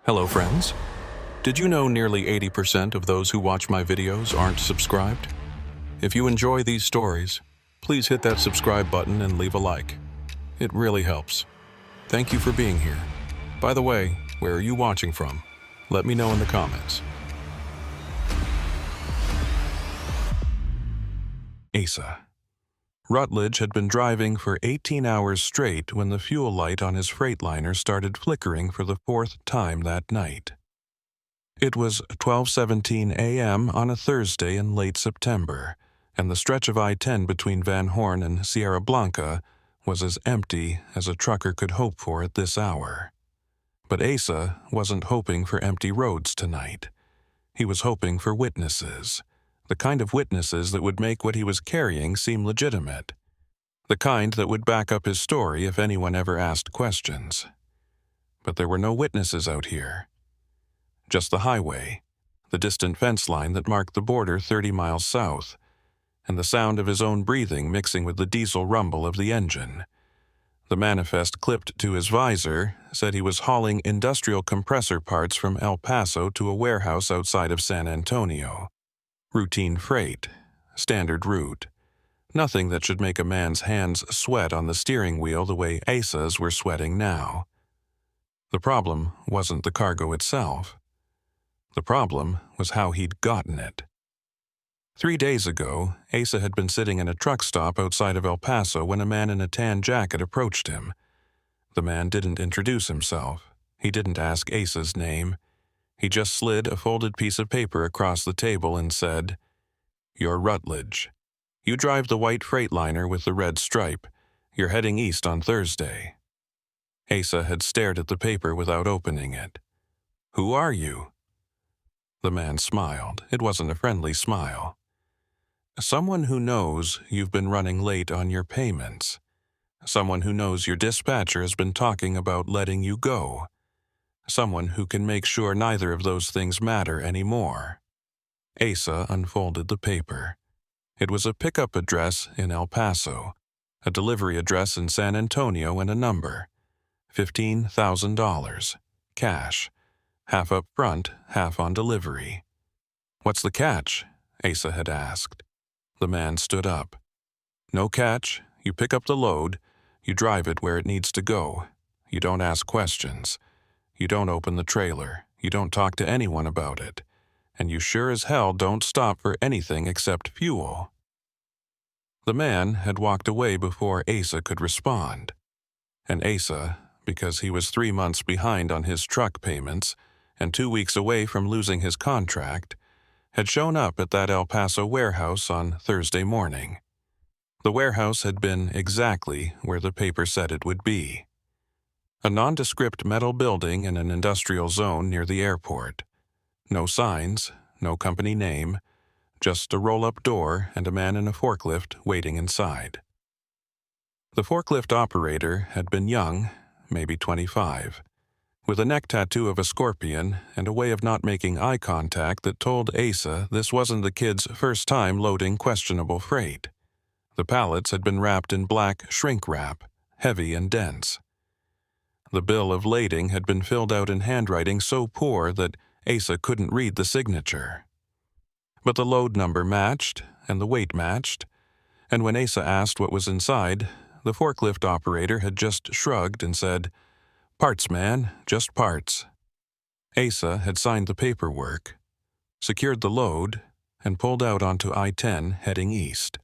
Hello, friends. Did you know nearly 80% of those who watch my videos aren't subscribed? If you enjoy these stories, please hit that subscribe button and leave a like. It really helps. Thank you for being here. By the way, where are you watching from? Let me know in the comments. Asa. Rutledge had been driving for 18 hours straight when the fuel light on his Freightliner started flickering for the fourth time that night. It was 12:17 a.m. on a Thursday in late September, and the stretch of I-10 between Van Horn and Sierra Blanca was as empty as a trucker could hope for at this hour. But Asa wasn't hoping for empty roads tonight. He was hoping for witnesses. The kind of witnesses that would make what he was carrying seem legitimate. The kind that would back up his story if anyone ever asked questions. But there were no witnesses out here. Just the highway, the distant fence line that marked the border 30 miles south, and the sound of his own breathing mixing with the diesel rumble of the engine. The manifest clipped to his visor said he was hauling industrial compressor parts from El Paso to a warehouse outside of San Antonio. Routine freight, standard route. Nothing that should make a man's hands sweat on the steering wheel the way Asa's were sweating now. The problem wasn't the cargo itself. The problem was how he'd gotten it. 3 days ago, Asa had been sitting in a truck stop outside of El Paso when a man in a tan jacket approached him. The man didn't introduce himself. He didn't ask Asa's name. He just slid a folded piece of paper across the table and said, "You're Rutledge. You drive the white Freightliner with the red stripe. You're heading east on Thursday." Asa had stared at the paper without opening it. "Who are you?" The man smiled. It wasn't a friendly smile. "Someone who knows you've been running late on your payments. Someone who knows your dispatcher has been talking about letting you go. Someone who can make sure neither of those things matter anymore." Asa unfolded the paper. It was a pickup address in El Paso, a delivery address in San Antonio, and a number. $15,000. Cash. Half up front, half on delivery. "What's the catch?" Asa had asked. The man stood up. "No catch. You pick up the load. You drive it where it needs to go. You don't ask questions. You don't open the trailer. You don't talk to anyone about it. And you sure as hell don't stop for anything except fuel." The man had walked away before Asa could respond. And Asa, because he was 3 months behind on his truck payments and 2 weeks away from losing his contract, had shown up at that El Paso warehouse on Thursday morning. The warehouse had been exactly where the paper said it would be. A nondescript metal building in an industrial zone near the airport. No signs, no company name, just a roll-up door and a man in a forklift waiting inside. The forklift operator had been young, maybe 25, with a neck tattoo of a scorpion and a way of not making eye contact that told Asa this wasn't the kid's first time loading questionable freight. The pallets had been wrapped in black shrink wrap, heavy and dense. The bill of lading had been filled out in handwriting so poor that Asa couldn't read the signature. But the load number matched, and the weight matched, and when Asa asked what was inside, the forklift operator had just shrugged and said, "Parts, man, just parts." Asa had signed the paperwork, secured the load, and pulled out onto I-10 heading east.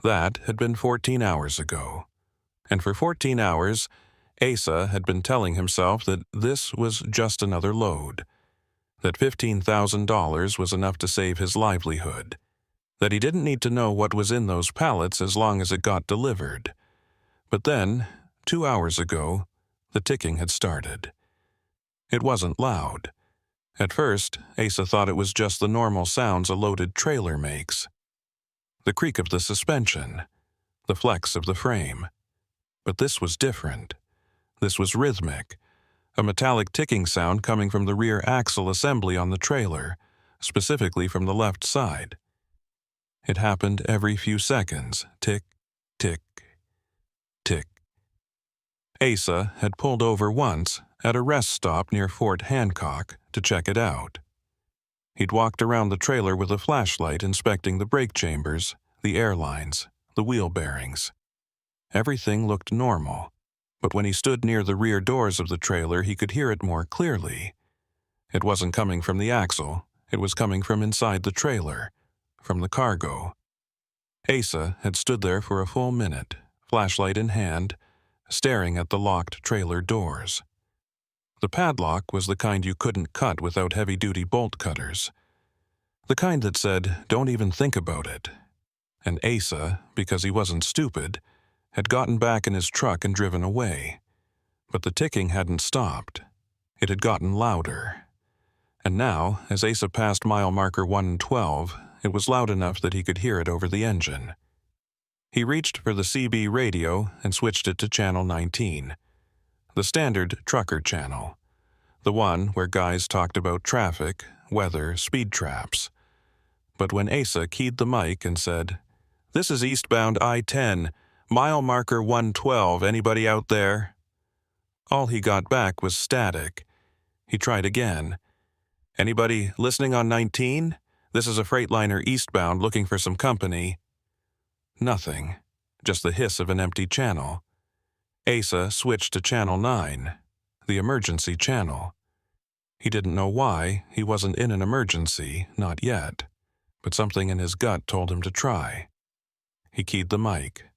That had been 14 hours ago, and for 14 hours, Asa had been telling himself that this was just another load, that $15,000 was enough to save his livelihood, that he didn't need to know what was in those pallets as long as it got delivered. But then, 2 hours ago, the ticking had started. It wasn't loud. At first, Asa thought it was just the normal sounds a loaded trailer makes. The creak of the suspension, the flex of the frame. But this was different. This was rhythmic, a metallic ticking sound coming from the rear axle assembly on the trailer, specifically from the left side. It happened every few seconds, tick, tick, tick. Asa had pulled over once at a rest stop near Fort Hancock to check it out. He'd walked around the trailer with a flashlight inspecting the brake chambers, the air lines, the wheel bearings. Everything looked normal, but when he stood near the rear doors of the trailer, he could hear it more clearly. It wasn't coming from the axle, it was coming from inside the trailer, from the cargo. Asa had stood there for a full minute, flashlight in hand, staring at the locked trailer doors. The padlock was the kind you couldn't cut without heavy-duty bolt cutters. The kind that said, "Don't even think about it." And Asa, because he wasn't stupid, had gotten back in his truck and driven away. But the ticking hadn't stopped. It had gotten louder. And now, as Asa passed mile marker 112, it was loud enough that he could hear it over the engine. He reached for the CB radio and switched it to channel 19, the standard trucker channel, the one where guys talked about traffic, weather, speed traps. But when Asa keyed the mic and said, "This is eastbound I-10, mile marker 112, anybody out there?" all he got back was static. He tried again. "Anybody listening on 19? This is a Freightliner eastbound looking for some company." Nothing, just the hiss of an empty channel. Asa switched to channel 9, the emergency channel. He didn't know why, he wasn't in an emergency, not yet, but something in his gut told him to try. He keyed the mic.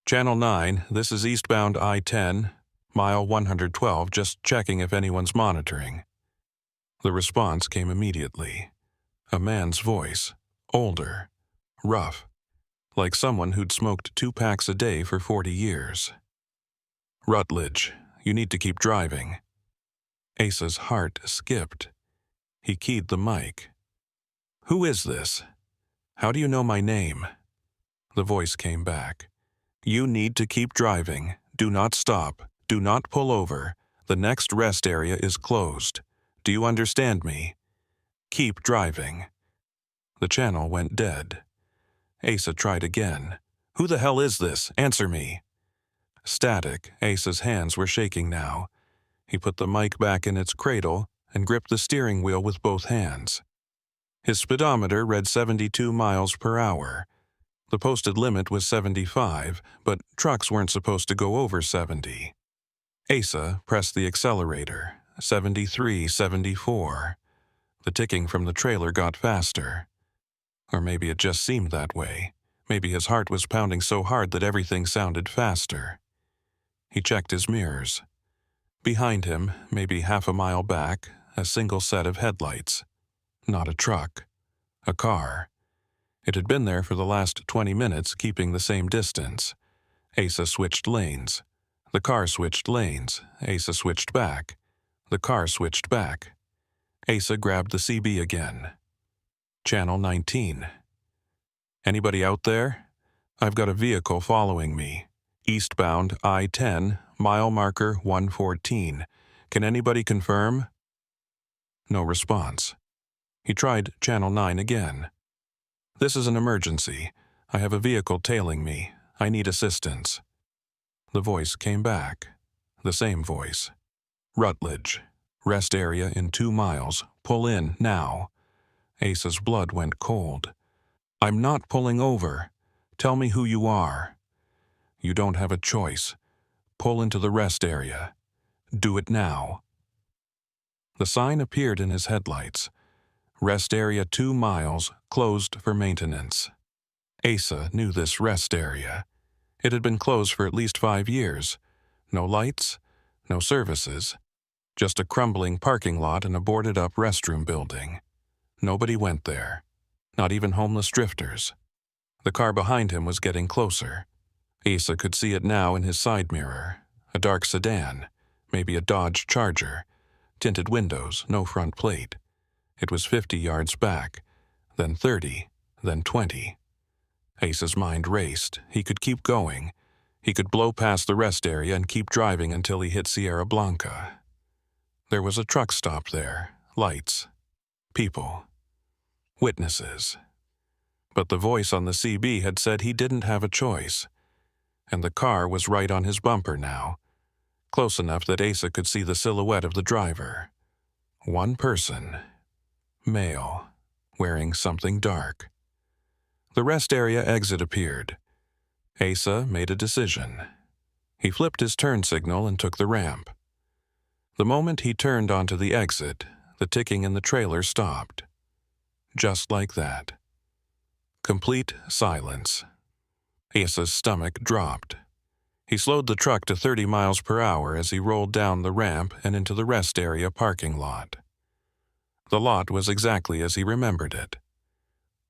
"Channel 9, this is eastbound I-10, mile 112, just checking if anyone's monitoring." The response came immediately. A man's voice, older, rough, like someone who'd smoked 2 packs a day for 40 years. "Rutledge, you need to keep driving." Asa's heart skipped. He keyed the mic. "Who is this? How do you know my name?" The voice came back. "You need to keep driving. Do not stop. Do not pull over. The next rest area is closed. Do you understand me? Keep driving." The channel went dead. Asa tried again. "Who the hell is this? Answer me." Static. Asa's hands were shaking now. He put the mic back in its cradle and gripped the steering wheel with both hands. His speedometer read 72 miles per hour. The posted limit was 75, but trucks weren't supposed to go over 70. Asa pressed the accelerator. 73, 74. The ticking from the trailer got faster. Or maybe it just seemed that way. Maybe his heart was pounding so hard that everything sounded faster. He checked his mirrors. Behind him, maybe half a mile back, a single set of headlights. Not a truck. A car. It had been there for the last 20 minutes, keeping the same distance. Asa switched lanes. The car switched lanes. Asa switched back. The car switched back. Asa grabbed the CB again. Channel 19. "Anybody out there? I've got a vehicle following me. Eastbound I-10, mile marker 114. Can anybody confirm?" No response. He tried channel 9 again. "This is an emergency. I have a vehicle tailing me. I need assistance." The voice came back. The same voice. "Rutledge. Rest area in 2 miles. Pull in now." Asa's blood went cold. "I'm not pulling over. Tell me who you are." "You don't have a choice. Pull into the rest area. Do it now." The sign appeared in his headlights. Rest area 2 miles, closed for maintenance. Asa knew this rest area. It had been closed for at least 5 years. No lights, no services. Just a crumbling parking lot and a boarded-up restroom building. Nobody went there. Not even homeless drifters. The car behind him was getting closer. Asa could see it now in his side mirror. A dark sedan, maybe a Dodge Charger. Tinted windows, no front plate. It was 50 yards back, then 30, then 20. Asa's mind raced. He could keep going. He could blow past the rest area and keep driving until he hit Sierra Blanca. There was a truck stop there. Lights. People. Witnesses. But the voice on the CB had said he didn't have a choice. And the car was right on his bumper now. close enough that Asa could see the silhouette of the driver. One person, male, wearing something dark. The rest area exit appeared. Asa made a decision. He flipped his turn signal and took the ramp. The moment he turned onto the exit, the ticking in the trailer stopped. Just like that. Complete silence. Asa's stomach dropped. He slowed the truck to 30 miles per hour as he rolled down the ramp and into the rest area parking lot. The lot was exactly as he remembered it.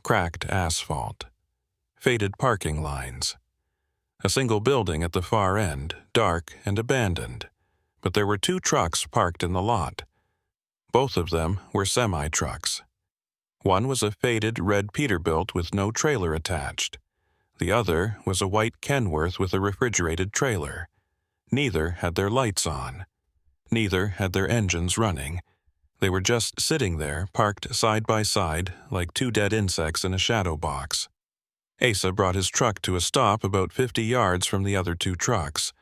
Cracked asphalt. Faded parking lines. A single building at the far end, dark and abandoned, but there were 2 trucks parked in the lot. Both of them were semi-trucks. One was a faded red Peterbilt with no trailer attached. The other was a white Kenworth with a refrigerated trailer. Neither had their lights on. Neither had their engines running. They were just sitting there, parked side by side, like 2 dead insects in a shadow box. Asa brought his truck to a stop about 50 yards from the other 2 trucks.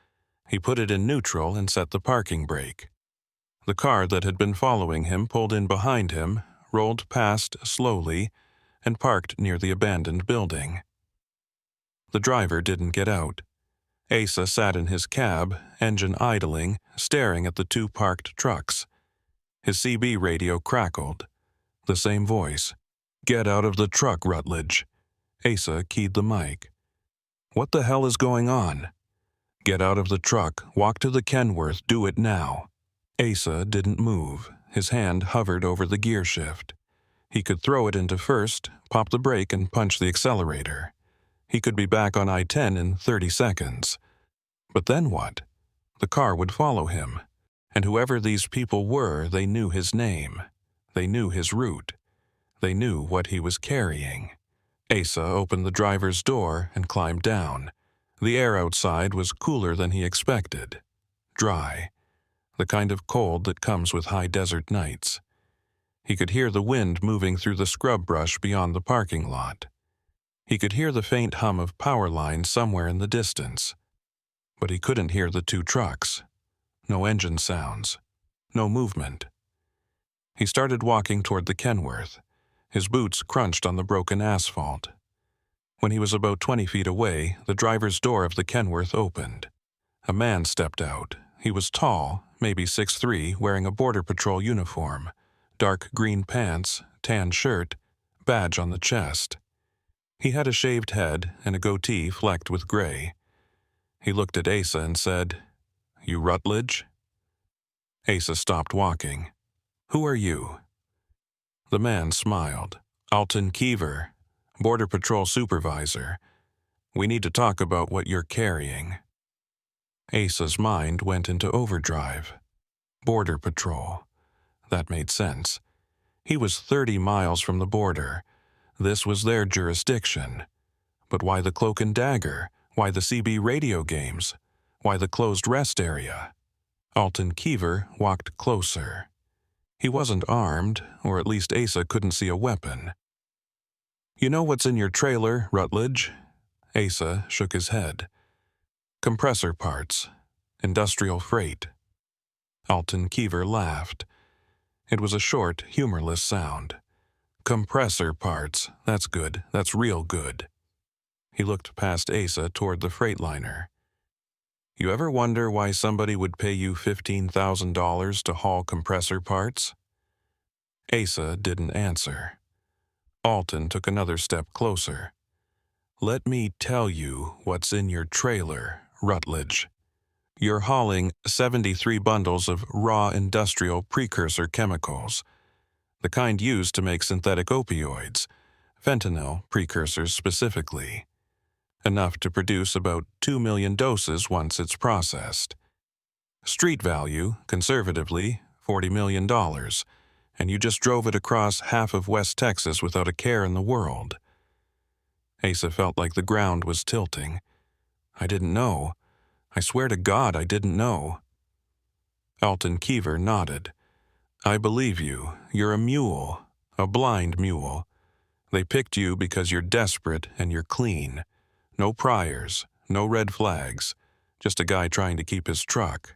He put it in neutral and set the parking brake. The car that had been following him pulled in behind him, rolled past slowly, and parked near the abandoned building. The driver didn't get out. Asa sat in his cab, engine idling, staring at the 2 parked trucks. His CB radio crackled. The same voice. "Get out of the truck, Rutledge." Asa keyed the mic. "What the hell is going on?" "Get out of the truck, walk to the Kenworth, do it now." Asa didn't move. His hand hovered over the gear shift. He could throw it into first, pop the brake and punch the accelerator. He could be back on I-10 in 30 seconds. But then what? The car would follow him. And whoever these people were, they knew his name. They knew his route. They knew what he was carrying. Asa opened the driver's door and climbed down. The air outside was cooler than he expected. Dry. The kind of cold that comes with high desert nights. He could hear the wind moving through the scrub brush beyond the parking lot. He could hear the faint hum of power lines somewhere in the distance. But he couldn't hear the 2 trucks. No engine sounds. No movement. He started walking toward the Kenworth. His boots crunched on the broken asphalt. When he was about 20 feet away, the driver's door of the Kenworth opened. A man stepped out. He was tall, maybe 6'3", wearing a Border Patrol uniform, dark green pants, tan shirt, badge on the chest. He had a shaved head and a goatee flecked with gray. He looked at Asa and said, "You Rutledge?" Asa stopped walking. "Who are you?" The man smiled. "Alton Keever, Border Patrol Supervisor. We need to talk about what you're carrying." Asa's mind went into overdrive. Border Patrol. That made sense. He was 30 miles from the border. This was their jurisdiction. But why the cloak and dagger? Why the CB radio games? Why the closed rest area? Alton Keever walked closer. He wasn't armed, or at least Asa couldn't see a weapon. "You know what's in your trailer, Rutledge?" Asa shook his head. "Compressor parts. Industrial freight." Alton Keever laughed. It was a short, humorless sound. "Compressor parts. That's good. That's real good." He looked past Asa toward the Freightliner. "You ever wonder why somebody would pay you $15,000 to haul compressor parts?" Asa didn't answer. Alton took another step closer. "Let me tell you what's in your trailer, Rutledge. You're hauling 73 bundles of raw industrial precursor chemicals, the kind used to make synthetic opioids, fentanyl precursors specifically. Enough to produce about 2 million doses once it's processed. Street value, conservatively, $40 million, and you just drove it across half of West Texas without a care in the world." Asa felt like the ground was tilting. "I didn't know. I swear to God I didn't know." Alton Keever nodded. "I believe you. You're a mule. A blind mule. They picked you because you're desperate and you're clean. No priors, no red flags, just a guy trying to keep his truck."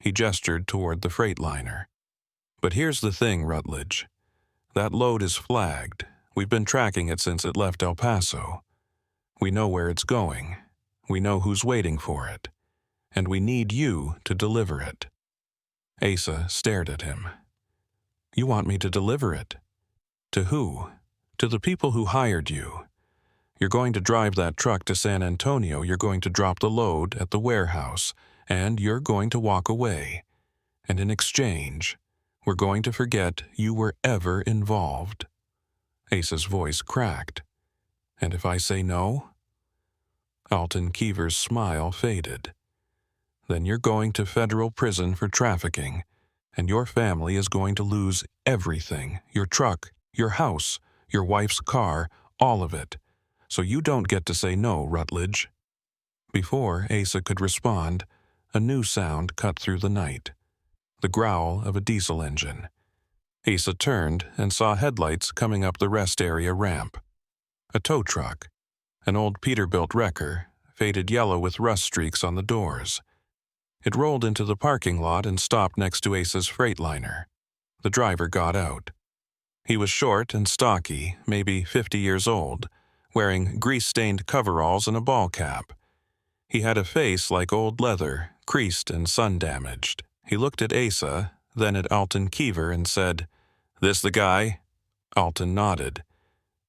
He gestured toward the freightliner. "But here's the thing, Rutledge. That load is flagged. We've been tracking it since it left El Paso. We know where it's going. We know who's waiting for it. And we need you to deliver it." Asa stared at him. "You want me to deliver it? To who? To the people who hired you. You're going to drive that truck to San Antonio, you're going to drop the load at the warehouse, and you're going to walk away. And in exchange, we're going to forget you were ever involved." Asa's voice cracked. "And if I say no?" Alton Keever's smile faded. "Then you're going to federal prison for trafficking, and your family is going to lose everything, your truck, your house, your wife's car, all of it. So you don't get to say no, Rutledge." Before Asa could respond, a new sound cut through the night. The growl of a diesel engine. Asa turned and saw headlights coming up the rest area ramp. A tow truck. An old Peterbilt wrecker, faded yellow with rust streaks on the doors. It rolled into the parking lot and stopped next to Asa's freightliner. The driver got out. He was short and stocky, maybe 50 years old, wearing grease-stained coveralls and a ball cap. He had a face like old leather, creased and sun-damaged. He looked at Asa, then at Alton Keever and said, "This the guy?" Alton nodded.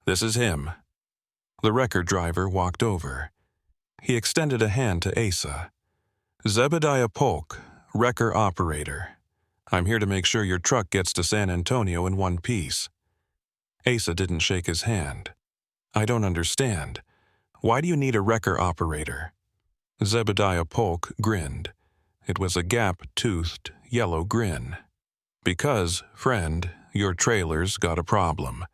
"This is him." The wrecker driver walked over. He extended a hand to Asa. "Zebediah Polk, wrecker operator. I'm here to make sure your truck gets to San Antonio in one piece." Asa didn't shake his hand. "I don't understand. Why do you need a wrecker operator?" Zebediah Polk grinned. It was a gap-toothed, yellow grin. "Because, friend, your trailer's got a problem.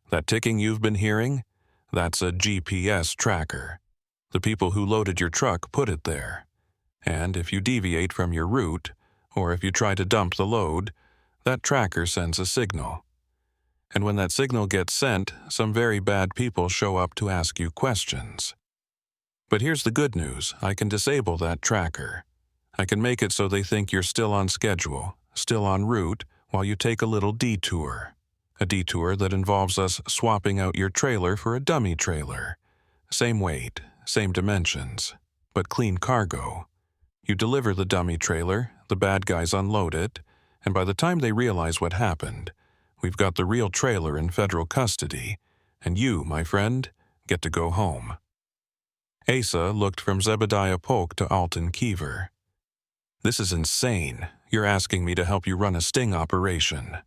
That ticking you've been hearing? That's a GPS tracker. The people who loaded your truck put it there. And if you deviate from your route, or if you try to dump the load, that tracker sends a signal. And when that signal gets sent, some very bad people show up to ask you questions. But here's the good news. I can disable that tracker. I can make it so they think you're still on schedule, still en route, while you take a little detour. A detour that involves us swapping out your trailer for a dummy trailer. Same weight, same dimensions, but clean cargo. You deliver the dummy trailer, the bad guys unload it, and by the time they realize what happened, we've got the real trailer in federal custody, and you, my friend, get to go home." Asa looked from Zebediah Polk to Alton Keever. "This is insane. You're asking me to help you run a sting operation."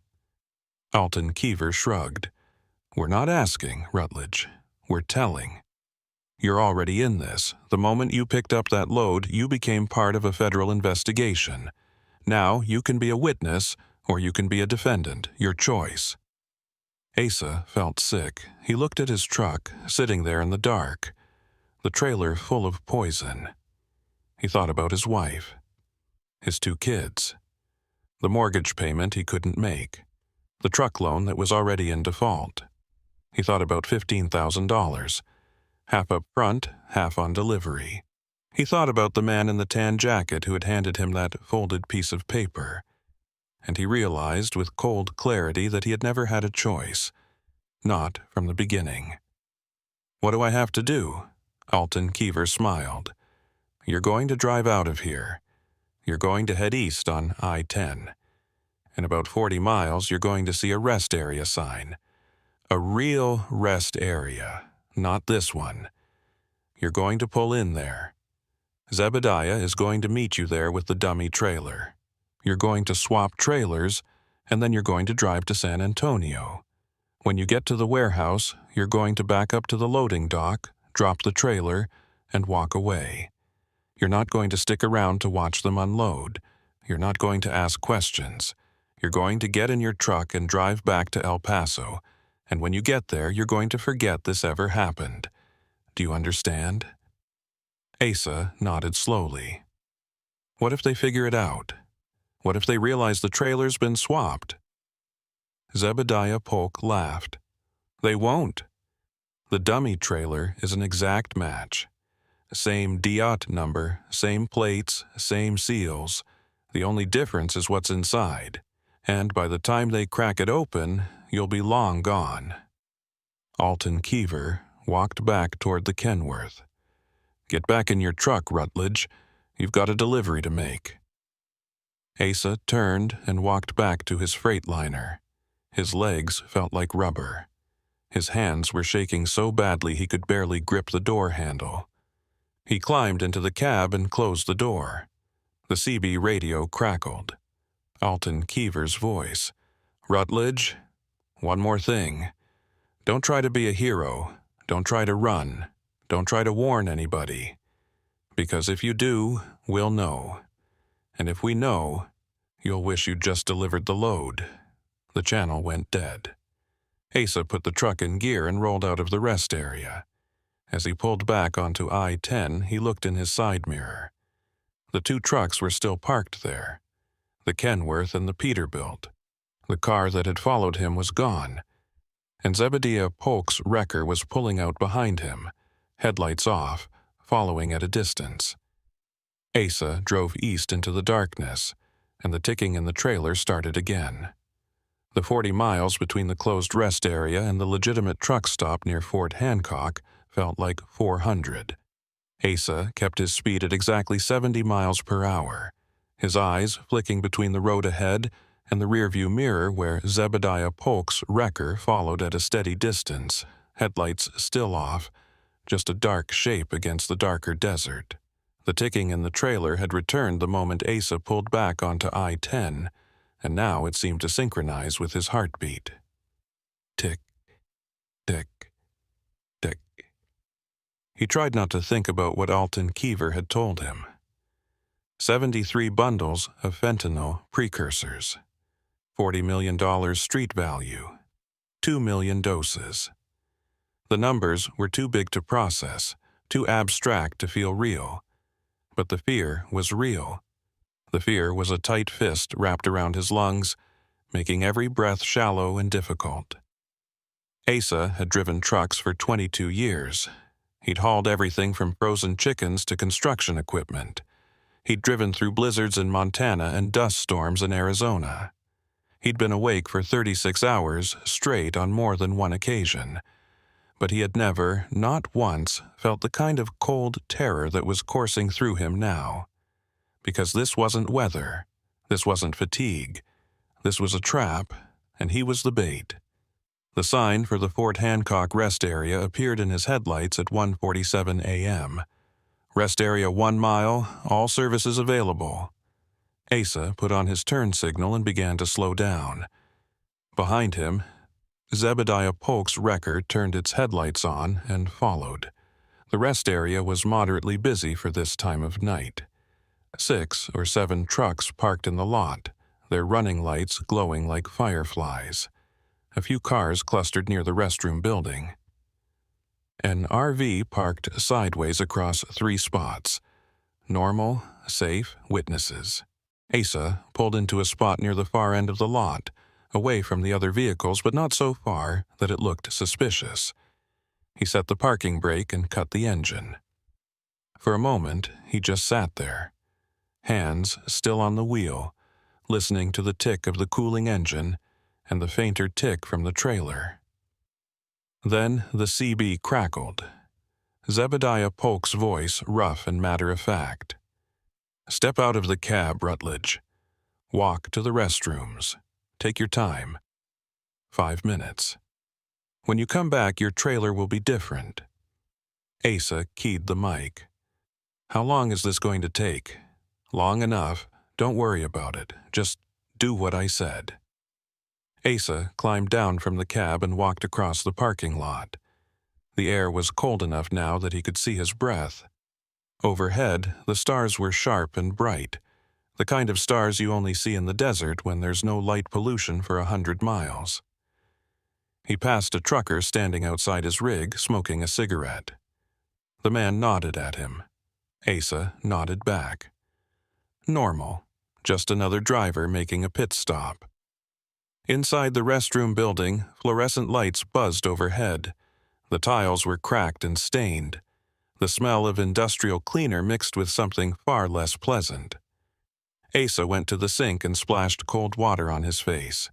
Alton Keever shrugged. "We're not asking, Rutledge. We're telling. You're already in this. The moment you picked up that load, you became part of a federal investigation. Now you can be a witness, or you can be a defendant, your choice." Asa felt sick. He looked at his truck, sitting there in the dark, the trailer full of poison. He thought about his wife, his 2 kids, the mortgage payment he couldn't make, the truck loan that was already in default. He thought about $15,000, half up front, half on delivery. He thought about the man in the tan jacket who had handed him that folded piece of paper, and he realized with cold clarity that he had never had a choice, not from the beginning. "What do I have to do?" Alton Keever smiled. "You're going to drive out of here. You're going to head east on I-10. In about 40 miles, you're going to see a rest area sign. A real rest area, not this one. You're going to pull in there. Zebediah is going to meet you there with the dummy trailer. You're going to swap trailers, and then you're going to drive to San Antonio. When you get to the warehouse, you're going to back up to the loading dock, drop the trailer, and walk away. You're not going to stick around to watch them unload. You're not going to ask questions. You're going to get in your truck and drive back to El Paso, and when you get there, you're going to forget this ever happened. Do you understand?" Asa nodded slowly. "What if they figure it out? What if they realize the trailer's been swapped?" Zebediah Polk laughed. "They won't. The dummy trailer is an exact match. Same DOT number, same plates, same seals. The only difference is what's inside, and by the time they crack it open, you'll be long gone. Alton Keever walked back toward the Kenworth. Get back in your truck, Rutledge. You've got a delivery to make. Asa turned and walked back to his freightliner. His legs felt like rubber. His hands were shaking so badly he could barely grip the door handle. He climbed into the cab and closed the door. The CB radio crackled. Alton Keever's voice. Rutledge, one more thing. Don't try to be a hero. Don't try to run. Don't try to warn anybody. Because if you do, we'll know. And if we know, you'll wish you'd just delivered the load. The channel went dead. Asa put the truck in gear and rolled out of the rest area. As he pulled back onto I-10, he looked in his side mirror. The two trucks were still parked there. The Kenworth and the Peterbilt. The car that had followed him was gone, and Zebediah Polk's wrecker was pulling out behind him, headlights off, following at a distance. Asa drove east into the darkness, and the ticking in the trailer started again. The 40 miles between the closed rest area and the legitimate truck stop near Fort Hancock felt like 400. Asa kept his speed at exactly 70 miles per hour, his eyes flicking between the road ahead and the rearview mirror where Zebediah Polk's wrecker followed at a steady distance, headlights still off, just a dark shape against the darker desert. The ticking in the trailer had returned the moment Asa pulled back onto I-10, and now it seemed to synchronize with his heartbeat. Tick, tick, tick. He tried not to think about what Alton Keever had told him. 73 bundles of fentanyl precursors. $40 million street value. 2 million doses. The numbers were too big to process, too abstract to feel real. But the fear was real. The fear was a tight fist wrapped around his lungs, making every breath shallow and difficult. Asa had driven trucks for 22 years. He'd hauled everything from frozen chickens to construction equipment. He'd driven through blizzards in Montana and dust storms in Arizona. He'd been awake for 36 hours straight on more than one occasion. But he had never, not once, felt the kind of cold terror that was coursing through him now. Because this wasn't weather. This wasn't fatigue. This was a trap, and he was the bait. The sign for the Fort Hancock rest area appeared in his headlights at 1:47 a.m. Rest area 1 mile, all services available. Asa put on his turn signal and began to slow down. Behind him, Zebediah Polk's wrecker turned its headlights on and followed. The rest area was moderately busy for this time of night. 6 or 7 trucks parked in the lot, their running lights glowing like fireflies. A few cars clustered near the restroom building. An RV parked sideways across 3 spots. Normal, safe witnesses. Asa pulled into a spot near the far end of the lot, away from the other vehicles, but not so far that it looked suspicious. He set the parking brake and cut the engine. For a moment, he just sat there, hands still on the wheel, listening to the tick of the cooling engine and the fainter tick from the trailer. Then the CB crackled. Zebediah Polk's voice rough and matter-of-fact. Step out of the cab, Rutledge. Walk to the restrooms. Take your time. 5 minutes. When you come back, your trailer will be different. Asa keyed the mic. How long is this going to take? Long enough. Don't worry about it. Just do what I said. Asa climbed down from the cab and walked across the parking lot. The air was cold enough now that he could see his breath. Overhead, the stars were sharp and bright, the kind of stars you only see in the desert when there's no light pollution for 100 miles. He passed a trucker standing outside his rig, smoking a cigarette. The man nodded at him. Asa nodded back. Normal. Just another driver making a pit stop. Inside the restroom building, fluorescent lights buzzed overhead. The tiles were cracked and stained. The smell of industrial cleaner mixed with something far less pleasant. Asa went to the sink and splashed cold water on his face.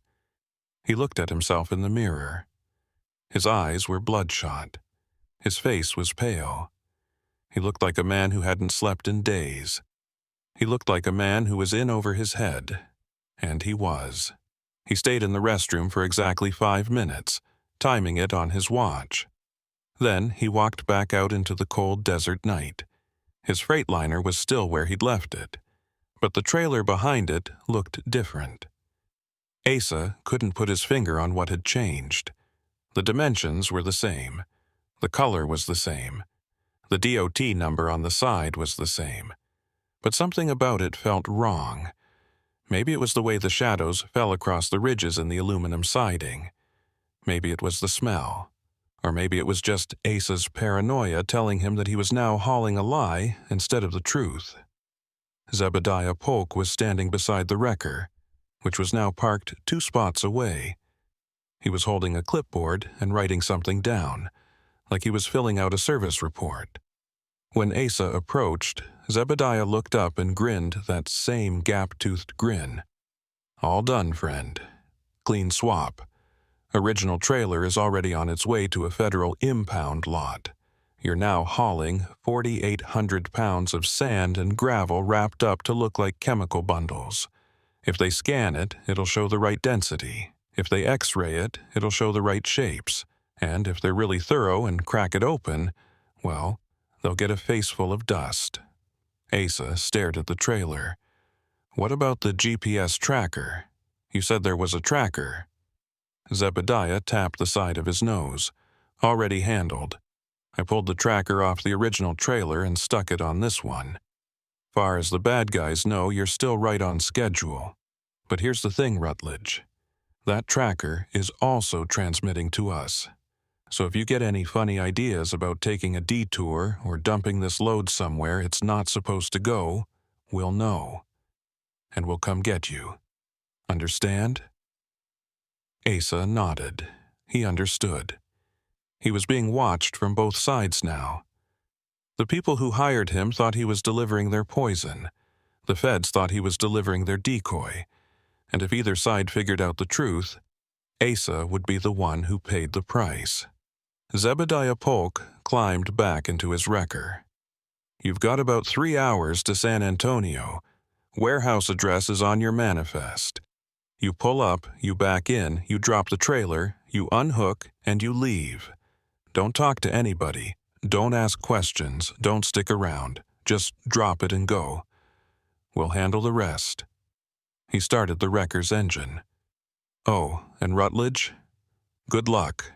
He looked at himself in the mirror. His eyes were bloodshot. His face was pale. He looked like a man who hadn't slept in days. He looked like a man who was in over his head. And he was. He stayed in the restroom for exactly 5 minutes, timing it on his watch. Then he walked back out into the cold desert night. His Freightliner was still where he'd left it, but the trailer behind it looked different. Asa couldn't put his finger on what had changed. The dimensions were the same. The color was the same. The DOT number on the side was the same. But something about it felt wrong. Maybe it was the way the shadows fell across the ridges in the aluminum siding. Maybe it was the smell. Or maybe it was just Asa's paranoia telling him that he was now hauling a lie instead of the truth. Zebediah Polk was standing beside the wrecker, which was now parked 2 spots away. He was holding a clipboard and writing something down, like he was filling out a service report. When Asa approached, Zebediah looked up and grinned that same gap-toothed grin. "All done, friend. Clean swap. Original trailer is already on its way to a federal impound lot. You're now hauling 4,800 pounds of sand and gravel wrapped up to look like chemical bundles. If they scan it, it'll show the right density. If they X-ray it, it'll show the right shapes. And if they're really thorough and crack it open, well, they'll get a face full of dust." Asa stared at the trailer. "What about the GPS tracker? You said there was a tracker." Zebediah tapped the side of his nose. "Already handled. I pulled the tracker off the original trailer and stuck it on this one. Far as the bad guys know, you're still right on schedule. But here's the thing, Rutledge. That tracker is also transmitting to us. So if you get any funny ideas about taking a detour or dumping this load somewhere it's not supposed to go, we'll know. And we'll come get you. Understand?" Asa nodded. He understood. He was being watched from both sides now. The people who hired him thought he was delivering their poison. The feds thought he was delivering their decoy. And if either side figured out the truth, Asa would be the one who paid the price. Zebediah Polk climbed back into his wrecker. "You've got about 3 hours to San Antonio. Warehouse address is on your manifest. You pull up, you back in, you drop the trailer, you unhook, and you leave. Don't talk to anybody. Don't ask questions. Don't stick around. Just drop it and go. We'll handle the rest." He started the wrecker's engine. "Oh, and Rutledge? Good luck."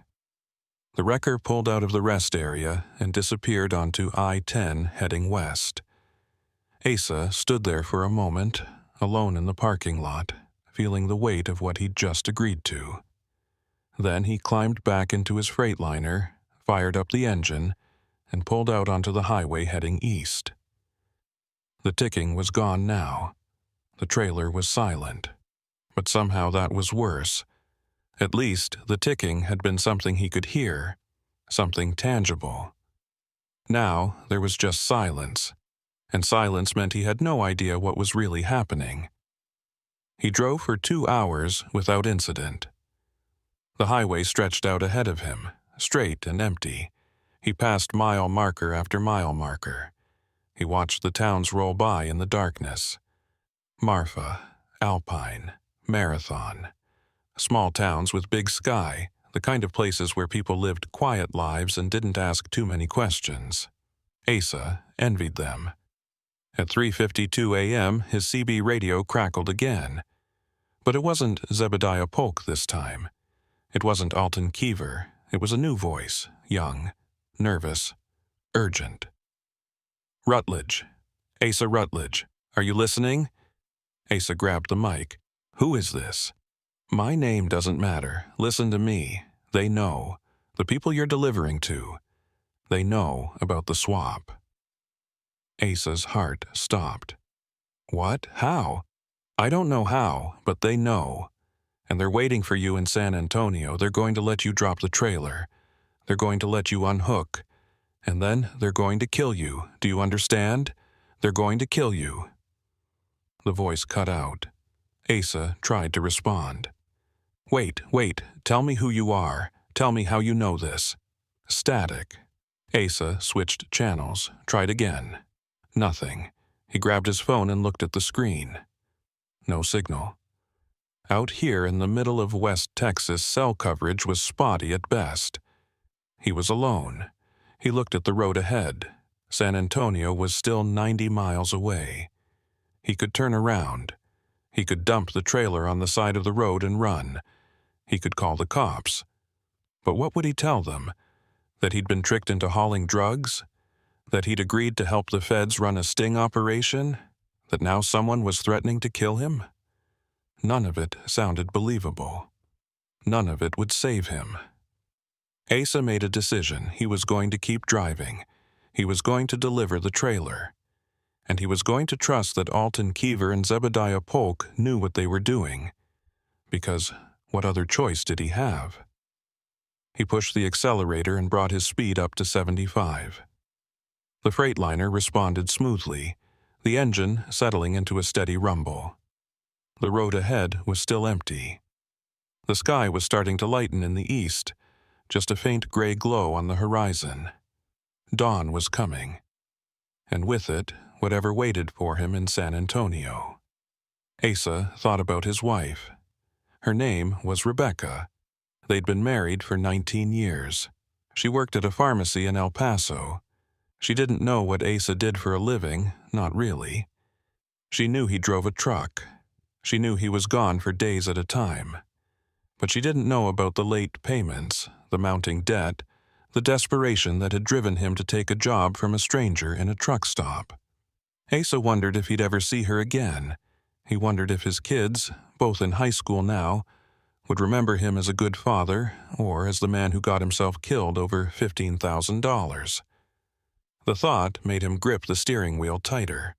The wrecker pulled out of the rest area and disappeared onto I-10 heading west. Asa stood there for a moment, alone in the parking lot, feeling the weight of what he'd just agreed to. Then he climbed back into his Freightliner, fired up the engine, and pulled out onto the highway heading east. The ticking was gone now. The trailer was silent. But somehow that was worse. At least the ticking had been something he could hear, something tangible. Now there was just silence, and silence meant he had no idea what was really happening. He drove for 2 hours without incident. The highway stretched out ahead of him, straight and empty. He passed mile marker after mile marker. He watched the towns roll by in the darkness. Marfa, Alpine, Marathon. Small towns with big sky, the kind of places where people lived quiet lives and didn't ask too many questions. Asa envied them. At 3:52 a.m., his CB radio crackled again. But it wasn't Zebediah Polk this time. It wasn't Alton Keever. It was a new voice, young, nervous, urgent. "Rutledge. Asa Rutledge. Are you listening?" Asa grabbed the mic. "Who is this?" "My name doesn't matter. Listen to me. They know. The people you're delivering to. They know about the swap." Asa's heart stopped. "What? How?" "I don't know how, but they know. And they're waiting for you in San Antonio. They're going to let you drop the trailer. They're going to let you unhook. And then they're going to kill you. Do you understand? They're going to kill you." The voice cut out. Asa tried to respond. Wait, tell me who you are. Tell me how you know this. Static. Asa switched channels, tried again. Nothing. He grabbed his phone and looked at the screen. No signal. Out here in the middle of West Texas, cell coverage was spotty at best. He was alone. He looked at the road ahead. San Antonio was still 90 miles away. He could turn around. He could dump the trailer on the side of the road and run. He could call the cops. But what would he tell them? That he'd been tricked into hauling drugs? That he'd agreed to help the feds run a sting operation? That now someone was threatening to kill him? None of it sounded believable. None of it would save him. Asa made a decision. He was going to keep driving. He was going to deliver the trailer. And he was going to trust that Alton Keever and Zebediah Polk knew what they were doing. Because what other choice did he have? He pushed the accelerator and brought his speed up to 75. The Freightliner responded smoothly, the engine settling into a steady rumble. The road ahead was still empty. The sky was starting to lighten in the east, just a faint gray glow on the horizon. Dawn was coming, and with it, whatever waited for him in San Antonio. Asa thought about his wife. Her name was Rebecca. They'd been married for 19 years. She worked at a pharmacy in El Paso. She didn't know what Asa did for a living, not really. She knew he drove a truck. She knew he was gone for days at a time. But she didn't know about the late payments, the mounting debt, the desperation that had driven him to take a job from a stranger in a truck stop. Asa wondered if he'd ever see her again. He wondered if his kids, both in high school now, would remember him as a good father or as the man who got himself killed over $15,000. The thought made him grip the steering wheel tighter.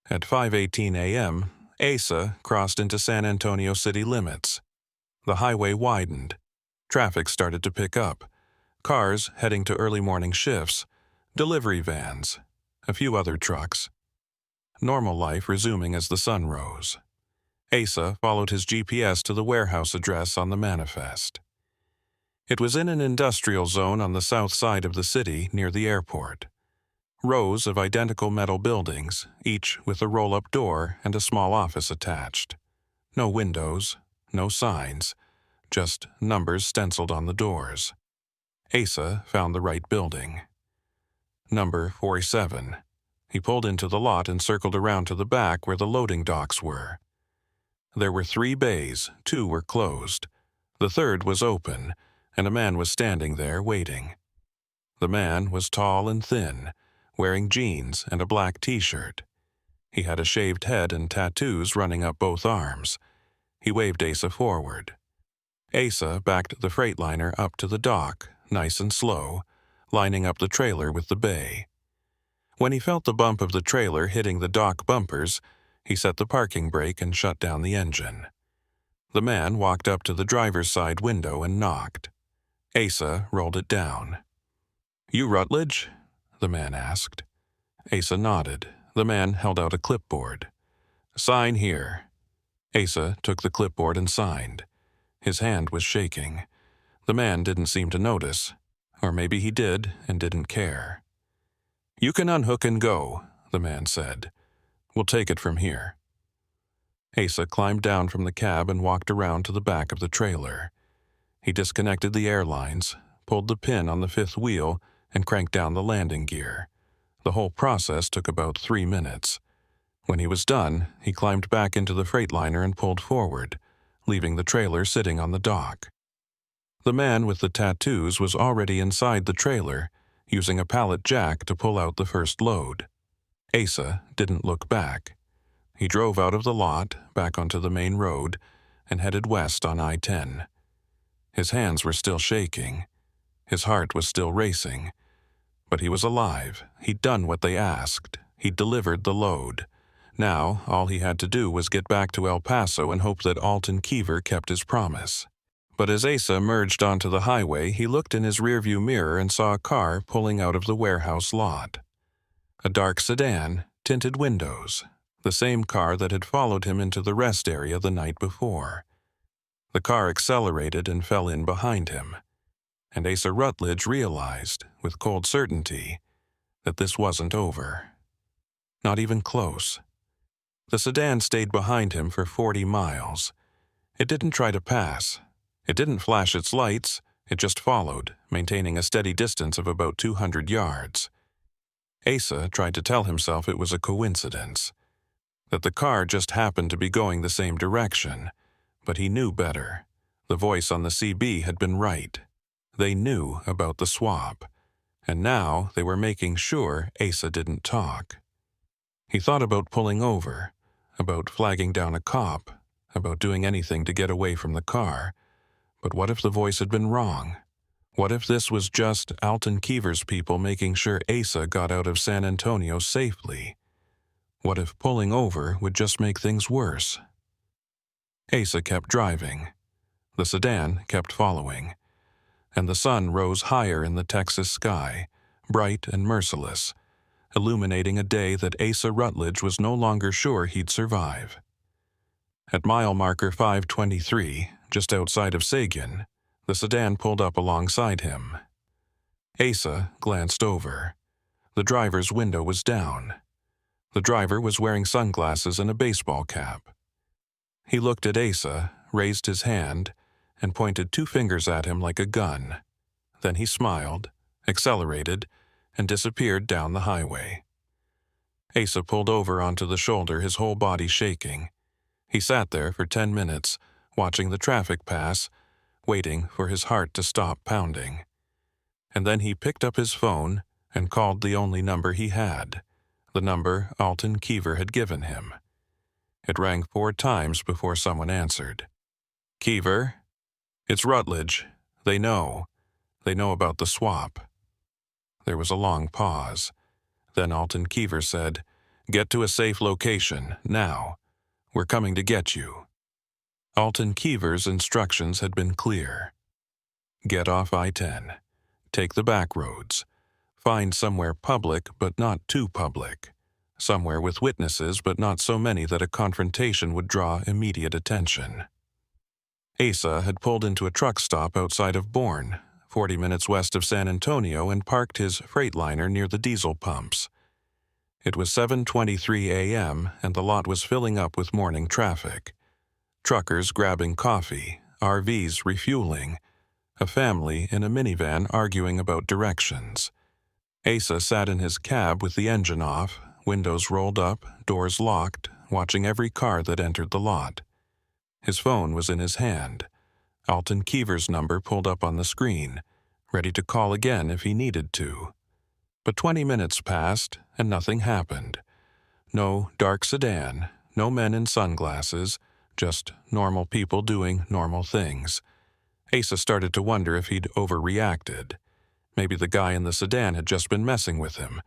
At 5:18 a.m., Asa crossed into San Antonio city limits. The highway widened. Traffic started to pick up. Cars heading to early morning shifts, delivery vans, a few other trucks. Normal life resuming as the sun rose. Asa followed his GPS to the warehouse address on the manifest. It was in an industrial zone on the south side of the city near the airport. Rows of identical metal buildings, each with a roll-up door and a small office attached. No windows, no signs, just numbers stenciled on the doors. Asa found the right building. Number 47. He pulled into the lot and circled around to the back where the loading docks were. There were 3 bays, 2 were closed. The third was open, and a man was standing there waiting. The man was tall and thin, wearing jeans and a black t-shirt. He had a shaved head and tattoos running up both arms. He waved Asa forward. Asa backed the Freightliner up to the dock, nice and slow, lining up the trailer with the bay. When he felt the bump of the trailer hitting the dock bumpers, he set the parking brake and shut down the engine. The man walked up to the driver's side window and knocked. Asa rolled it down. "You Rutledge?" the man asked. Asa nodded. The man held out a clipboard. "Sign here." Asa took the clipboard and signed. His hand was shaking. The man didn't seem to notice, or maybe he did and didn't care. "You can unhook and go," the man said. "We'll take it from here." Asa climbed down from the cab and walked around to the back of the trailer. He disconnected the airlines, pulled the pin on the 5th wheel, and cranked down the landing gear. The whole process took about 3 minutes. When he was done, he climbed back into the Freightliner and pulled forward, leaving the trailer sitting on the dock. The man with the tattoos was already inside the trailer, using a pallet jack to pull out the first load. Asa didn't look back. He drove out of the lot, back onto the main road, and headed west on I-10. His hands were still shaking. His heart was still racing. But he was alive. He'd done what they asked. He'd delivered the load. Now, all he had to do was get back to El Paso and hope that Alton Keever kept his promise. But as Asa merged onto the highway, he looked in his rearview mirror and saw a car pulling out of the warehouse lot. A dark sedan, tinted windows. the same car that had followed him into the rest area the night before. The car accelerated and fell in behind him, and Asa Rutledge realized, with cold certainty, that this wasn't over. Not even close. The sedan stayed behind him for 40 miles. It didn't try to pass. It didn't flash its lights. It just followed, maintaining a steady distance of about 200 yards. Asa tried to tell himself it was a coincidence, that the car just happened to be going the same direction, but he knew better. The voice on the CB had been right. They knew about the swap, and now they were making sure Asa didn't talk. He thought about pulling over, about flagging down a cop, about doing anything to get away from the car. But what if the voice had been wrong? What if this was just Alton Keever's people making sure Asa got out of San Antonio safely? What if pulling over would just make things worse? Asa kept driving. The sedan kept following, and the sun rose higher in the Texas sky, bright and merciless, illuminating a day that Asa Rutledge was no longer sure he'd survive. At mile marker 523, just outside of Seguin, the sedan pulled up alongside him. Asa glanced over. The driver's window was down. The driver was wearing sunglasses and a baseball cap. He looked at Asa, raised his hand, and pointed 2 fingers at him like a gun. Then he smiled, accelerated, and disappeared down the highway. Asa pulled over onto the shoulder, his whole body shaking. He sat there for 10 minutes, watching the traffic pass, waiting for his heart to stop pounding. And then he picked up his phone and called the only number he had, the number Alton Keever had given him. It rang 4 times before someone answered. "Keever? It's Rutledge. They know. They know about the swap." There was a long pause. Then Alton Keever said, "Get to a safe location, now. We're coming to get you." Alton Keever's instructions had been clear. Get off I-10. Take the back roads. Find somewhere public but not too public. Somewhere with witnesses but not so many that a confrontation would draw immediate attention. Asa had pulled into a truck stop outside of Bourne, 40 minutes west of San Antonio, and parked his Freightliner near the diesel pumps. It was 7:23 a.m., and the lot was filling up with morning traffic. Truckers grabbing coffee, RVs refueling, a family in a minivan arguing about directions. Asa sat in his cab with the engine off, windows rolled up, doors locked, watching every car that entered the lot. His phone was in his hand. Alton Keever's number pulled up on the screen, ready to call again if he needed to. But 20 minutes passed, and nothing happened. No dark sedan, no men in sunglasses, just normal people doing normal things. Asa started to wonder if he'd overreacted. Maybe the guy in the sedan had just been messing with him.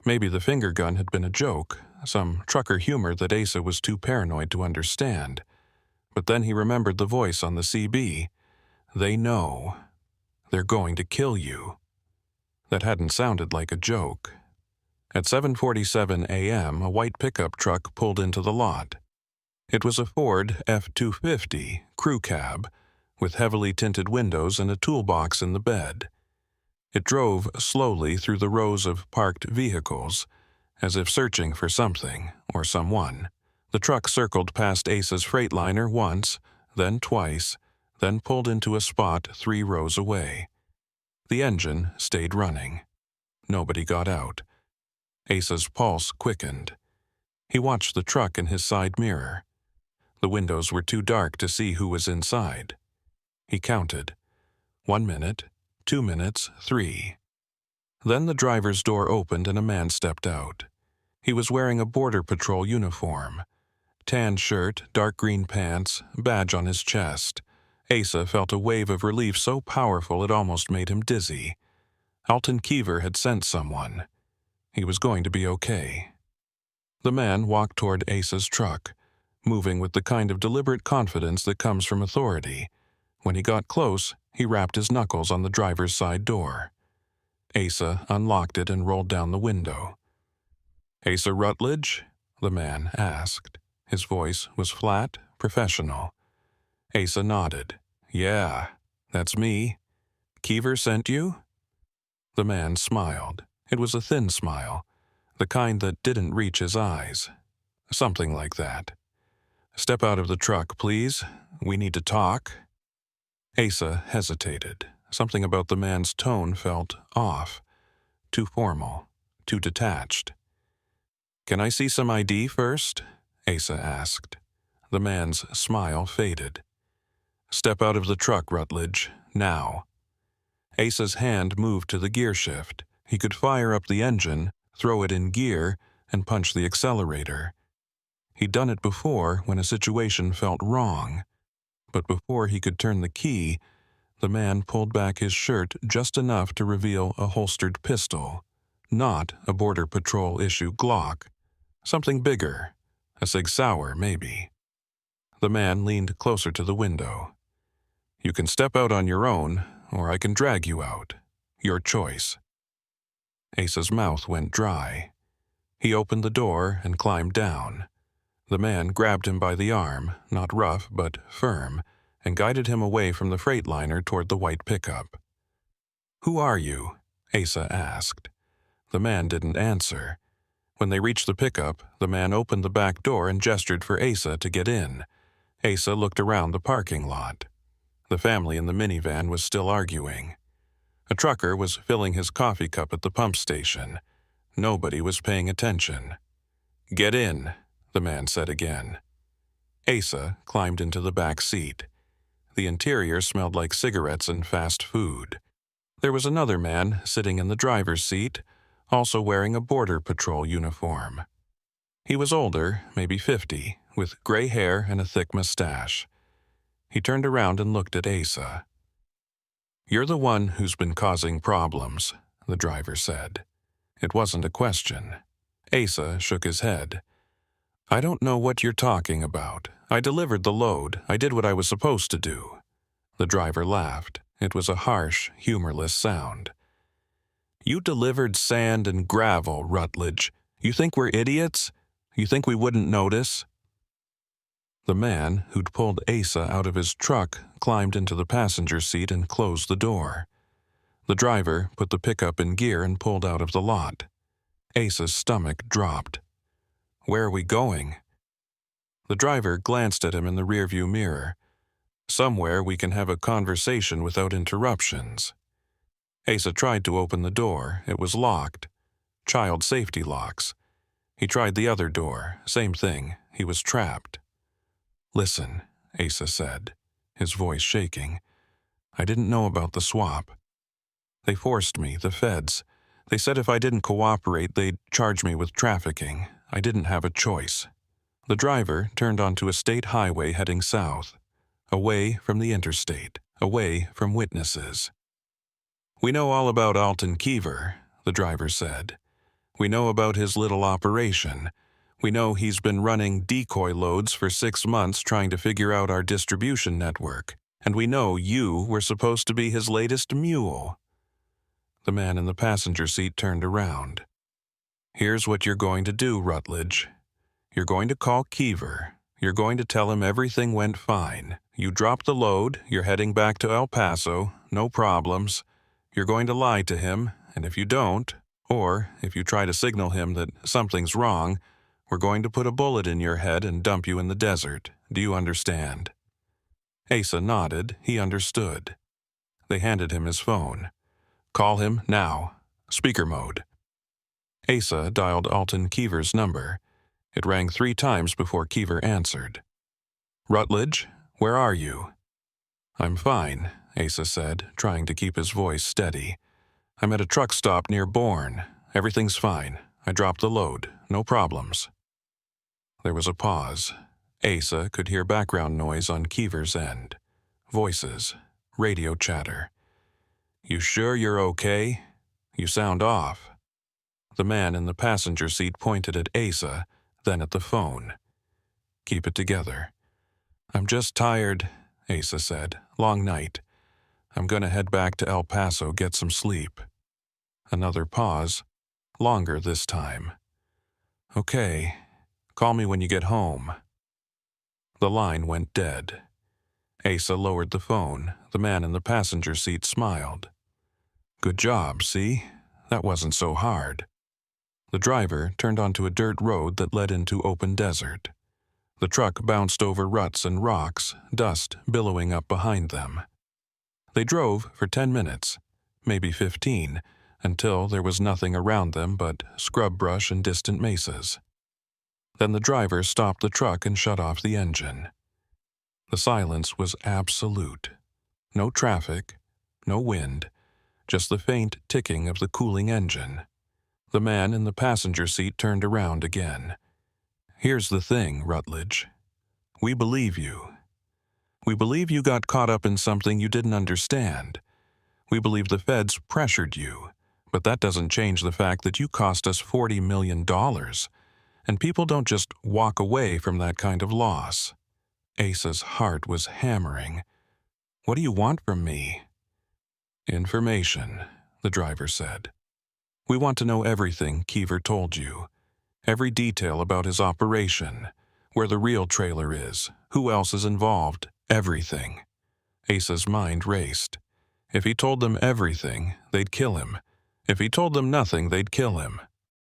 Maybe the finger gun had been a joke, some trucker humor that Asa was too paranoid to understand. But then he remembered the voice on the CB. They know. They're going to kill you. That hadn't sounded like a joke. At 7:47 a.m., a white pickup truck pulled into the lot. It was a Ford F-250 crew cab with heavily tinted windows and a toolbox in the bed. It drove slowly through the rows of parked vehicles, as if searching for something or someone. The truck circled past Asa's Freightliner once, then twice, then pulled into a spot 3 rows away. The engine stayed running. Nobody got out. Asa's pulse quickened. He watched the truck in his side mirror. The windows were too dark to see who was inside. He counted. 1 minute, 2 minutes, 3. Then the driver's door opened and a man stepped out. He was wearing a Border Patrol uniform. Tan shirt, dark green pants, badge on his chest. Asa felt a wave of relief so powerful it almost made him dizzy. Alton Keever had sent someone. He was going to be okay. The man walked toward Asa's truck, moving with the kind of deliberate confidence that comes from authority. When he got close, he rapped his knuckles on the driver's side door. Asa unlocked it and rolled down the window. "Asa Rutledge?" the man asked. His voice was flat, professional. Asa nodded. Yeah, that's me. Keever sent you? The man smiled. It was a thin smile, the kind that didn't reach his eyes. Something like that. Step out of the truck, please. We need to talk. Asa hesitated. Something about the man's tone felt off. Too formal. Too detached. Can I see some ID first? Asa asked. The man's smile faded. Step out of the truck, Rutledge. Now. Asa's hand moved to the gear shift. He could fire up the engine, throw it in gear, and punch the accelerator. He'd done it before when a situation felt wrong. But before he could turn the key, the man pulled back his shirt just enough to reveal a holstered pistol. Not a Border Patrol issue Glock. Something bigger. A Sig Sauer, maybe. The man leaned closer to the window. You can step out on your own, or I can drag you out. Your choice. Asa's mouth went dry. He opened the door and climbed down. The man grabbed him by the arm, not rough but firm, and guided him away from the Freightliner toward the white pickup. Who are you? Asa asked. The man didn't answer. When they reached the pickup, the man opened the back door and gestured for Asa to get in. Asa looked around the parking lot. The family in the minivan was still arguing. A trucker was filling his coffee cup at the pump station. Nobody was paying attention. Get in, the man said again. Asa climbed into the back seat. The interior smelled like cigarettes and fast food. There was another man sitting in the driver's seat, also wearing a Border Patrol uniform. He was older, maybe 50, with gray hair and a thick mustache. He turned around and looked at Asa. You're the one who's been causing problems, the driver said. It wasn't a question. Asa shook his head. I don't know what you're talking about. I delivered the load. I did what I was supposed to do. The driver laughed. It was a harsh, humorless sound. You delivered sand and gravel, Rutledge. You think we're idiots? You think we wouldn't notice? The man who'd pulled Asa out of his truck climbed into the passenger seat and closed the door. The driver put the pickup in gear and pulled out of the lot. Asa's stomach dropped. Where are we going? The driver glanced at him in the rearview mirror. Somewhere we can have a conversation without interruptions. Asa tried to open the door. It was locked. Child safety locks. He tried the other door. Same thing. He was trapped. Listen, Asa said, his voice shaking. I didn't know about the swap. They forced me, the feds. They said if I didn't cooperate, they'd charge me with trafficking. I didn't have a choice. The driver turned onto a state highway heading south, away from the interstate, away from witnesses. We know all about Alton Keever, the driver said. We know about his little operation. We know he's been running decoy loads for 6 months trying to figure out our distribution network. And we know you were supposed to be his latest mule. The man in the passenger seat turned around. Here's what you're going to do, Rutledge. You're going to call Keever. You're going to tell him everything went fine. You dropped the load. You're heading back to El Paso. No problems. You're going to lie to him, and if you don't, or if you try to signal him that something's wrong, we're going to put a bullet in your head and dump you in the desert. Do you understand? Asa nodded. He understood. They handed him his phone. Call him now. Speaker mode. Asa dialed Alton Keever's number. It rang 3 times before Keever answered. Rutledge, where are you? I'm fine, Asa said, trying to keep his voice steady. I'm at a truck stop near Bourne. Everything's fine. I dropped the load. No problems. There was a pause. Asa could hear background noise on Keever's end. Voices. Radio chatter. You sure you're okay? You sound off. The man in the passenger seat pointed at Asa, then at the phone. Keep it together. I'm just tired, Asa said. Long night. I'm gonna head back to El Paso, get some sleep. Another pause. Longer this time. Okay. Call me when you get home." The line went dead. Asa lowered the phone. The man in the passenger seat smiled. "Good job, see? That wasn't so hard." The driver turned onto a dirt road that led into open desert. The truck bounced over ruts and rocks, dust billowing up behind them. They drove for 10 minutes, maybe 15, until there was nothing around them but scrub brush and distant mesas. Then the driver stopped the truck and shut off the engine. The silence was absolute. No traffic, no wind, just the faint ticking of the cooling engine. The man in the passenger seat turned around again. "Here's the thing, Rutledge. We believe you. We believe you got caught up in something you didn't understand. We believe the feds pressured you, but that doesn't change the fact that you cost us $40 million, and people don't just walk away from that kind of loss." Asa's heart was hammering. "What do you want from me?" "Information," the driver said. "We want to know everything Keever told you. Every detail about his operation, where the real trailer is, who else is involved, everything." Asa's mind raced. If he told them everything, they'd kill him. If he told them nothing, they'd kill him.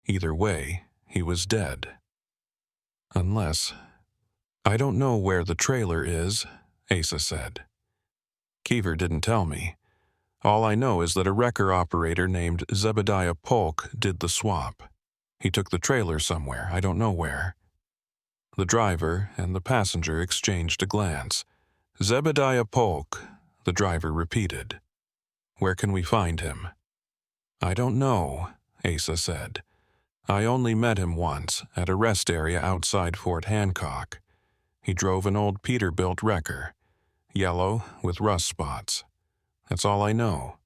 Either way, he was dead. Unless... "I don't know where the trailer is," Asa said. "Keever didn't tell me. All I know is that a wrecker operator named Zebediah Polk did the swap. He took the trailer somewhere, I don't know where." The driver and the passenger exchanged a glance. "Zebediah Polk," the driver repeated. "Where can we find him?" "I don't know," Asa said. "I only met him once at a rest area outside Fort Hancock. He drove an old Peterbilt wrecker, yellow with rust spots. That's all I know."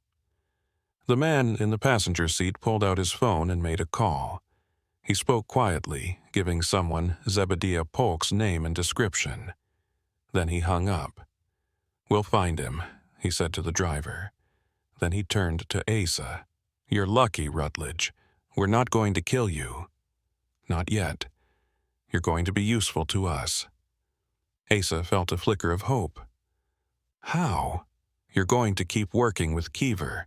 The man in the passenger seat pulled out his phone and made a call. He spoke quietly, giving someone Zebediah Polk's name and description. Then he hung up. "We'll find him," he said to the driver. Then he turned to Asa. "You're lucky, Rutledge. We're not going to kill you. Not yet. You're going to be useful to us." Asa felt a flicker of hope. "How?" "You're going to keep working with Keever.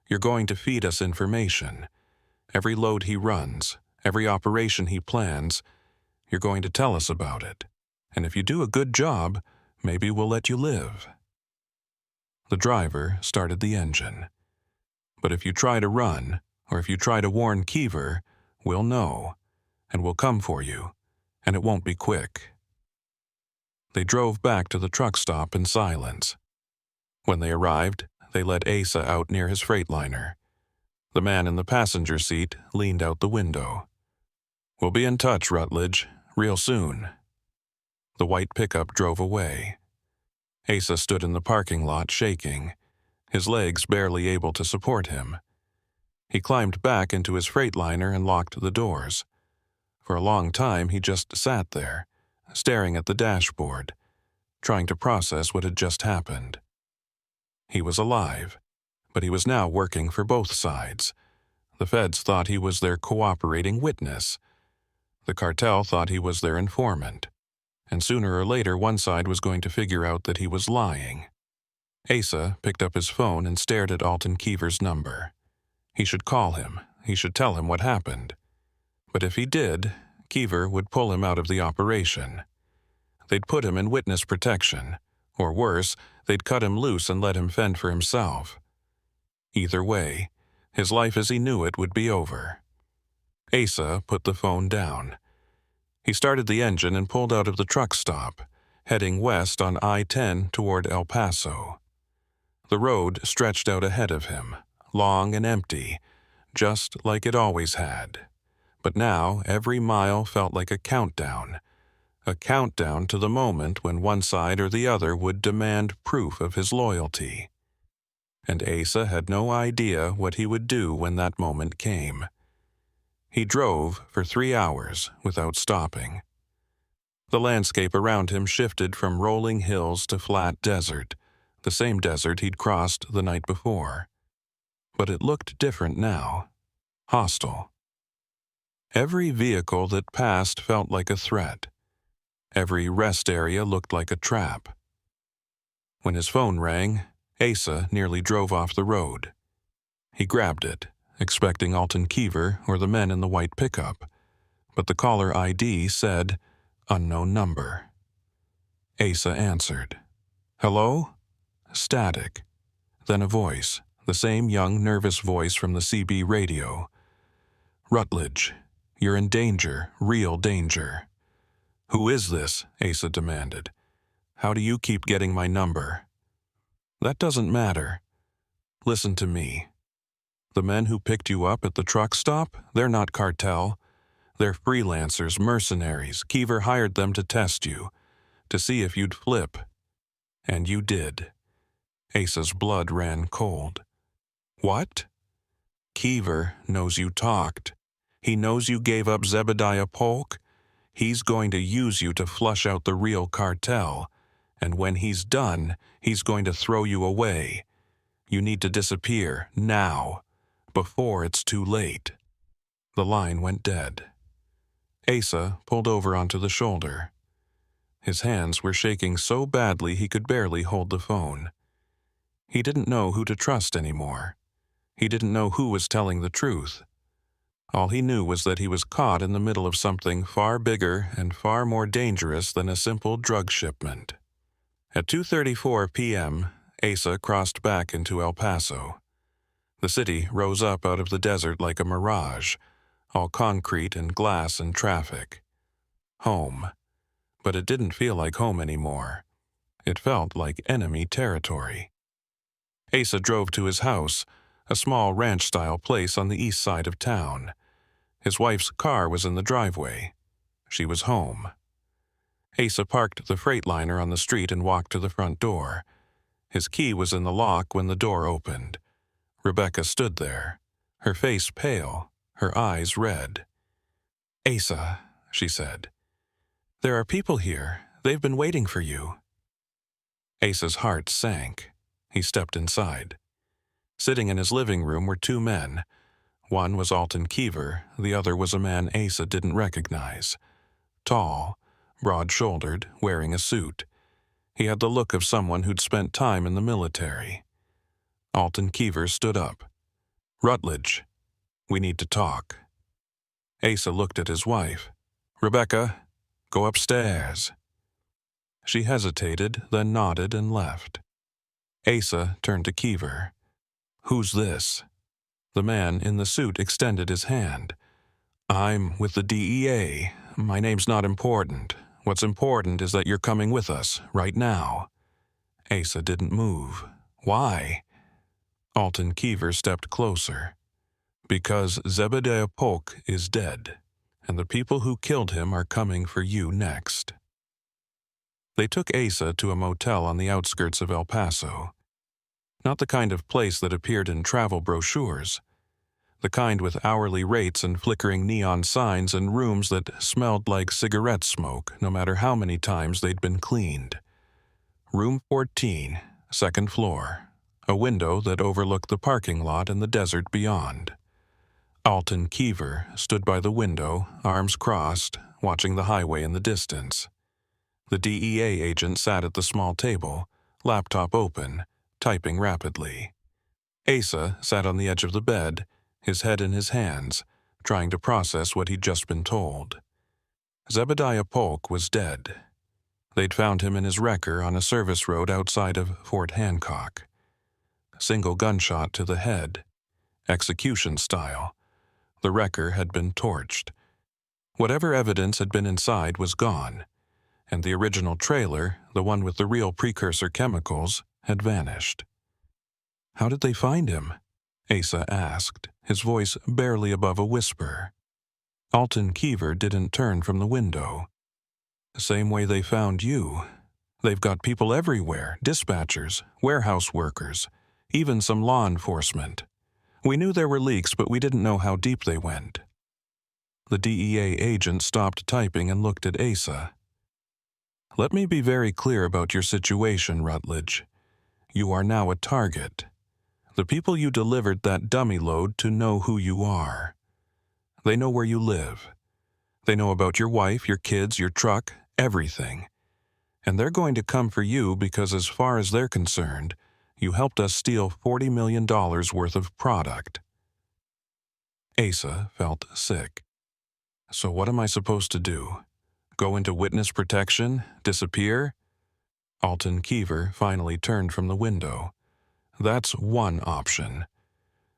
You're going to feed us information. Every load he runs, every operation he plans, you're going to tell us about it. And if you do a good job, maybe we'll let you live." The driver started the engine. "But if you try to run, or if you try to warn Keever, we'll know, and we'll come for you, and it won't be quick." They drove back to the truck stop in silence. When they arrived, they let Asa out near his Freightliner. The man in the passenger seat leaned out the window. "We'll be in touch, Rutledge, real soon." The white pickup drove away. Asa stood in the parking lot shaking, his legs barely able to support him. He climbed back into his Freightliner and locked the doors. For a long time he just sat there, staring at the dashboard, trying to process what had just happened. He was alive, but he was now working for both sides. The feds thought he was their cooperating witness. The cartel thought he was their informant. And sooner or later one side was going to figure out that he was lying. Asa picked up his phone and stared at Alton Keever's number. He should call him. He should tell him what happened. But if he did, Keever would pull him out of the operation. They'd put him in witness protection, or worse, they'd cut him loose and let him fend for himself. Either way, his life as he knew it would be over. Asa put the phone down. He started the engine and pulled out of the truck stop, heading west on I-10 toward El Paso. The road stretched out ahead of him, long and empty, just like it always had. But now every mile felt like a countdown to the moment when one side or the other would demand proof of his loyalty. And Asa had no idea what he would do when that moment came. He drove for 3 hours without stopping. The landscape around him shifted from rolling hills to flat desert, the same desert he'd crossed the night before. But it looked different now, hostile. Every vehicle that passed felt like a threat. Every rest area looked like a trap. When his phone rang, Asa nearly drove off the road. He grabbed it, expecting Alton Keever or the men in the white pickup, but the caller ID said, "Unknown number." Asa answered. "Hello?" Static. Then a voice, the same young, nervous voice from the CB radio. "Rutledge, you're in danger, real danger." "Who is this?" Asa demanded. "How do you keep getting my number?" "That doesn't matter. Listen to me. The men who picked you up at the truck stop, they're not cartel. They're freelancers, mercenaries. Keever hired them to test you, to see if you'd flip. And you did." Asa's blood ran cold. "What?" "Keever knows you talked. He knows you gave up Zebediah Polk. He's going to use you to flush out the real cartel. And when he's done, he's going to throw you away. You need to disappear, now, before it's too late." The line went dead. Asa pulled over onto the shoulder. His hands were shaking so badly he could barely hold the phone. He didn't know who to trust anymore. He didn't know who was telling the truth. All he knew was that he was caught in the middle of something far bigger and far more dangerous than a simple drug shipment. At 2:34 p.m., Asa crossed back into El Paso. The city rose up out of the desert like a mirage, all concrete and glass and traffic. Home. But it didn't feel like home anymore. It felt like enemy territory. Asa drove to his house, a small ranch-style place on the east side of town. His wife's car was in the driveway. She was home. Asa parked the Freightliner on the street and walked to the front door. His key was in the lock when the door opened. Rebecca stood there, her face pale, her eyes red. "Asa," she said, "there are people here. They've been waiting for you." Asa's heart sank. He stepped inside. Sitting in his living room were two men. One was Alton Keever, the other was a man Asa didn't recognize. Tall, broad-shouldered, wearing a suit. He had the look of someone who'd spent time in the military. Alton Keever stood up. "Rutledge, we need to talk." Asa looked at his wife. "Rebecca, go upstairs." She hesitated, then nodded and left. Asa turned to Keever. "Who's this?" The man in the suit extended his hand. "I'm with the DEA. My name's not important. What's important is that you're coming with us, right now." Asa didn't move. "Why?" Alton Keever stepped closer. "Because Zebediah Polk is dead, and the people who killed him are coming for you next." They took Asa to a motel on the outskirts of El Paso. Not the kind of place that appeared in travel brochures. The kind with hourly rates and flickering neon signs and rooms that smelled like cigarette smoke no matter how many times they'd been cleaned. Room 14, second floor. A window that overlooked the parking lot and the desert beyond. Alton Keever stood by the window, arms crossed, watching the highway in the distance. The DEA agent sat at the small table, laptop open, typing rapidly. Asa sat on the edge of the bed, his head in his hands, trying to process what he'd just been told. Zebediah Polk was dead. They'd found him in his wrecker on a service road outside of Fort Hancock. Single gunshot to the head. Execution style. The wrecker had been torched. Whatever evidence had been inside was gone, and the original trailer, the one with the real precursor chemicals, had vanished. "How did they find him?" Asa asked, his voice barely above a whisper. Alton Keever didn't turn from the window. "The same way they found you. They've got people everywhere, dispatchers, warehouse workers, even some law enforcement. We knew there were leaks, but we didn't know how deep they went." The DEA agent stopped typing and looked at Asa. "Let me be very clear about your situation, Rutledge. You are now a target. The people you delivered that dummy load to know who you are. They know where you live. They know about your wife, your kids, your truck, everything. And they're going to come for you because as far as they're concerned, you helped us steal $40 million worth of product. Asa felt sick. So what am I supposed to do? Go into witness protection? Disappear? Alton Keever finally turned from the window. That's one option.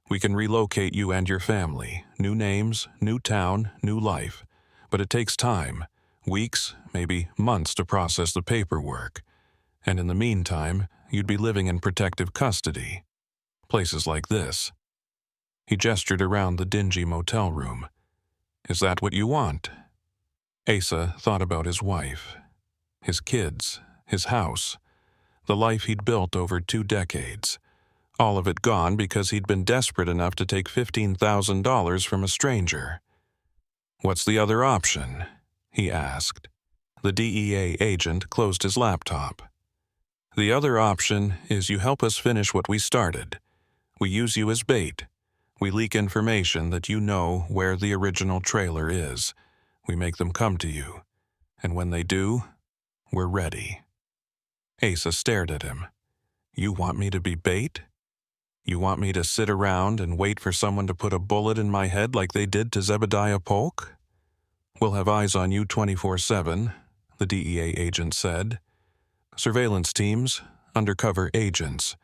We can relocate you and your family. New names, new town, new life. But it takes time. Weeks, maybe months to process the paperwork. And in the meantime, you'd be living in protective custody. Places like this. He gestured around the dingy motel room. Is that what you want? Asa thought about his wife, his kids, his house, the life he'd built over 2 decades. All of it gone because he'd been desperate enough to take $15,000 from a stranger. What's the other option? He asked. The DEA agent closed his laptop. The other option is you help us finish what we started. We use you as bait. We leak information that you know where the original trailer is. We make them come to you. And when they do, we're ready. Asa stared at him. You want me to be bait? You want me to sit around and wait for someone to put a bullet in my head like they did to Zebediah Polk? We'll have eyes on you 24/7, the DEA agent said. Surveillance teams, undercover agents.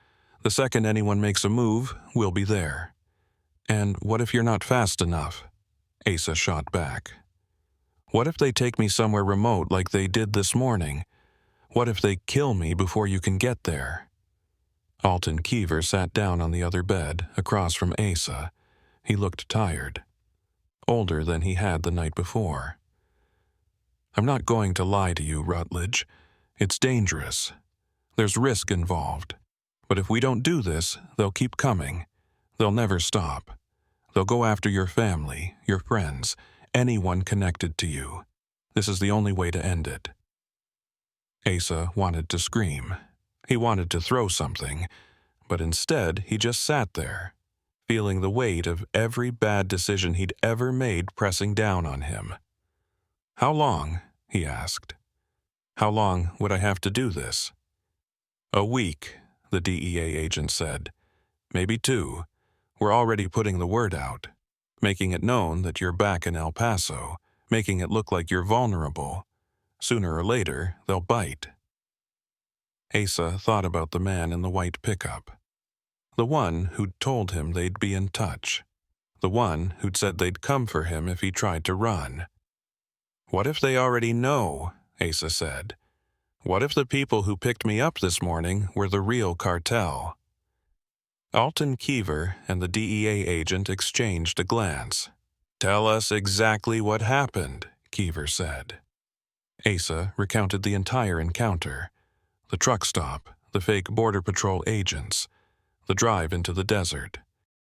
The second anyone makes a move, we'll be there. And what if you're not fast enough? Asa shot back. What if they take me somewhere remote like they did this morning? What if they kill me before you can get there? Alton Keever sat down on the other bed, across from Asa. He looked tired. Older than he had the night before. I'm not going to lie to you, Rutledge. It's dangerous. There's risk involved. But if we don't do this, they'll keep coming. They'll never stop. They'll go after your family, your friends, anyone connected to you. This is the only way to end it. Asa wanted to scream. He wanted to throw something, but instead he just sat there, feeling the weight of every bad decision he'd ever made pressing down on him. How long? He asked. How long would I have to do this? A week, the DEA agent said. Maybe 2. We're already putting the word out, making it known that you're back in El Paso, making it look like you're vulnerable. Sooner or later, they'll bite. Asa thought about the man in the white pickup. The one who'd told him they'd be in touch. The one who'd said they'd come for him if he tried to run. What if they already know? Asa said. What if the people who picked me up this morning were the real cartel? Alton Keever and the DEA agent exchanged a glance. Tell us exactly what happened, Keever said. Asa recounted the entire encounter. The truck stop, the fake Border Patrol agents, the drive into the desert,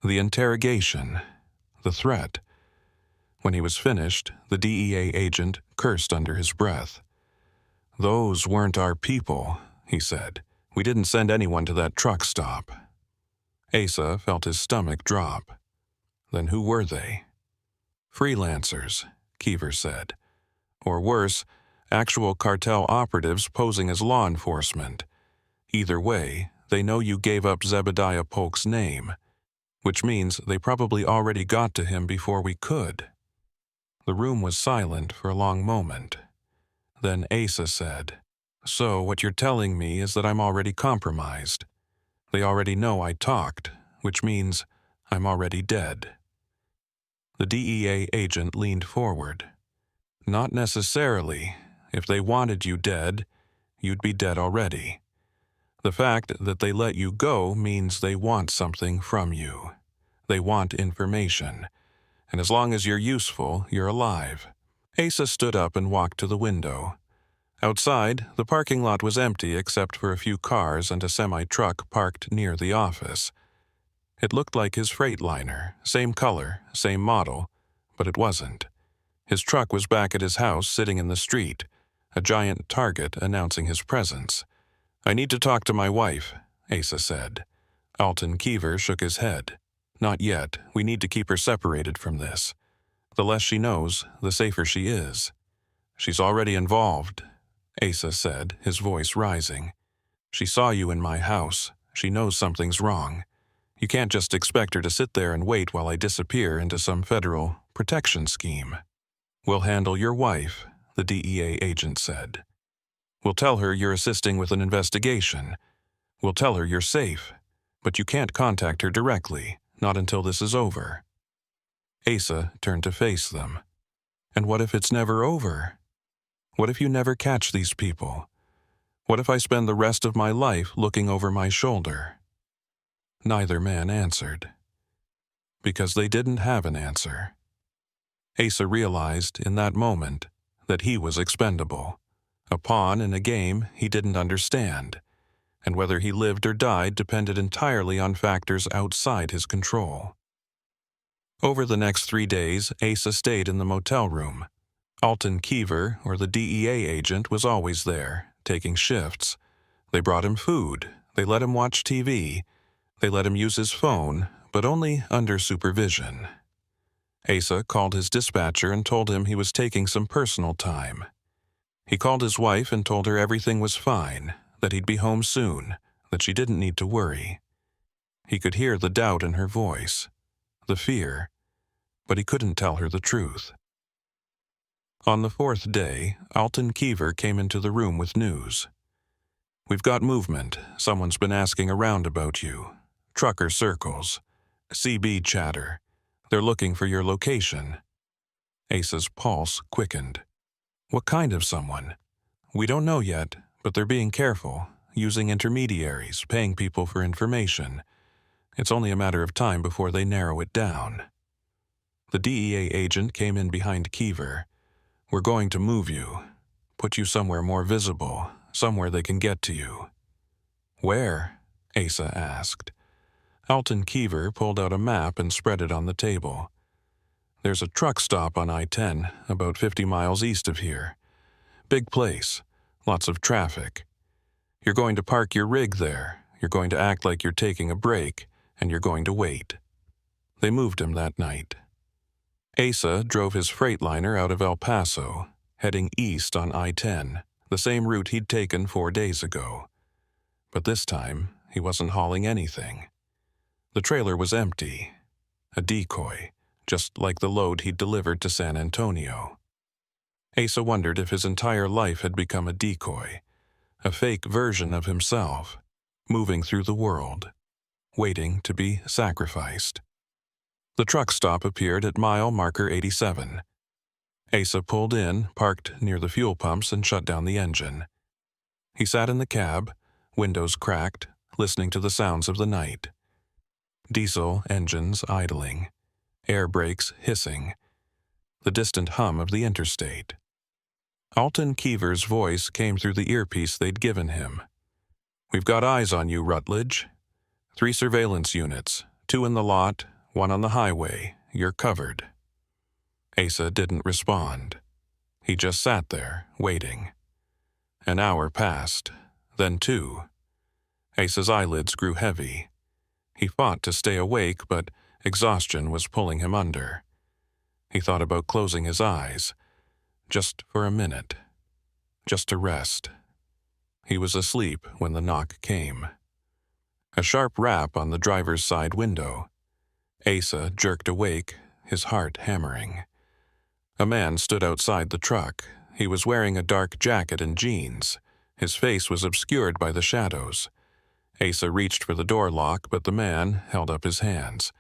the interrogation, the threat. When he was finished, the DEA agent cursed under his breath. Those weren't our people, he said. We didn't send anyone to that truck stop. Asa felt his stomach drop. Then who were they? Freelancers, Keever said. Or worse, actual cartel operatives posing as law enforcement. Either way, they know you gave up Zebediah Polk's name, which means they probably already got to him before we could. The room was silent for a long moment. Then Asa said, So what you're telling me is that I'm already compromised. They already know I talked, which means I'm already dead. The DEA agent leaned forward. Not necessarily. If they wanted you dead, you'd be dead already. The fact that they let you go means they want something from you. They want information. And as long as you're useful, you're alive. Asa stood up and walked to the window. Outside, the parking lot was empty except for a few cars and a semi-truck parked near the office. It looked like his Freightliner, same color, same model, but it wasn't. His truck was back at his house sitting in the street, a giant target announcing his presence. I need to talk to my wife, Asa said. Alton Keever shook his head. Not yet. We need to keep her separated from this. The less she knows, the safer she is. She's already involved, Asa said, his voice rising. She saw you in my house. She knows something's wrong. You can't just expect her to sit there and wait while I disappear into some federal protection scheme. We'll handle your wife, the DEA agent said. We'll tell her you're assisting with an investigation. We'll tell her you're safe, but you can't contact her directly, not until this is over. Asa turned to face them. And what if it's never over? What if you never catch these people? What if I spend the rest of my life looking over my shoulder? Neither man answered. Because they didn't have an answer. Asa realized in that moment that he was expendable, a pawn in a game he didn't understand, and whether he lived or died depended entirely on factors outside his control. Over the next 3 days, Asa stayed in the motel room. Alton Keever, or the DEA agent, was always there, taking shifts. They brought him food. They let him watch TV. They let him use his phone, but only under supervision. Asa called his dispatcher and told him he was taking some personal time. He called his wife and told her everything was fine, that he'd be home soon, that she didn't need to worry. He could hear the doubt in her voice, the fear, but he couldn't tell her the truth. On the 4th day, Alton Keever came into the room with news. We've got movement. Someone's been asking around about you. Trucker circles. CB chatter. They're looking for your location. Asa's pulse quickened. What kind of someone? We don't know yet, but they're being careful, using intermediaries, paying people for information. It's only a matter of time before they narrow it down. The DEA agent came in behind Keever. We're going to move you, put you somewhere more visible, somewhere they can get to you. Where? Asa asked. Alton Keever pulled out a map and spread it on the table. There's a truck stop on I-10, about 50 miles east of here. Big place, lots of traffic. You're going to park your rig there, you're going to act like you're taking a break, and you're going to wait. They moved him that night. Asa drove his Freightliner out of El Paso, heading east on I-10, the same route he'd taken 4 days ago. But this time, he wasn't hauling anything. The trailer was empty, a decoy, just like the load he'd delivered to San Antonio. Asa wondered if his entire life had become a decoy, a fake version of himself, moving through the world, waiting to be sacrificed. The truck stop appeared at mile marker 87. Asa pulled in, parked near the fuel pumps, and shut down the engine. He sat in the cab, windows cracked, listening to the sounds of the night. Diesel engines idling, air brakes hissing, the distant hum of the interstate. Alton Keever's voice came through the earpiece they'd given him. We've got eyes on you, Rutledge. 3 surveillance units, 2 in the lot, 1 on the highway. You're covered. Asa didn't respond. He just sat there, waiting. An hour passed, then 2. Asa's eyelids grew heavy. He fought to stay awake, but exhaustion was pulling him under. He thought about closing his eyes, just for a minute, just to rest. He was asleep when the knock came. A sharp rap on the driver's side window. Asa jerked awake, his heart hammering. A man stood outside the truck. He was wearing a dark jacket and jeans. His face was obscured by the shadows. Asa reached for the door lock, but the man held up his hands.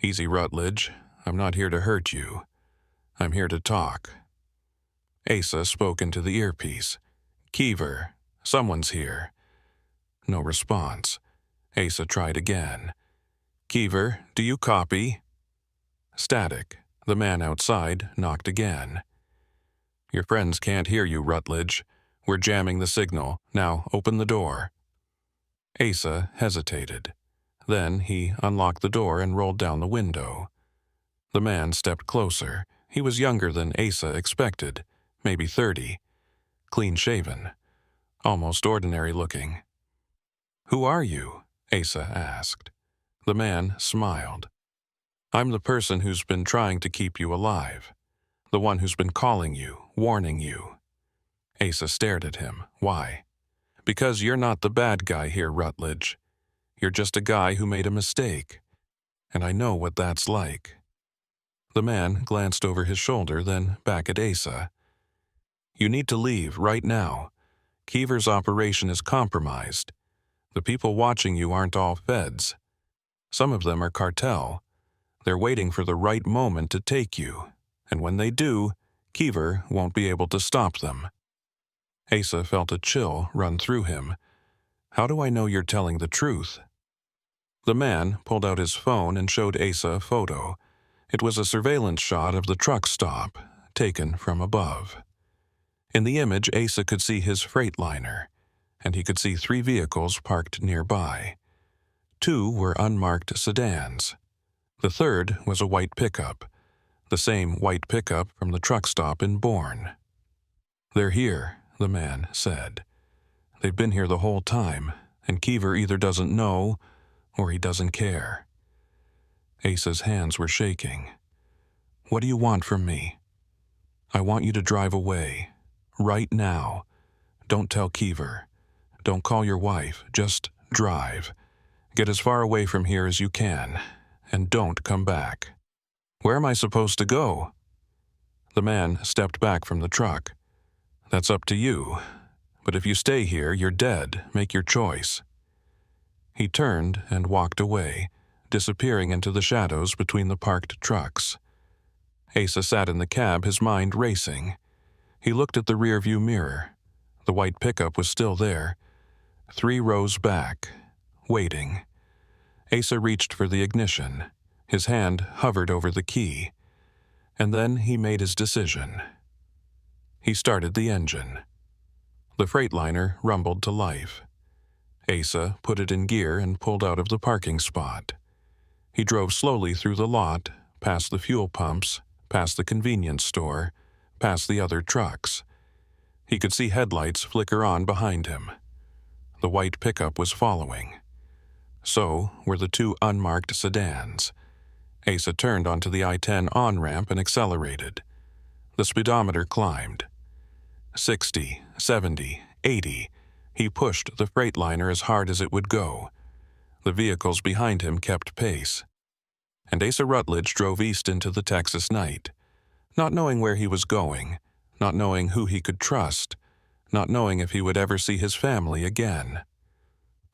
Easy, Rutledge. I'm not here to hurt you. I'm here to talk. Asa spoke into the earpiece. Keever, someone's here. No response. Asa tried again. Keever, do you copy? Static. The man outside knocked again. Your friends can't hear you, Rutledge. We're jamming the signal. Now open the door. Asa hesitated. Then he unlocked the door and rolled down the window. The man stepped closer. He was younger than Asa expected, maybe 30, clean-shaven, almost ordinary looking. Who are you? Asa asked. The man smiled. I'm the person who's been trying to keep you alive. The one who's been calling you, warning you." Asa stared at him. "Why?" "Because you're not the bad guy here, Rutledge. You're just a guy who made a mistake. And I know what that's like." The man glanced over his shoulder, then back at Asa. "You need to leave right now. Keever's operation is compromised. The people watching you aren't all feds. Some of them are cartel. They're waiting for the right moment to take you. And when they do, Keever won't be able to stop them." Asa felt a chill run through him. "How do I know you're telling the truth?" The man pulled out his phone and showed Asa a photo. It was a surveillance shot of the truck stop, taken from above. In the image, Asa could see his Freightliner, and he could see 3 vehicles parked nearby. 2 were unmarked sedans. The third was a white pickup, the same white pickup from the truck stop in Bourne. "They're here," the man said. "They've been here the whole time, and Keever either doesn't know or he doesn't care." Asa's hands were shaking. "What do you want from me?" "I want you to drive away. Right now. Don't tell Keever. Don't call your wife. Just drive. Get as far away from here as you can, and don't come back." "Where am I supposed to go?" The man stepped back from the truck. "That's up to you. But if you stay here, you're dead. Make your choice." He turned and walked away, disappearing into the shadows between the parked trucks. Asa sat in the cab, his mind racing. He looked at the rearview mirror. The white pickup was still there, 3 rows back, waiting. Asa reached for the ignition. His hand hovered over the key. And then he made his decision. He started the engine. The Freightliner rumbled to life. Asa put it in gear and pulled out of the parking spot. He drove slowly through the lot, past the fuel pumps, past the convenience store, past the other trucks. He could see headlights flicker on behind him. The white pickup was following. So were the 2 unmarked sedans. Asa turned onto the I-10 on-ramp and accelerated. The speedometer climbed. 60, 70, 80. He pushed the Freightliner as hard as it would go. The vehicles behind him kept pace. And Asa Rutledge drove east into the Texas night, not knowing where he was going, not knowing who he could trust, not knowing if he would ever see his family again.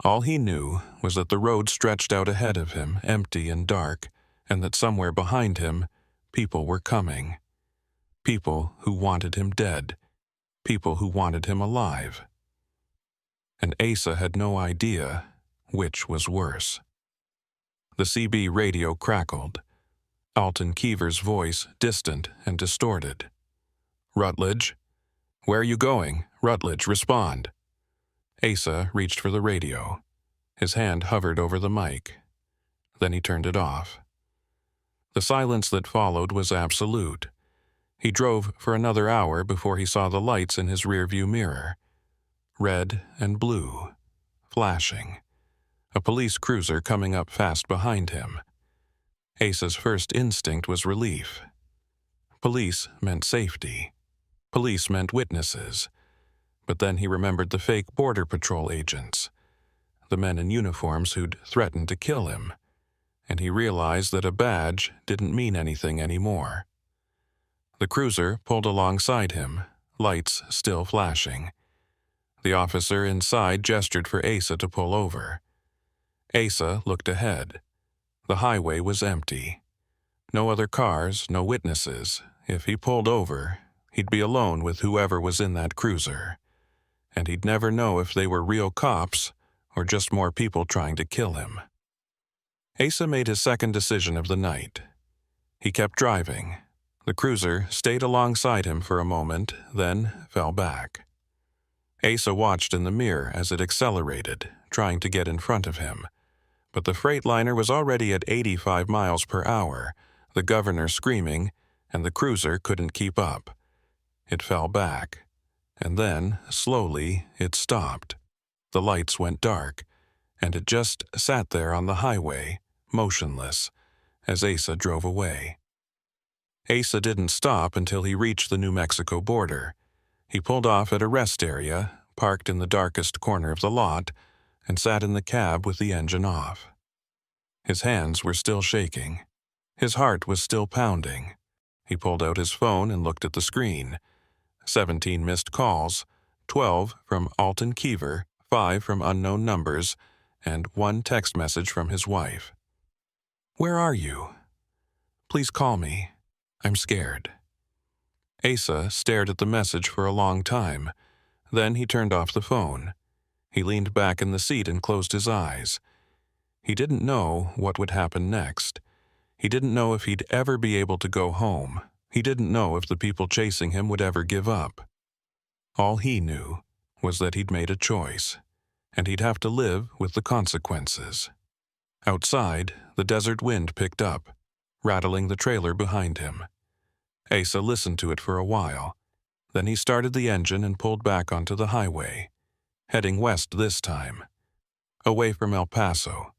All he knew was that the road stretched out ahead of him, empty and dark, and that somewhere behind him, people were coming. People who wanted him dead. People who wanted him alive. And Asa had no idea which was worse. The CB radio crackled. Alton Keever's voice, distant and distorted. "Rutledge? Where are you going? Rutledge, respond." Asa reached for the radio. His hand hovered over the mic. Then he turned it off. The silence that followed was absolute. He drove for another hour before he saw the lights in his rearview mirror. Red and blue, flashing. A police cruiser coming up fast behind him. Asa's first instinct was relief. Police meant safety. Police meant witnesses. But then he remembered the fake Border Patrol agents, the men in uniforms who'd threatened to kill him, and he realized that a badge didn't mean anything anymore. The cruiser pulled alongside him, lights still flashing. The officer inside gestured for Asa to pull over. Asa looked ahead. The highway was empty. No other cars, no witnesses. If he pulled over, he'd be alone with whoever was in that cruiser. And he'd never know if they were real cops or just more people trying to kill him. Asa made his second decision of the night. He kept driving. The cruiser stayed alongside him for a moment, then fell back. Asa watched in the mirror as it accelerated, trying to get in front of him. But the Freightliner was already at 85 miles per hour, the governor screaming, and the cruiser couldn't keep up. It fell back. And then, slowly, it stopped. The lights went dark, and it just sat there on the highway, motionless, as Asa drove away. Asa didn't stop until he reached the New Mexico border. He pulled off at a rest area, parked in the darkest corner of the lot, and sat in the cab with the engine off. His hands were still shaking. His heart was still pounding. He pulled out his phone and looked at the screen. 17 missed calls, 12 from Alton Kiever, 5 from unknown numbers, and 1 text message from his wife. "Where are you? Please call me. I'm scared." Asa stared at the message for a long time. Then he turned off the phone. He leaned back in the seat and closed his eyes. He didn't know what would happen next. He didn't know if he'd ever be able to go home. He didn't know if the people chasing him would ever give up. All he knew was that he'd made a choice, and he'd have to live with the consequences. Outside, the desert wind picked up, rattling the trailer behind him. Asa listened to it for a while. Then he started the engine and pulled back onto the highway, heading west this time, away from El Paso,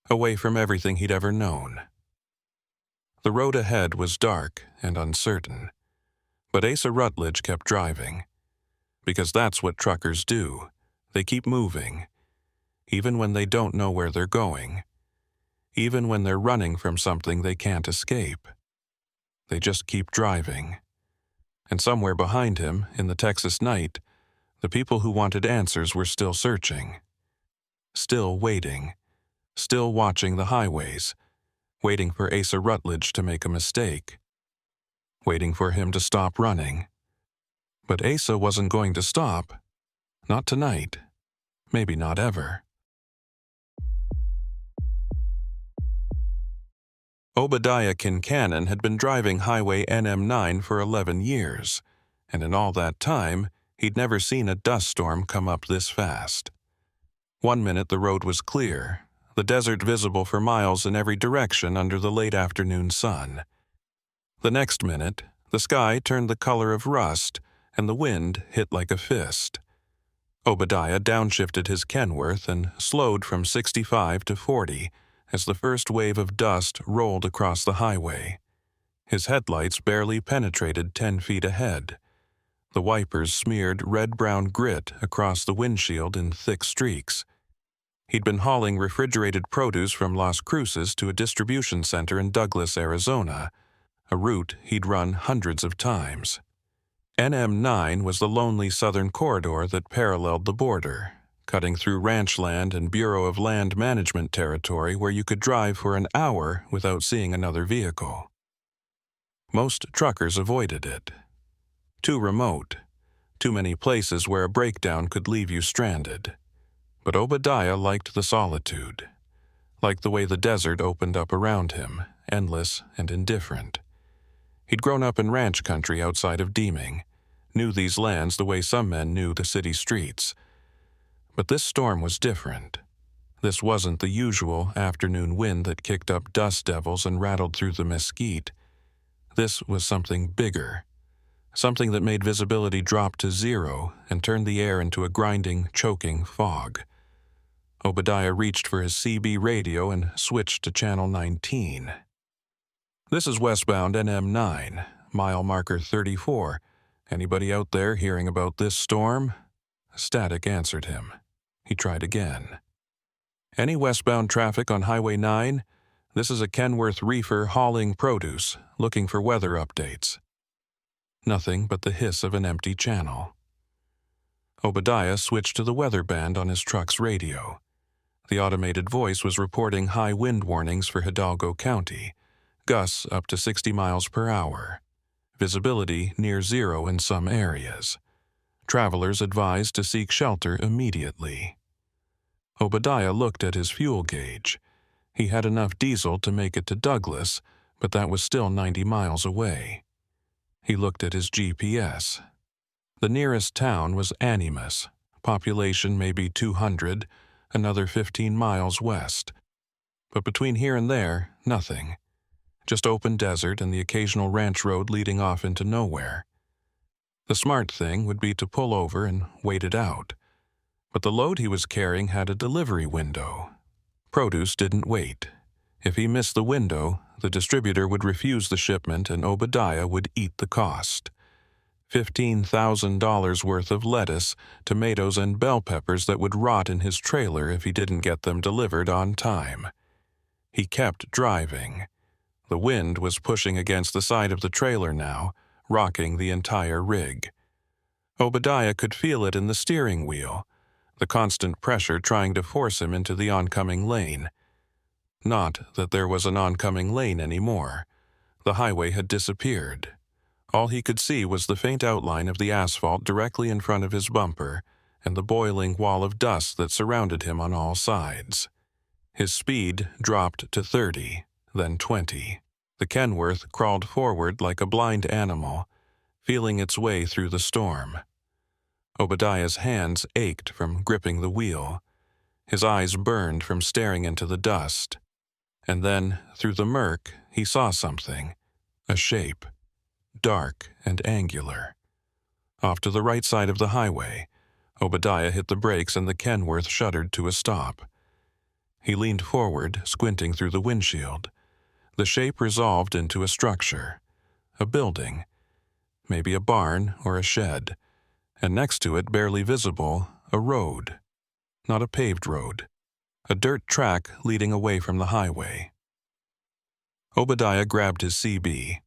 away from everything he'd ever known. The road ahead was dark and uncertain, but Asa Rutledge kept driving, because that's what truckers do. They keep moving, even when they don't know where they're going, even when they're running from something they can't escape. They just keep driving. And somewhere behind him, in the Texas night, the people who wanted answers were still searching, still waiting, still watching the highways, waiting for Asa Rutledge to make a mistake, waiting for him to stop running. But Asa wasn't going to stop. Not tonight. Maybe not ever. Obadiah Kincannon had been driving Highway NM9 for 11 years, and in all that time, he'd never seen a dust storm come up this fast. One minute the road was clear, the desert visible for miles in every direction under the late afternoon sun. The next minute, the sky turned the color of rust, and the wind hit like a fist. Obadiah downshifted his Kenworth and slowed from 65 to 40 as the first wave of dust rolled across the highway. His headlights barely penetrated 10 feet ahead. The wipers smeared red-brown grit across the windshield in thick streaks. He'd been hauling refrigerated produce from Las Cruces to a distribution center in Douglas, Arizona, a route he'd run hundreds of times. NM9 was the lonely southern corridor that paralleled the border, cutting through ranch land and Bureau of Land Management territory where you could drive for an hour without seeing another vehicle. Most truckers avoided it. Too remote, too many places where a breakdown could leave you stranded. But Obadiah liked the solitude, liked the way the desert opened up around him, endless and indifferent. He'd grown up in ranch country outside of Deeming, knew these lands the way some men knew the city streets. But this storm was different. This wasn't the usual afternoon wind that kicked up dust devils and rattled through the mesquite. This was something bigger, something that made visibility drop to zero and turned the air into a grinding, choking fog. Obadiah reached for his CB radio and switched to channel 19. "This is westbound NM9, mile marker 34. Anybody out there hearing about this storm?" Static answered him. He tried again. "Any westbound traffic on Highway 9? This is a Kenworth reefer hauling produce, looking for weather updates." Nothing but the hiss of an empty channel. Obadiah switched to the weather band on his truck's radio. The automated voice was reporting high wind warnings for Hidalgo County, gusts up to 60 miles per hour, visibility near zero in some areas. Travelers advised to seek shelter immediately. Obadiah looked at his fuel gauge. He had enough diesel to make it to Douglas, but that was still 90 miles away. He looked at his GPS. The nearest town was Animas, population maybe 200, another 15 miles west. But between here and there, nothing. Just open desert and the occasional ranch road leading off into nowhere. The smart thing would be to pull over and wait it out. But the load he was carrying had a delivery window. Produce didn't wait. If he missed the window, the distributor would refuse the shipment and Obadiah would eat the cost. $15,000 worth of lettuce, tomatoes, and bell peppers that would rot in his trailer if he didn't get them delivered on time. He kept driving. The wind was pushing against the side of the trailer now, rocking the entire rig. Obadiah could feel it in the steering wheel, the constant pressure trying to force him into the oncoming lane. Not that there was an oncoming lane anymore. The highway had disappeared. All he could see was the faint outline of the asphalt directly in front of his bumper and the boiling wall of dust that surrounded him on all sides. His speed dropped to 30, then 20. The Kenworth crawled forward like a blind animal, feeling its way through the storm. Obadiah's hands ached from gripping the wheel. His eyes burned from staring into the dust. And then, through the murk, he saw something, a shape, dark and angular. Off to the right side of the highway, Obadiah hit the brakes and the Kenworth shuddered to a stop. He leaned forward, squinting through the windshield. The shape resolved into a structure, a building, maybe a barn or a shed, and next to it, barely visible, a road. Not a paved road, a dirt track leading away from the highway. Obadiah grabbed his CB.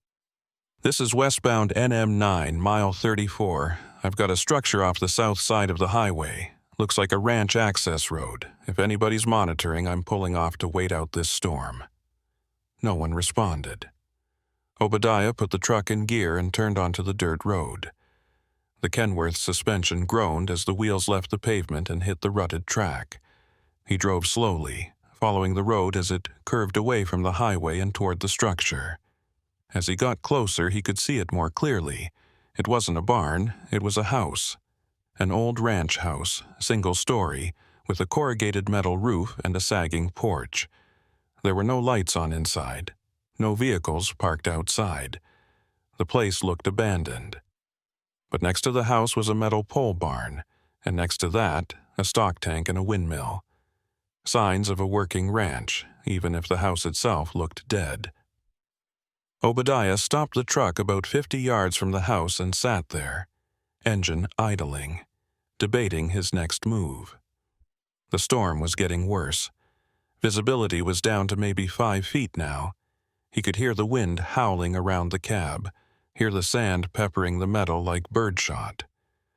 "This is westbound NM9, mile 34. I've got a structure off the south side of the highway. Looks like a ranch access road. If anybody's monitoring, I'm pulling off to wait out this storm." No one responded. Obadiah put the truck in gear and turned onto the dirt road. The Kenworth suspension groaned as the wheels left the pavement and hit the rutted track. He drove slowly, following the road as it curved away from the highway and toward the structure. As he got closer, he could see it more clearly. It wasn't a barn, it was a house. An old ranch house, single-story, with a corrugated metal roof and a sagging porch. There were no lights on inside, no vehicles parked outside. The place looked abandoned. But next to the house was a metal pole barn, and next to that, a stock tank and a windmill. Signs of a working ranch, even if the house itself looked dead. Obadiah stopped the truck about 50 yards from the house and sat there, engine idling, debating his next move. The storm was getting worse. Visibility was down to maybe 5 feet now. He could hear the wind howling around the cab, hear the sand peppering the metal like birdshot.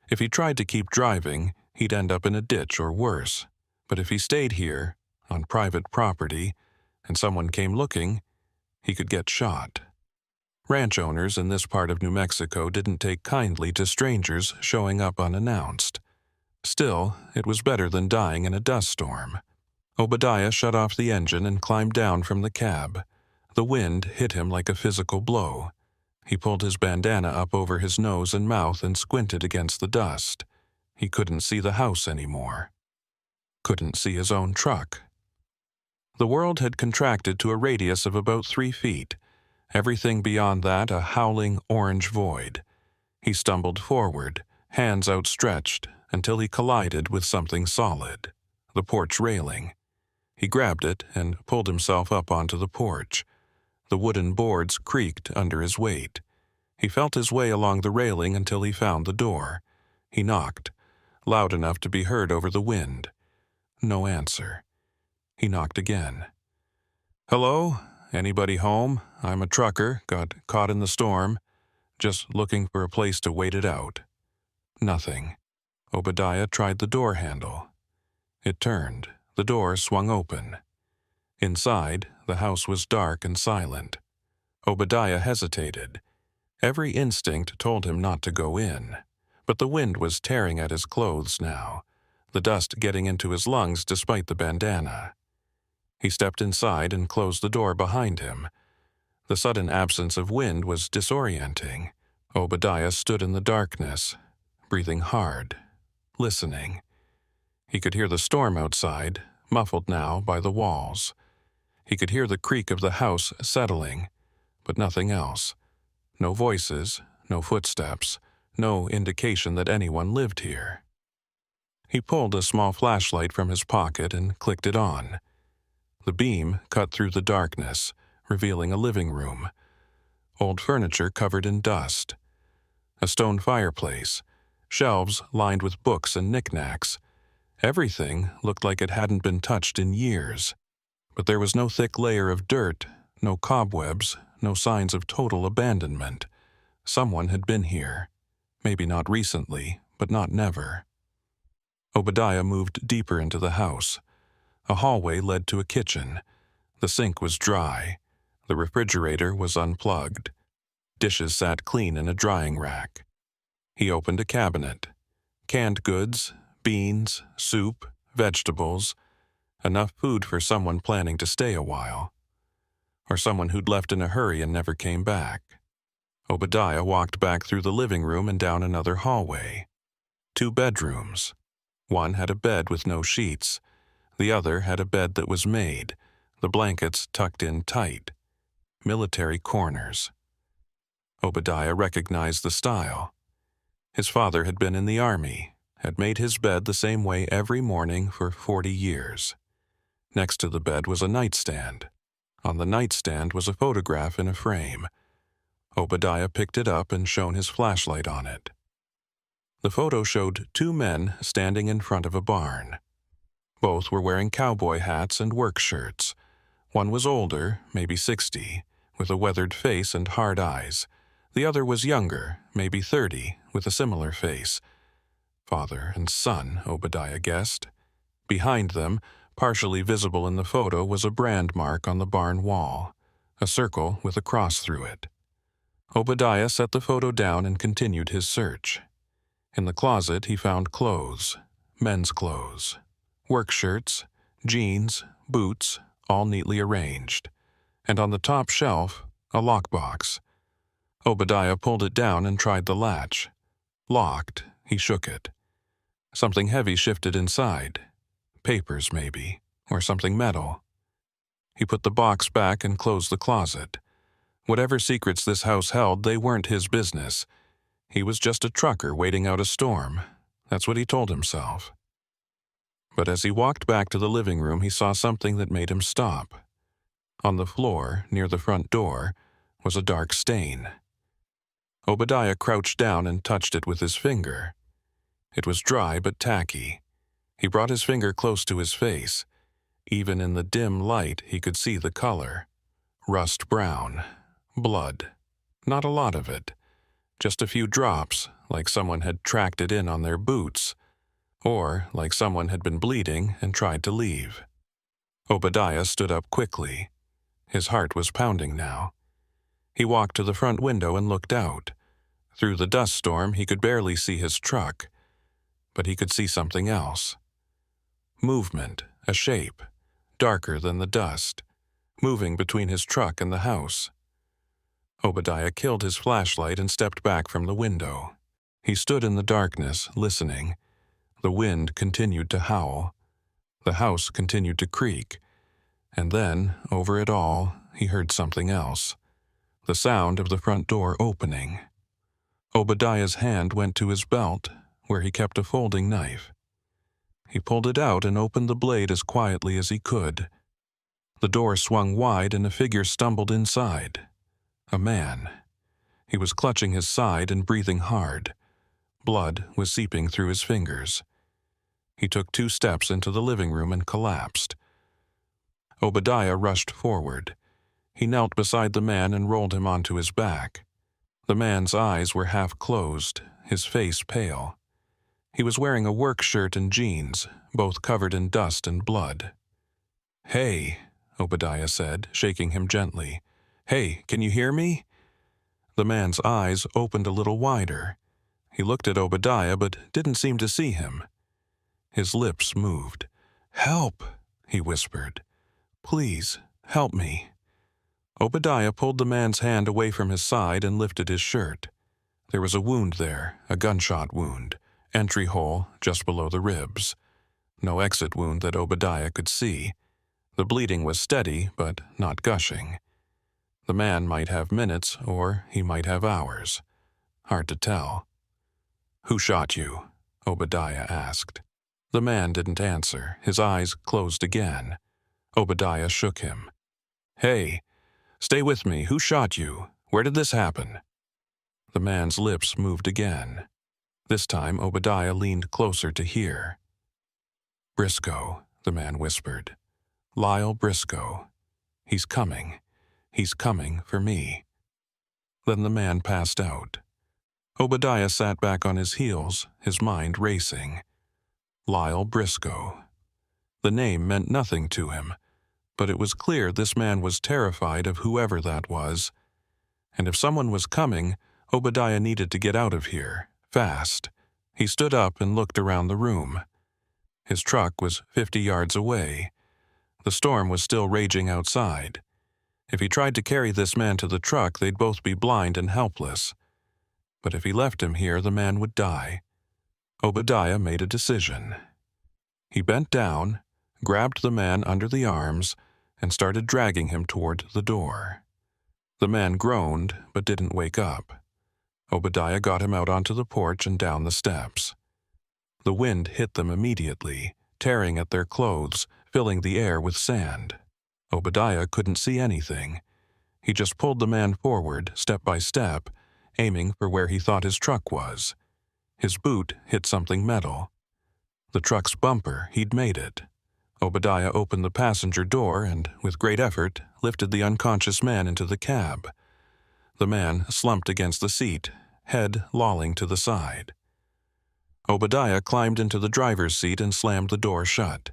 If he tried to keep driving, he'd end up in a ditch or worse. But if he stayed here, on private property, and someone came looking, he could get shot. Ranch owners in this part of New Mexico didn't take kindly to strangers showing up unannounced. Still, it was better than dying in a dust storm. Obadiah shut off the engine and climbed down from the cab. The wind hit him like a physical blow. He pulled his bandana up over his nose and mouth and squinted against the dust. He couldn't see the house anymore. Couldn't see his own truck. The world had contracted to a radius of about 3 feet. Everything beyond that a howling orange void. He stumbled forward, hands outstretched, until he collided with something solid, the porch railing. He grabbed it and pulled himself up onto the porch. The wooden boards creaked under his weight. He felt his way along the railing until he found the door. He knocked, loud enough to be heard over the wind. No answer. He knocked again. "Hello? Anybody home? I'm a trucker, got caught in the storm. Just looking for a place to wait it out." Nothing. Obadiah tried the door handle. It turned. The door swung open. Inside, the house was dark and silent. Obadiah hesitated. Every instinct told him not to go in, but the wind was tearing at his clothes now, the dust getting into his lungs despite the bandana. He stepped inside and closed the door behind him. The sudden absence of wind was disorienting. Obadiah stood in the darkness, breathing hard, listening. He could hear the storm outside, muffled now by the walls. He could hear the creak of the house settling, but nothing else. No voices, no footsteps, no indication that anyone lived here. He pulled a small flashlight from his pocket and clicked it on. The beam cut through the darkness, revealing a living room. Old furniture covered in dust. A stone fireplace, shelves lined with books and knickknacks. Everything looked like it hadn't been touched in years. But there was no thick layer of dirt, no cobwebs, no signs of total abandonment. Someone had been here. Maybe not recently, but not never. Obadiah moved deeper into the house. A hallway led to a kitchen. The sink was dry. The refrigerator was unplugged. Dishes sat clean in a drying rack. He opened a cabinet. Canned goods, beans, soup, vegetables. Enough food for someone planning to stay a while. Or someone who'd left in a hurry and never came back. Obadiah walked back through the living room and down another hallway. 2 bedrooms. One had a bed with no sheets. The other had a bed that was made, the blankets tucked in tight. Military corners. Obadiah recognized the style. His father had been in the army, had made his bed the same way every morning for 40 years. Next to the bed was a nightstand. On the nightstand was a photograph in a frame. Obadiah picked it up and shone his flashlight on it. The photo showed 2 men standing in front of a barn. Both were wearing cowboy hats and work shirts. One was older, maybe 60, with a weathered face and hard eyes. The other was younger, maybe 30, with a similar face. Father and son, Obadiah guessed. Behind them, partially visible in the photo, was a brand mark on the barn wall, a circle with a cross through it. Obadiah set the photo down and continued his search. In the closet, he found clothes, men's clothes, work shirts, jeans, boots, all neatly arranged. And on the top shelf, a lockbox. Obadiah pulled it down and tried the latch. Locked, he shook it. Something heavy shifted inside. Papers, maybe, or something metal. He put the box back and closed the closet. Whatever secrets this house held, they weren't his business. He was just a trucker waiting out a storm. That's what he told himself. But as he walked back to the living room, he saw something that made him stop. On the floor, near the front door, was a dark stain. Obadiah crouched down and touched it with his finger. It was dry but tacky. He brought his finger close to his face. Even in the dim light, he could see the color. Rust brown. Blood. Not a lot of it. Just a few drops, like someone had tracked it in on their boots. Or like someone had been bleeding and tried to leave. Obadiah stood up quickly. His heart was pounding now. He walked to the front window and looked out. Through the dust storm, he could barely see his truck. But he could see something else. Movement, a shape, darker than the dust, moving between his truck and the house. Obadiah killed his flashlight and stepped back from the window. He stood in the darkness, listening. The wind continued to howl. The house continued to creak. And then, over it all, he heard something else. The sound of the front door opening. Obadiah's hand went to his belt, where he kept a folding knife. He pulled it out and opened the blade as quietly as he could. The door swung wide and a figure stumbled inside. A man. He was clutching his side and breathing hard. Blood was seeping through his fingers. He took 2 steps into the living room and collapsed. Obadiah rushed forward. He knelt beside the man and rolled him onto his back. The man's eyes were half closed, his face pale. He was wearing a work shirt and jeans, both covered in dust and blood. "Hey," Obadiah said, shaking him gently. "Hey, can you hear me?" The man's eyes opened a little wider. He looked at Obadiah but didn't seem to see him. His lips moved. "Help," he whispered. "Please, help me." Obadiah pulled the man's hand away from his side and lifted his shirt. There was a wound there, a gunshot wound, entry hole just below the ribs. No exit wound that Obadiah could see. The bleeding was steady, but not gushing. The man might have minutes, or he might have hours. Hard to tell. "Who shot you?" Obadiah asked. The man didn't answer. His eyes closed again. Obadiah shook him. "Hey, Stay with me. Who shot you? Where did this happen? The man's lips moved again. This time, Obadiah leaned closer to hear. Briscoe, the man whispered. Lyle Briscoe. He's coming. He's coming for me. Then the man passed out. Obadiah sat back on his heels, his mind racing. Lyle Briscoe. The name meant nothing to him, but it was clear this man was terrified of whoever that was. And if someone was coming, Obadiah needed to get out of here, fast. He stood up and looked around the room. His truck was 50 yards away. The storm was still raging outside. If he tried to carry this man to the truck, they'd both be blind and helpless. But if he left him here, the man would die. Obadiah made a decision. He bent down, grabbed the man under the arms, and started dragging him toward the door. The man groaned, but didn't wake up. Obadiah got him out onto the porch and down the steps. The wind hit them immediately, tearing at their clothes, filling the air with sand. Obadiah couldn't see anything. He just pulled the man forward, step by step, aiming for where he thought his truck was. His boot hit something metal. The truck's bumper, he'd made it. Obadiah opened the passenger door and, with great effort, lifted the unconscious man into the cab. The man slumped against the seat, head lolling to the side. Obadiah climbed into the driver's seat and slammed the door shut.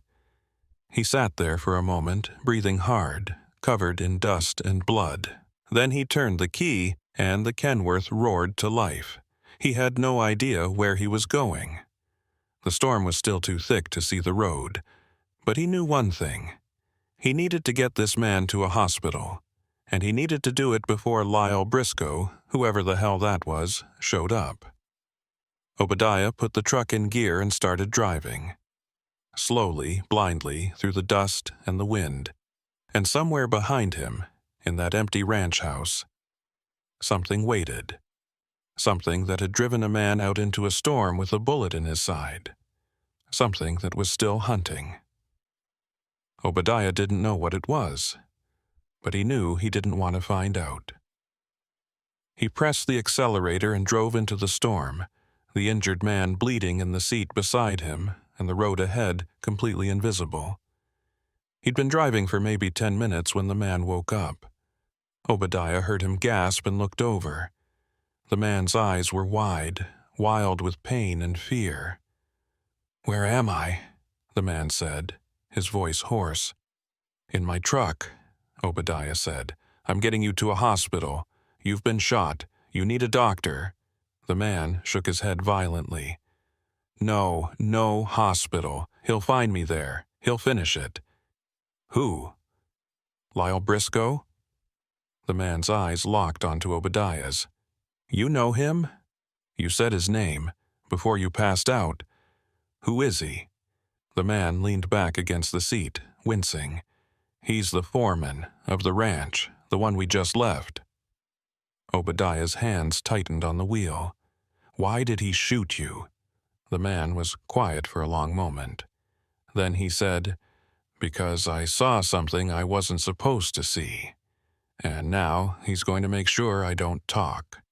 He sat there for a moment, breathing hard, covered in dust and blood. Then he turned the key, and the Kenworth roared to life. He had no idea where he was going. The storm was still too thick to see the road, but he knew one thing. He needed to get this man to a hospital, and he needed to do it before Lyle Briscoe, whoever the hell that was, showed up. Obadiah put the truck in gear and started driving. Slowly, blindly, through the dust and the wind, and somewhere behind him, in that empty ranch house, something waited. Something that had driven a man out into a storm with a bullet in his side. Something that was still hunting. Obadiah didn't know what it was, but he knew he didn't want to find out. He pressed the accelerator and drove into the storm, the injured man bleeding in the seat beside him, and the road ahead completely invisible. He'd been driving for maybe 10 minutes when the man woke up. Obadiah heard him gasp and looked over. The man's eyes were wide, wild with pain and fear. "Where am I?" the man said, his voice hoarse. "In my truck," Obadiah said. "I'm getting you to a hospital. You've been shot. You need a doctor." The man shook his head violently. No hospital. He'll find me there. He'll finish it." "Who?" "Lyle Briscoe?" The man's eyes locked onto Obadiah's. "You know him? You said his name, before you passed out. Who is he?" The man leaned back against the seat, wincing. "He's the foreman of the ranch, the one we just left." Obadiah's hands tightened on the wheel. "Why did he shoot you?" The man was quiet for a long moment. Then he said, "Because I saw something I wasn't supposed to see. And now he's going to make sure I don't talk."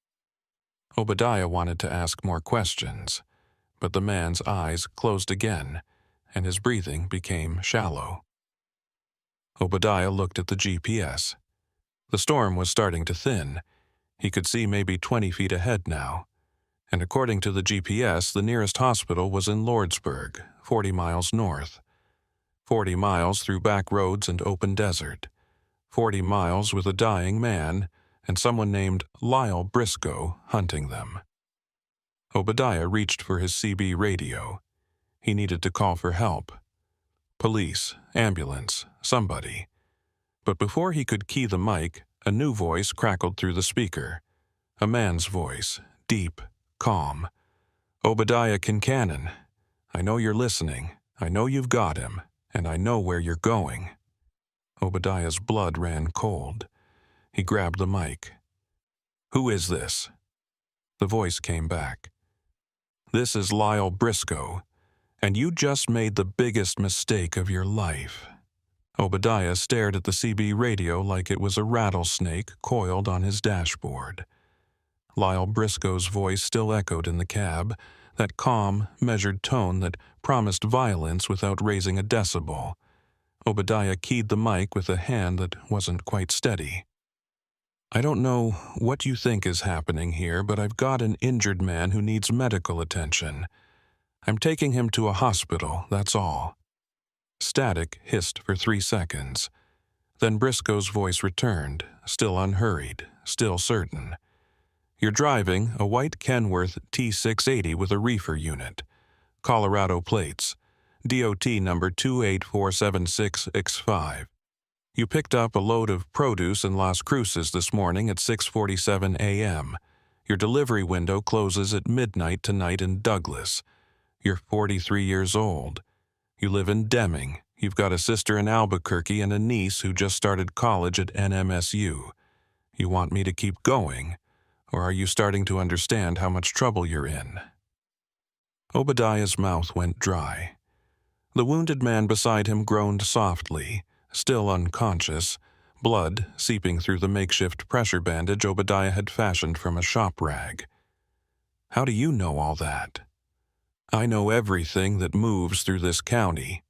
Obadiah wanted to ask more questions, but the man's eyes closed again, and his breathing became shallow. Obadiah looked at the GPS. The storm was starting to thin. He could see maybe 20 feet ahead now. And according to the GPS, the nearest hospital was in Lordsburg, 40 miles north. 40 miles through back roads and open desert. 40 miles with a dying man and someone named Lyle Briscoe hunting them. Obadiah reached for his CB radio. He needed to call for help. Police, ambulance, somebody. But before he could key the mic, a new voice crackled through the speaker. A man's voice, deep, calm. "Obadiah Kincannon, I know you're listening. I know you've got him, and I know where you're going." Obadiah's blood ran cold. He grabbed the mic. "Who is this?" The voice came back. "This is Lyle Briscoe, and you just made the biggest mistake of your life." Obadiah stared at the CB radio like it was a rattlesnake coiled on his dashboard. Lyle Briscoe's voice still echoed in the cab, that calm, measured tone that promised violence without raising a decibel. Obadiah keyed the mic with a hand that wasn't quite steady. "I don't know what you think is happening here, but I've got an injured man who needs medical attention. I'm taking him to a hospital, that's all." Static hissed for 3 seconds. Then Briscoe's voice returned, still unhurried, still certain. "You're driving a white Kenworth T680 with a reefer unit. Colorado plates. DOT number 28476X5. You picked up a load of produce in Las Cruces this morning at 6:47 a.m. Your delivery window closes at midnight tonight in Douglas. You're 43 years old. You live in Deming. You've got a sister in Albuquerque and a niece who just started college at NMSU. You want me to keep going, or are you starting to understand how much trouble you're in?" Obadiah's mouth went dry. The wounded man beside him groaned softly, still unconscious, blood seeping through the makeshift pressure bandage Obadiah had fashioned from a shop rag. "How do you know all that?" "I know everything that moves through this county,"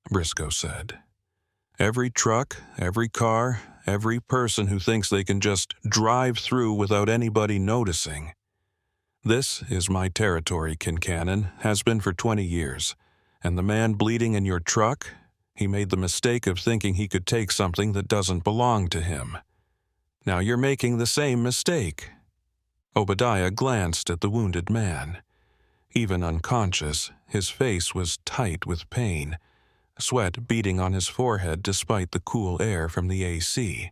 Briscoe said. "Every truck, every car, every person who thinks they can just drive through without anybody noticing. This is my territory, Kincannon, has been for 20 years, and the man bleeding in your truck, he made the mistake of thinking he could take something that doesn't belong to him. Now you're making the same mistake." Obadiah glanced at the wounded man. Even unconscious, his face was tight with pain, sweat beading on his forehead despite the cool air from the AC.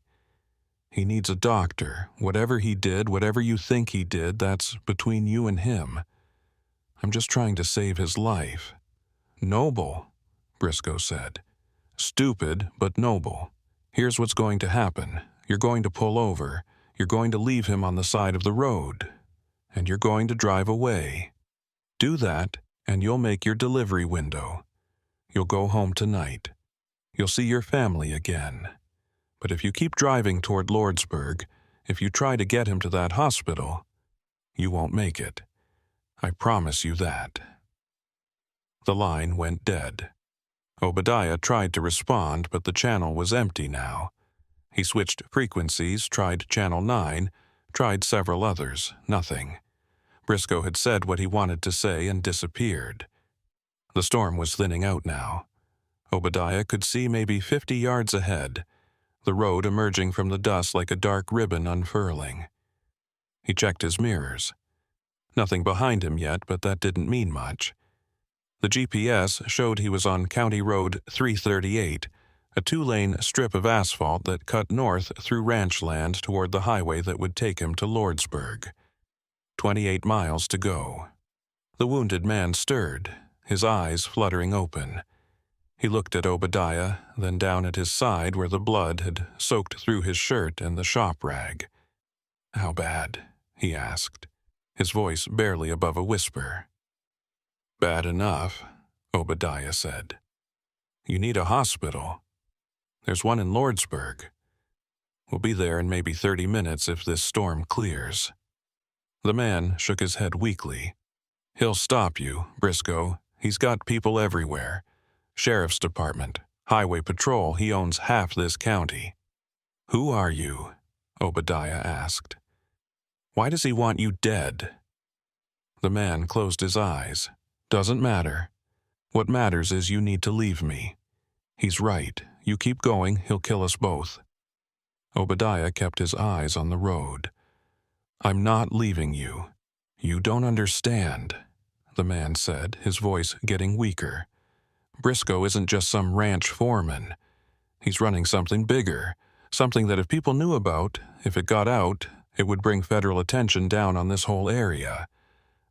"He needs a doctor. Whatever he did, whatever you think he did, that's between you and him. I'm just trying to save his life." "Noble," Briscoe said. "Stupid, but noble. Here's what's going to happen. You're going to pull over. You're going to leave him on the side of the road. And you're going to drive away. Do that, and you'll make your delivery window. You'll go home tonight. You'll see your family again. But if you keep driving toward Lordsburg, if you try to get him to that hospital, you won't make it. I promise you that." The line went dead. Obadiah tried to respond, but the channel was empty now. He switched frequencies, tried Channel 9, tried several others, nothing. Briscoe had said what he wanted to say and disappeared. The storm was thinning out now. Obadiah could see maybe 50 yards ahead, the road emerging from the dust like a dark ribbon unfurling. He checked his mirrors. Nothing behind him yet, but that didn't mean much. The GPS showed he was on County Road 338, a 2-lane strip of asphalt that cut north through ranch land toward the highway that would take him to Lordsburg. 28 miles to go. The wounded man stirred, his eyes fluttering open. He looked at Obadiah, then down at his side where the blood had soaked through his shirt and the shop rag. "How bad?" he asked, his voice barely above a whisper. "Bad enough," Obadiah said. "You need a hospital. There's one in Lordsburg. We'll be there in maybe 30 minutes if this storm clears." The man shook his head weakly. "He'll stop you, Briscoe. He's got people everywhere. Sheriff's Department, Highway Patrol, he owns half this county." "Who are you?" Obadiah asked. "Why does he want you dead?" The man closed his eyes. "Doesn't matter. What matters is you need to leave me. He's right. You keep going, he'll kill us both." Obadiah kept his eyes on the road. "I'm not leaving you. You don't understand," the man said, his voice getting weaker. "Briscoe isn't just some ranch foreman. He's running something bigger, something that if people knew about, if it got out, it would bring federal attention down on this whole area.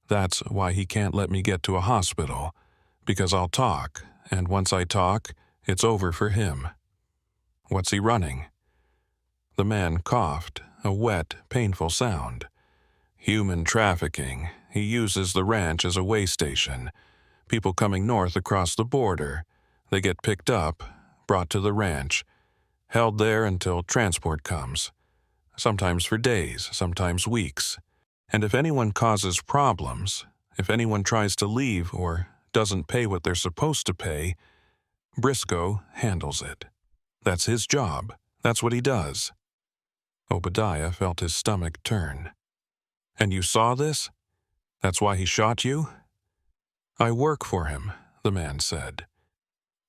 That's why he can't let me get to a hospital, because I'll talk, and once I talk, it's over for him." "What's he running?" The man coughed, a wet, painful sound. "Human trafficking. He uses the ranch as a way station. People coming north across the border. They get picked up, brought to the ranch, held there until transport comes, sometimes for days, sometimes weeks. And if anyone causes problems, if anyone tries to leave or doesn't pay what they're supposed to pay, Briscoe handles it. That's his job. That's what he does. Obadiah felt his stomach turn. And you saw this? That's why he shot you? I work for him, the man said.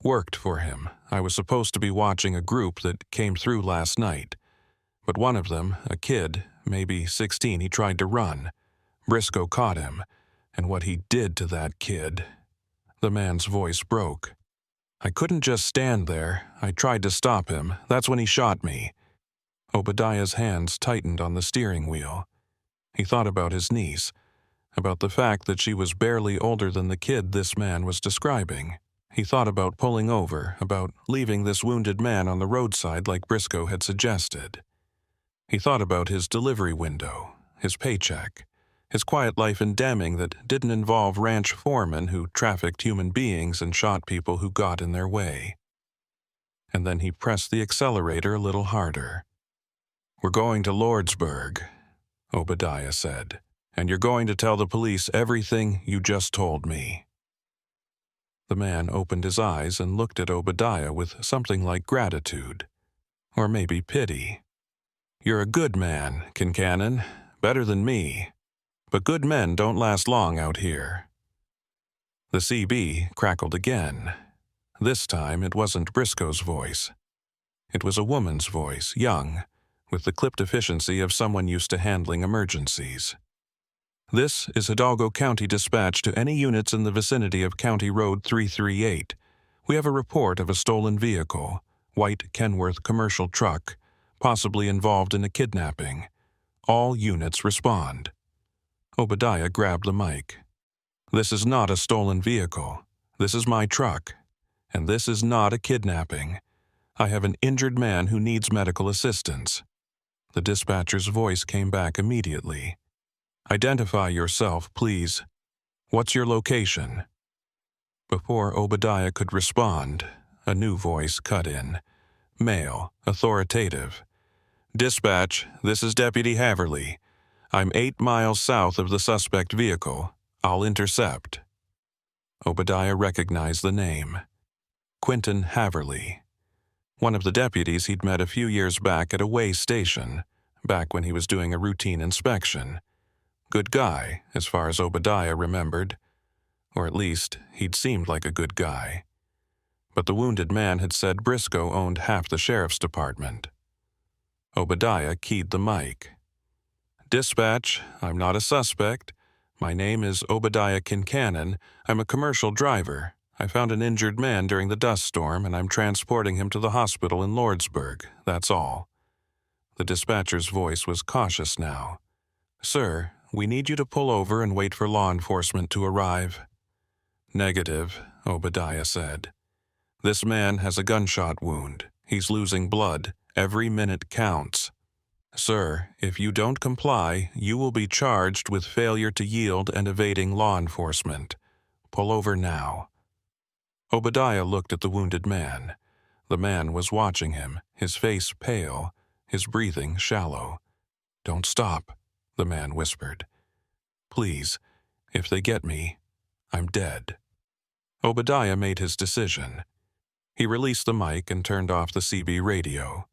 Worked for him. I was supposed to be watching a group that came through last night. But one of them, a kid, maybe 16, he tried to run. Briscoe caught him, and what he did to that kid. The man's voice broke. I couldn't just stand there. I tried to stop him. That's when he shot me. Obadiah's hands tightened on the steering wheel. He thought about his niece, about the fact that she was barely older than the kid this man was describing. He thought about pulling over, about leaving this wounded man on the roadside like Briscoe had suggested. He thought about his delivery window, his paycheck, his quiet life in Deming that didn't involve ranch foremen who trafficked human beings and shot people who got in their way. And then he pressed the accelerator a little harder. We're going to Lordsburg, Obadiah said, and you're going to tell the police everything you just told me. The man opened his eyes and looked at Obadiah with something like gratitude, or maybe pity. You're a good man, Kincannon, better than me. But good men don't last long out here. The CB crackled again. This time it wasn't Briscoe's voice. It was a woman's voice, young, with the clipped efficiency of someone used to handling emergencies. This is Hidalgo County Dispatch to any units in the vicinity of County Road 338. We have a report of a stolen vehicle, white Kenworth commercial truck, possibly involved in a kidnapping. All units respond. Obadiah grabbed the mic. This is not a stolen vehicle. This is my truck. And this is not a kidnapping. I have an injured man who needs medical assistance. The dispatcher's voice came back immediately. Identify yourself, please. What's your location? Before Obadiah could respond, a new voice cut in. Male, authoritative. Dispatch, this is Deputy Haverly. I'm 8 miles south of the suspect vehicle. I'll intercept. Obadiah recognized the name. Quentin Haverly. One of the deputies he'd met a few years back at a way station, back when he was doing a routine inspection. Good guy, as far as Obadiah remembered. Or at least, he'd seemed like a good guy. But the wounded man had said Briscoe owned half the sheriff's department. Obadiah keyed the mic. Dispatch, I'm not a suspect. My name is Obadiah Kincannon. I'm a commercial driver. I found an injured man during the dust storm, and I'm transporting him to the hospital in Lordsburg. That's all. The dispatcher's voice was cautious now. Sir, we need you to pull over and wait for law enforcement to arrive. Negative, Obadiah said. This man has a gunshot wound. He's losing blood. Every minute counts. Sir, if you don't comply, you will be charged with failure to yield and evading law enforcement. Pull over now. Obadiah looked at the wounded man. The man was watching him, his face pale, his breathing shallow. Don't stop, the man whispered. Please, if they get me, I'm dead. Obadiah made his decision. He released the mic and turned off the CB radio.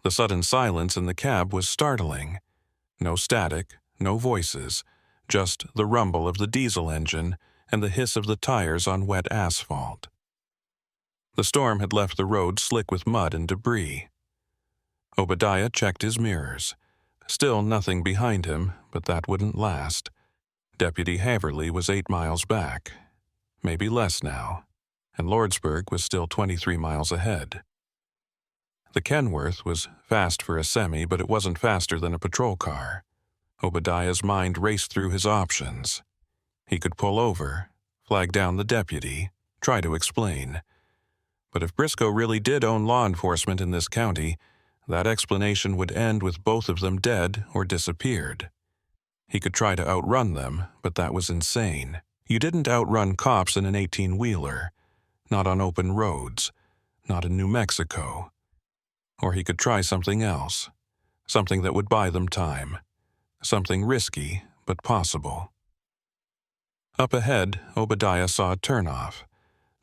The sudden silence in the cab was startling. No static, no voices, just the rumble of the diesel engine and the hiss of the tires on wet asphalt. The storm had left the road slick with mud and debris. Obadiah checked his mirrors. Still nothing behind him, but that wouldn't last. Deputy Haverly was 8 miles back. Maybe less now. And Lordsburg was still 23 miles ahead. The Kenworth was fast for a semi, but it wasn't faster than a patrol car. Obadiah's mind raced through his options. He could pull over, flag down the deputy, try to explain. But if Briscoe really did own law enforcement in this county, that explanation would end with both of them dead or disappeared. He could try to outrun them, but that was insane. You didn't outrun cops in an 18-wheeler, not on open roads. not in New Mexico. Or he could try something else, something that would buy them time, something risky but possible. Up ahead, Obadiah saw a turnoff.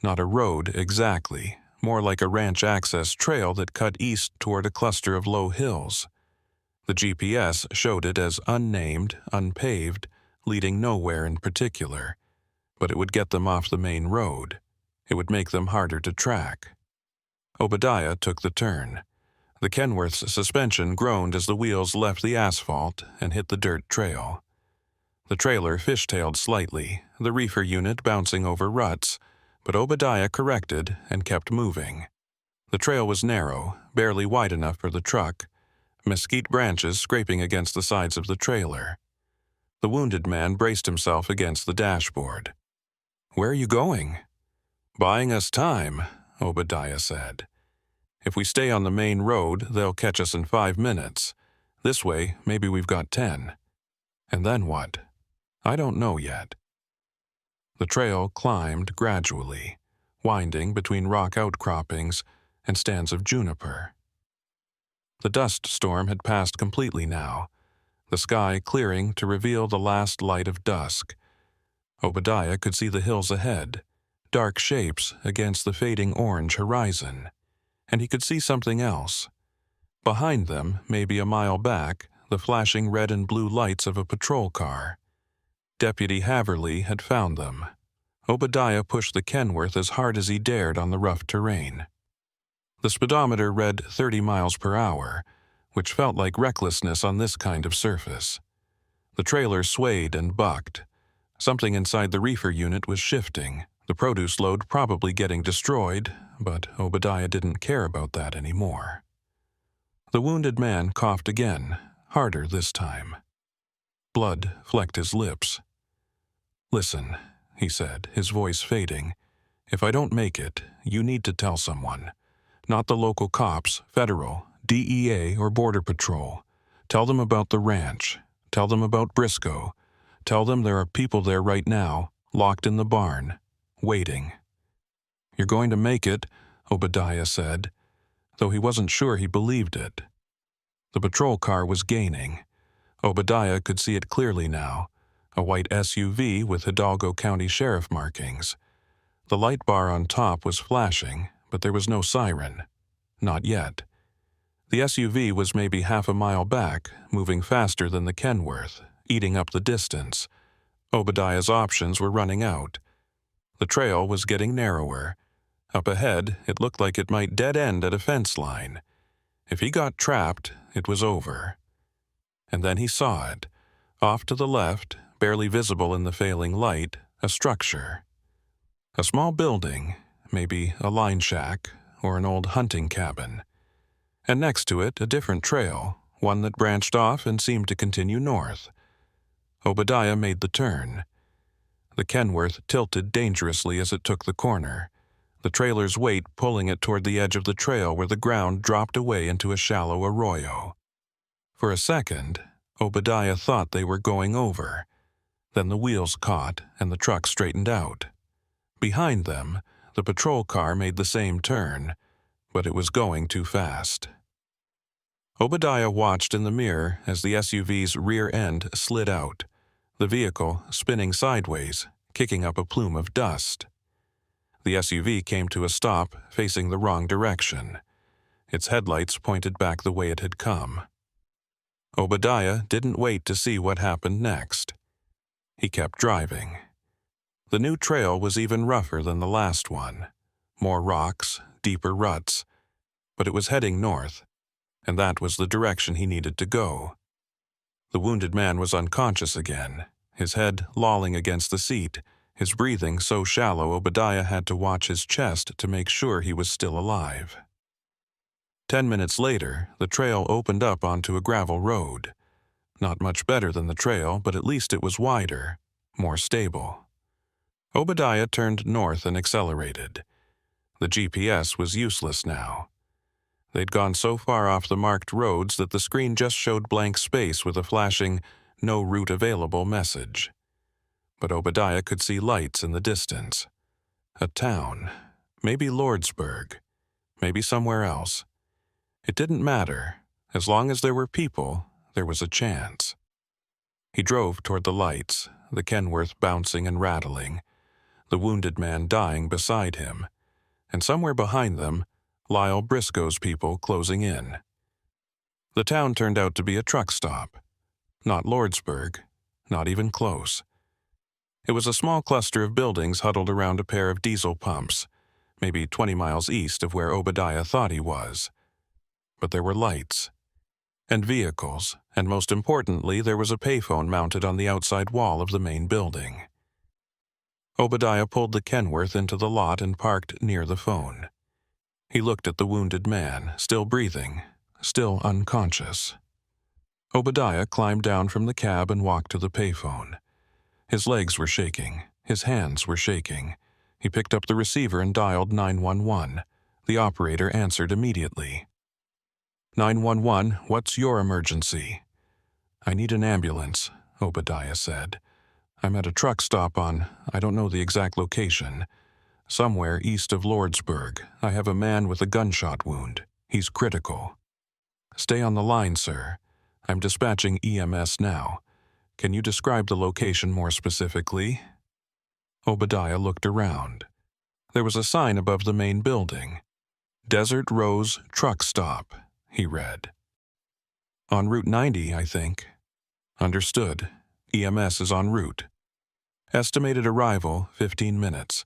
Not a road exactly, more like a ranch access trail that cut east toward a cluster of low hills. The GPS showed it as unnamed, unpaved, leading nowhere in particular, but it would get them off the main road. It would make them harder to track. Obadiah took the turn. The Kenworth's suspension groaned as the wheels left the asphalt and hit the dirt trail. The trailer fishtailed slightly, the reefer unit bouncing over ruts, but Obadiah corrected and kept moving. The trail was narrow, barely wide enough for the truck, mesquite branches scraping against the sides of the trailer. The wounded man braced himself against the dashboard. "Where are you going?" "Buying us time," Obadiah said. "If we stay on the main road, they'll catch us in 5 minutes. This way, maybe we've got 10. And then what? I don't know yet." The trail climbed gradually, winding between rock outcroppings and stands of juniper. The dust storm had passed completely now, the sky clearing to reveal the last light of dusk. Obadiah could see the hills ahead, dark shapes against the fading orange horizon, and he could see something else. Behind them, maybe a mile back, the flashing red and blue lights of a patrol car. Deputy Haverly had found them. Obadiah pushed the Kenworth as hard as he dared on the rough terrain. The speedometer read 30 miles per hour, which felt like recklessness on this kind of surface. The trailer swayed and bucked. Something inside the reefer unit was shifting, the produce load probably getting destroyed, but Obadiah didn't care about that anymore. The wounded man coughed again, harder this time. Blood flecked his lips. "Listen," he said, his voice fading. "If I don't make it, you need to tell someone. Not the local cops, federal, DEA, or Border Patrol. Tell them about the ranch. Tell them about Briscoe. Tell them there are people there right now, locked in the barn, waiting." "You're going to make it," Obadiah said, though he wasn't sure he believed it. The patrol car was gaining. Obadiah could see it clearly now, a white SUV with Hidalgo County Sheriff markings. The light bar on top was flashing, but there was no siren. Not yet. The SUV was maybe half a mile back, moving faster than the Kenworth, eating up the distance. Obadiah's options were running out. The trail was getting narrower. Up ahead, it looked like it might dead end at a fence line. If he got trapped, it was over. And then he saw it. Off to the left, barely visible in the failing light, a structure. A small building, maybe a line shack or an old hunting cabin. And next to it, a different trail, one that branched off and seemed to continue north. Obadiah made the turn. The Kenworth tilted dangerously as it took the corner, the trailer's weight pulling it toward the edge of the trail where the ground dropped away into a shallow arroyo. For a second, Obadiah thought they were going over. Then the wheels caught and the truck straightened out. Behind them, the patrol car made the same turn, but it was going too fast. Obadiah watched in the mirror as the SUV's rear end slid out, the vehicle spinning sideways, kicking up a plume of dust. The SUV came to a stop, facing the wrong direction. Its headlights pointed back the way it had come. Obadiah didn't wait to see what happened next. He kept driving. The new trail was even rougher than the last one. More rocks, deeper ruts. But it was heading north, and that was the direction he needed to go. The wounded man was unconscious again, his head lolling against the seat, his breathing so shallow Obadiah had to watch his chest to make sure he was still alive. 10 minutes later, the trail opened up onto a gravel road. Not much better than the trail, but at least it was wider, more stable. Obadiah turned north and accelerated. The GPS was useless now. They'd gone so far off the marked roads that the screen just showed blank space with a flashing, "No route available" message. But Obadiah could see lights in the distance. A town, maybe Lordsburg. maybe somewhere else. It didn't matter. As long as there were people, there was a chance. He drove toward the lights, the Kenworth bouncing and rattling, the wounded man dying beside him, and somewhere behind them, Lyle Briscoe's people closing in. The town turned out to be a truck stop. Not Lordsburg, not even close. It was a small cluster of buildings huddled around a pair of diesel pumps, maybe 20 miles east of where Obadiah thought he was. But there were lights, and vehicles, and most importantly, there was a payphone mounted on the outside wall of the main building. Obadiah pulled the Kenworth into the lot and parked near the phone. He looked at the wounded man, still breathing, still unconscious. Obadiah climbed down from the cab and walked to the payphone. His legs were shaking. His hands were shaking. He picked up the receiver and dialed 911. The operator answered immediately. 911, what's your emergency? I need an ambulance, Obadiah said. I'm at a truck stop on, I don't know the exact location. Somewhere east of Lordsburg. I have a man with a gunshot wound. He's critical. Stay on the line, sir. I'm dispatching EMS now. Can you describe the location more specifically? Obadiah looked around. There was a sign above the main building. Desert Rose Truck Stop, he read. On Route 90, I think. Understood. EMS is en route. Estimated arrival, 15 minutes.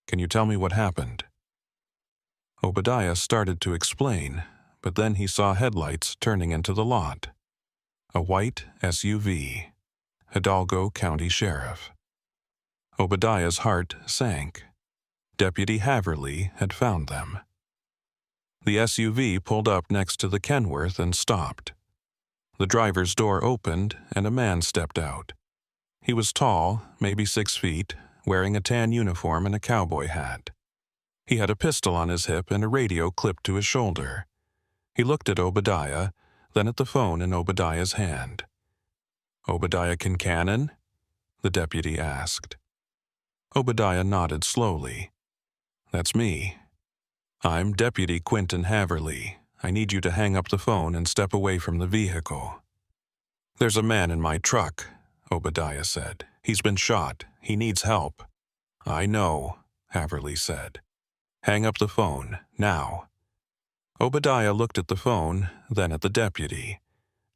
Can you tell me what happened? Obadiah started to explain, but then he saw headlights turning into the lot. A white SUV. Hidalgo County Sheriff. Obadiah's heart sank. Deputy Haverly had found them. The SUV pulled up next to the Kenworth and stopped. The driver's door opened and a man stepped out. He was tall, maybe 6 feet, wearing a tan uniform and a cowboy hat. He had a pistol on his hip and a radio clipped to his shoulder. He looked at Obadiah, then at the phone in Obadiah's hand. Obadiah Kincannon? The deputy asked. Obadiah nodded slowly. That's me. I'm Deputy Quentin Haverly. I need you to hang up the phone and step away from the vehicle. There's a man in my truck, Obadiah said. He's been shot. He needs help. I know, Haverly said. Hang up the phone, now. Obadiah looked at the phone, then at the deputy.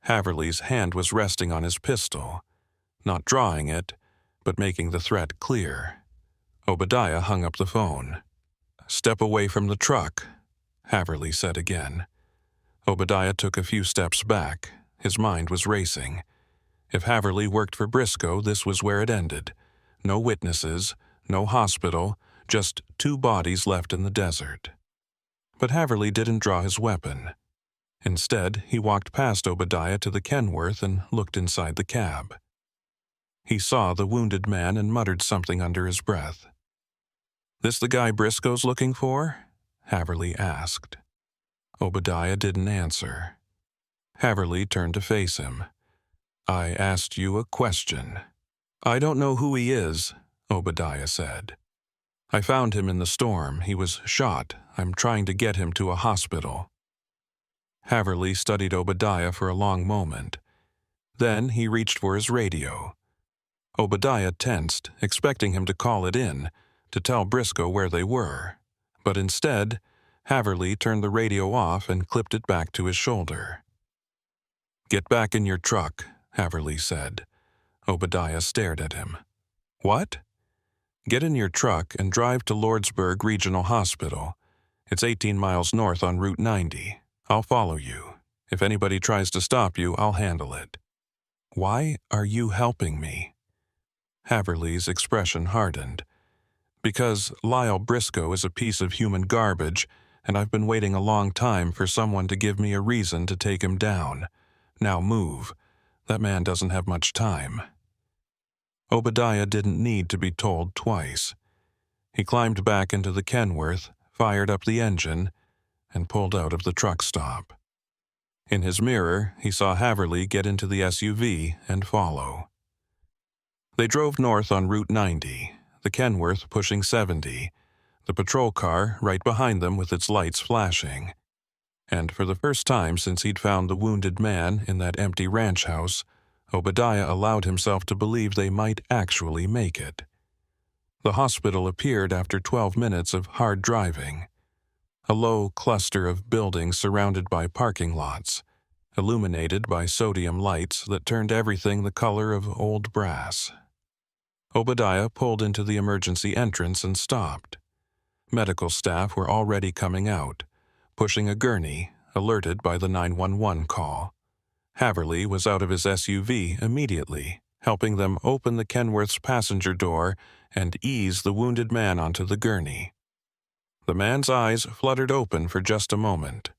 Haverly's hand was resting on his pistol, not drawing it, but making the threat clear. Obadiah hung up the phone. Step away from the truck, Haverly said again. Obadiah took a few steps back. His mind was racing. If Haverly worked for Briscoe, this was where it ended. No witnesses, no hospital, just 2 bodies left in the desert. But Haverly didn't draw his weapon. Instead, he walked past Obadiah to the Kenworth and looked inside the cab. He saw the wounded man and muttered something under his breath. This the guy Briscoe's looking for? Haverly asked. Obadiah didn't answer. Haverly turned to face him. I asked you a question. I don't know who he is, Obadiah said. I found him in the storm. He was shot. I'm trying to get him to a hospital. Haverly studied Obadiah for a long moment. Then he reached for his radio. Obadiah tensed, expecting him to call it in, to tell Briscoe where they were. But instead, Haverly turned the radio off and clipped it back to his shoulder. Get back in your truck, Haverly said. Obadiah stared at him. What? Get in your truck and drive to Lordsburg Regional Hospital. It's 18 miles north on Route 90. I'll follow you. If anybody tries to stop you, I'll handle it. Why are you helping me? Haverly's expression hardened. Because Lyle Briscoe is a piece of human garbage, and I've been waiting a long time for someone to give me a reason to take him down. Now move. That man doesn't have much time. Obadiah didn't need to be told twice. He climbed back into the Kenworth, fired up the engine, and pulled out of the truck stop. In his mirror, he saw Haverly get into the SUV and follow. They drove north on Route 90, the Kenworth pushing 70, the patrol car right behind them with its lights flashing. And for the first time since he'd found the wounded man in that empty ranch house, Obadiah allowed himself to believe they might actually make it. The hospital appeared after 12 minutes of hard driving. A low cluster of buildings surrounded by parking lots, illuminated by sodium lights that turned everything the color of old brass. Obadiah pulled into the emergency entrance and stopped. Medical staff were already coming out, pushing a gurney, alerted by the 911 call. Haverly was out of his SUV immediately, helping them open the Kenworth's passenger door and ease the wounded man onto the gurney. The man's eyes fluttered open for just a moment.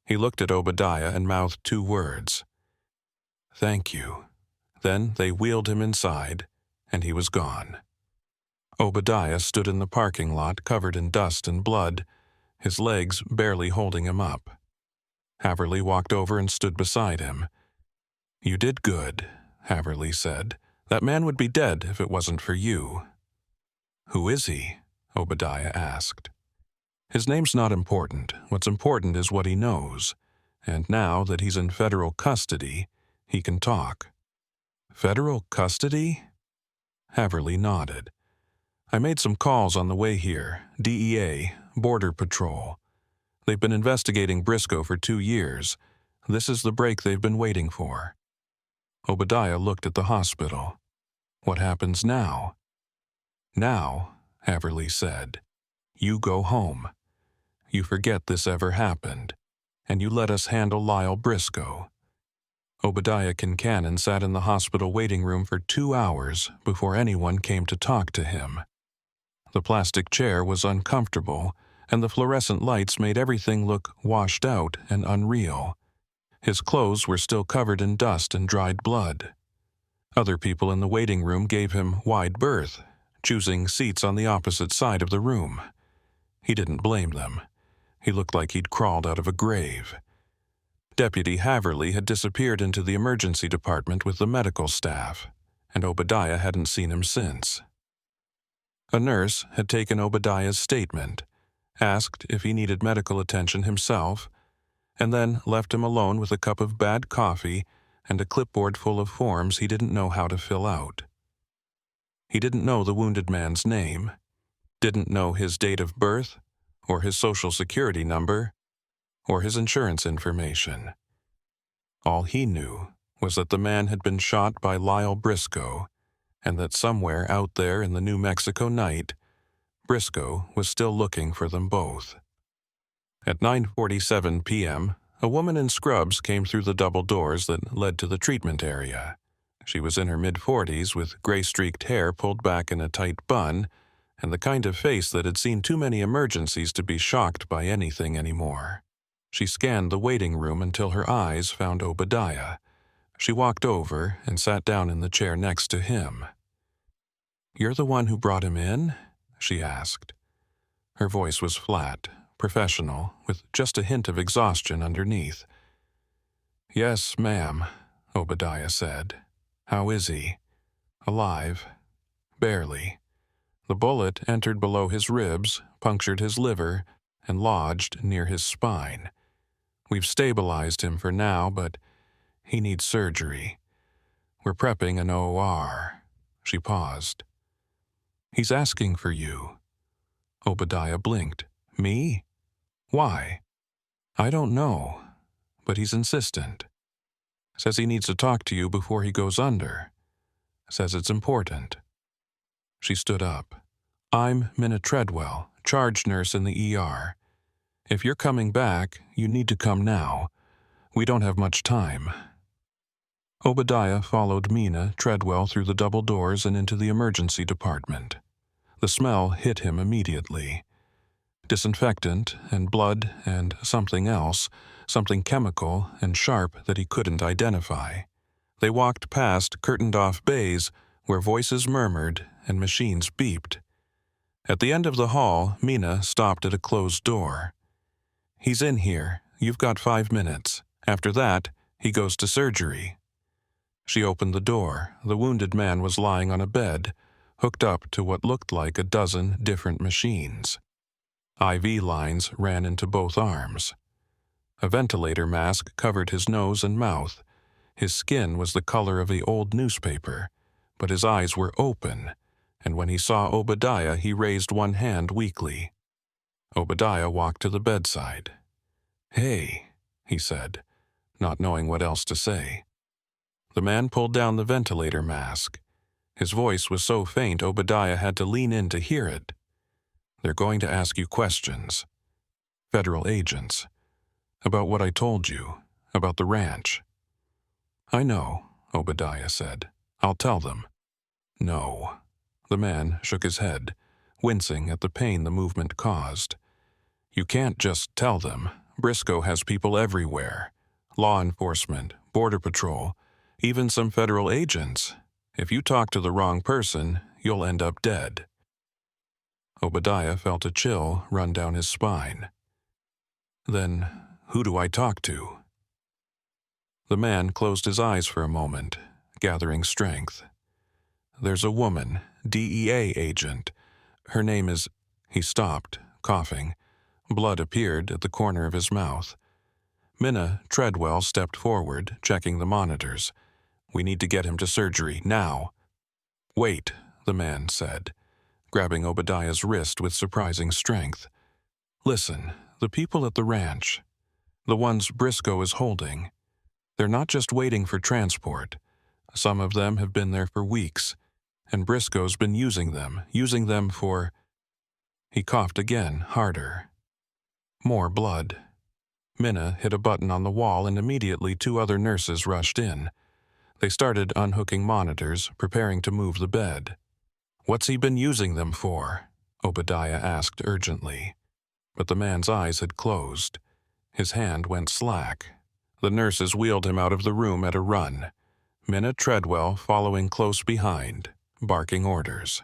He looked at Obadiah and mouthed 2 words. "Thank you." Then they wheeled him inside, and he was gone. Obadiah stood in the parking lot covered in dust and blood, his legs barely holding him up. Haverly walked over and stood beside him. "You did good," Haverly said. "That man would be dead if it wasn't for you." "Who is he?" Obadiah asked. "His name's not important. What's important is what he knows. And now that he's in federal custody, he can talk." "Federal custody?" Haverly nodded. "I made some calls on the way here. DEA, Border Patrol. They've been investigating Briscoe for 2 years. This is the break they've been waiting for." Obadiah looked at the hospital. "What happens now?" "Now," Haverly said, "you go home. You forget this ever happened, and you let us handle Lyle Briscoe." Obadiah Kincannon sat in the hospital waiting room for 2 hours before anyone came to talk to him. The plastic chair was uncomfortable, and the fluorescent lights made everything look washed out and unreal. His clothes were still covered in dust and dried blood. Other people in the waiting room gave him wide berth, choosing seats on the opposite side of the room. He didn't blame them. He looked like he'd crawled out of a grave. Deputy Haverly had disappeared into the emergency department with the medical staff, and Obadiah hadn't seen him since. A nurse had taken Obadiah's statement, asked if he needed medical attention himself, and then left him alone with a cup of bad coffee and a clipboard full of forms he didn't know how to fill out. He didn't know the wounded man's name, didn't know his date of birth, or his social security number, or his insurance information. All he knew was that the man had been shot by Lyle Briscoe, and that somewhere out there in the New Mexico night, Briscoe was still looking for them both. At 9:47 p.m., a woman in scrubs came through the double doors that led to the treatment area. She was in her mid-40s with gray-streaked hair pulled back in a tight bun, and the kind of face that had seen too many emergencies to be shocked by anything anymore. She scanned the waiting room until her eyes found Obadiah. She walked over and sat down in the chair next to him. "You're the one who brought him in?" she asked. Her voice was flat, professional, with just a hint of exhaustion underneath. "Yes, ma'am," Obadiah said. "How is he?" "Alive. Barely. The bullet entered below his ribs, punctured his liver, and lodged near his spine. We've stabilized him for now, but he needs surgery. We're prepping an OR." She paused. "He's asking for you." Obadiah blinked. "Me? Why?" "I don't know, but he's insistent. Says he needs to talk to you before he goes under. Says it's important." She stood up. "I'm Minna Treadwell, charge nurse in the ER. If you're coming back, you need to come now. We don't have much time." Obadiah followed Minna Treadwell through the double doors and into the emergency department. The smell hit him immediately. Disinfectant and blood and something else, something chemical and sharp that he couldn't identify. They walked past curtained-off bays where voices murmured and machines beeped. At the end of the hall, Minna stopped at a closed door. "He's in here. You've got 5 minutes. After that, he goes to surgery." She opened the door. The wounded man was lying on a bed, hooked up to what looked like a dozen different machines. IV lines ran into both arms. A ventilator mask covered his nose and mouth. His skin was the color of the old newspaper, but his eyes were open, and when he saw Obadiah, he raised one hand weakly. Obadiah walked to the bedside. "Hey," he said, not knowing what else to say. The man pulled down the ventilator mask. His voice was so faint Obadiah had to lean in to hear it. "They're going to ask you questions. Federal agents. About what I told you, about the ranch." "I know," Obadiah said. "I'll tell them." "No." The man shook his head, wincing at the pain the movement caused. "You can't just tell them. Briscoe has people everywhere. Law enforcement, border patrol, even some federal agents. If you talk to the wrong person, you'll end up dead." Obadiah felt a chill run down his spine. "Then, who do I talk to?" The man closed his eyes for a moment, gathering strength. "There's a woman, DEA agent. Her name is—" He stopped, coughing. Blood appeared at the corner of his mouth. Minna Treadwell stepped forward, checking the monitors. "We need to get him to surgery, now." "Wait," the man said, grabbing Obadiah's wrist with surprising strength. "Listen, the people at the ranch, the ones Briscoe is holding, they're not just waiting for transport. Some of them have been there for weeks, and Briscoe's been using them for—" He coughed again, harder. More blood. Minna hit a button on the wall and immediately 2 other nurses rushed in. They started unhooking monitors, preparing to move the bed. "What's he been using them for?" Obadiah asked urgently. But the man's eyes had closed. His hand went slack. The nurses wheeled him out of the room at a run, Minna Treadwell following close behind, barking orders.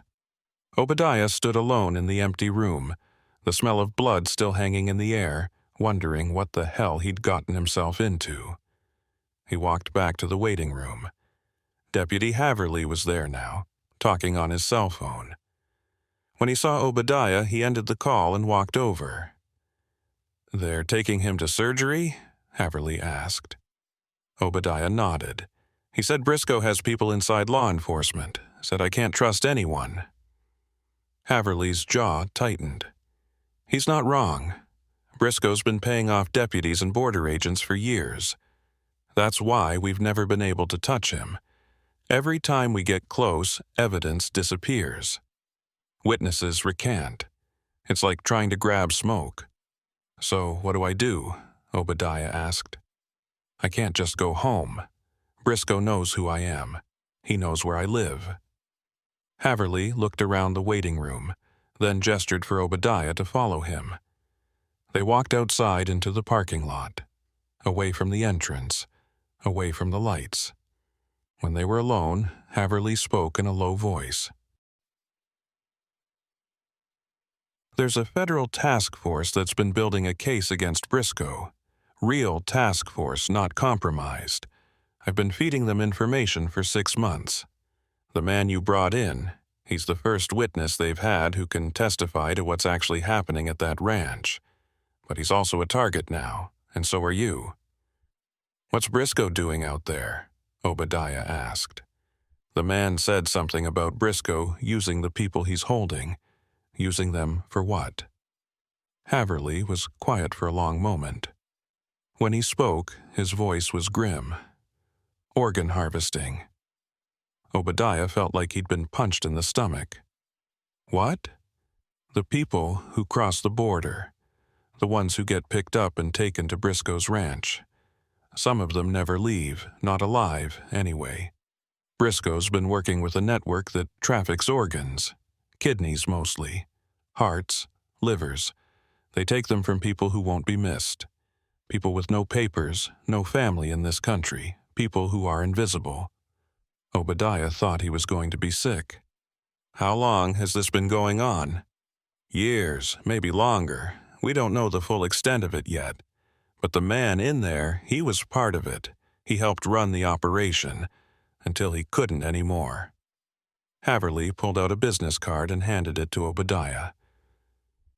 Obadiah stood alone in the empty room, the smell of blood still hanging in the air, wondering what the hell he'd gotten himself into. He walked back to the waiting room. Deputy Haverly was there now, talking on his cell phone. When he saw Obadiah, he ended the call and walked over. "They're taking him to surgery?" Haverly asked. Obadiah nodded. "He said Briscoe has people inside law enforcement. Said I can't trust anyone." Haverly's jaw tightened. "He's not wrong. Briscoe's been paying off deputies and border agents for years. That's why we've never been able to touch him. Every time we get close, evidence disappears. Witnesses recant. It's like trying to grab smoke." "So what do I do?" Obadiah asked. "I can't just go home. Briscoe knows who I am. He knows where I live." Haverly looked around the waiting room, then gestured for Obadiah to follow him. They walked outside into the parking lot, away from the entrance, away from the lights. When they were alone, Haverly spoke in a low voice. "There's a federal task force that's been building a case against Briscoe. Real task force, not compromised. I've been feeding them information for 6 months. The man you brought in, he's the first witness they've had who can testify to what's actually happening at that ranch. But he's also a target now, and so are you." "What's Briscoe doing out there?" Obadiah asked. The man said something about Briscoe using the people he's holding. Using them for what? Haverly was quiet for a long moment. When he spoke, his voice was grim. "Organ harvesting." Obadiah felt like he'd been punched in the stomach. "What?" "The people who cross the border. The ones who get picked up and taken to Briscoe's ranch. Some of them never leave, not alive, anyway. Briscoe's been working with a network that traffics organs. Kidneys mostly. Hearts, livers. They take them from people who won't be missed. People with no papers, no family in this country. People who are invisible." Obadiah thought he was going to be sick. "How long has this been going on?" "Years, maybe longer. We don't know the full extent of it yet. But the man in there, he was part of it. He helped run the operation, until he couldn't anymore." Haverly pulled out a business card and handed it to Obadiah.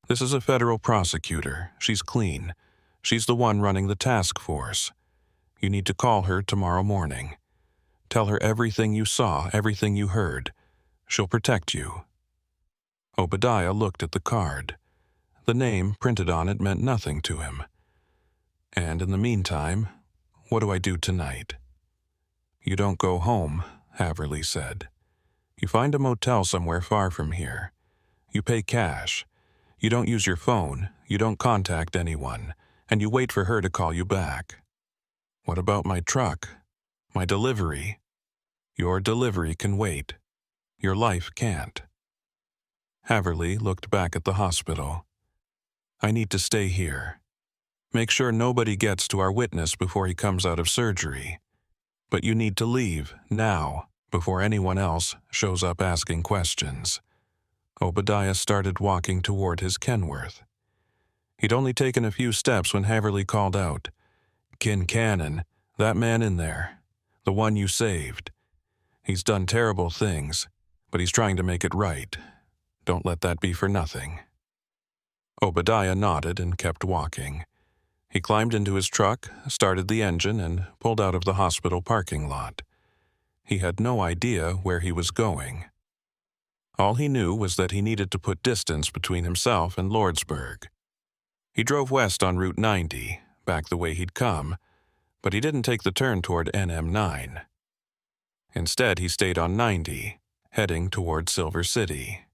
This is a federal prosecutor. She's clean. She's the one running the task force. You need to call her tomorrow morning. Tell her everything you saw, everything you heard. She'll protect you." Obadiah looked at the card. The name printed on it meant nothing to him. "And in the meantime, what do I do tonight?" "You don't go home," Haverly said. "You find a motel somewhere far from here. You pay cash. You don't use your phone, you don't contact anyone, and you wait for her to call you back." "What about my truck? My delivery?" "Your delivery can wait. Your life can't." Haverly looked back at the hospital. "I need to stay here. Make sure nobody gets to our witness before he comes out of surgery. But you need to leave, now, before anyone else shows up asking questions." Obadiah started walking toward his Kenworth. He'd only taken a few steps when Haverly called out, "Kincannon, that man in there, the one you saved. He's done terrible things, but he's trying to make it right. Don't let that be for nothing." Obadiah nodded and kept walking. He climbed into his truck, started the engine, and pulled out of the hospital parking lot. He had no idea where he was going. All he knew was that he needed to put distance between himself and Lordsburg. He drove west on Route 90, back the way he'd come, but he didn't take the turn toward NM9. Instead, he stayed on 90, heading toward Silver City.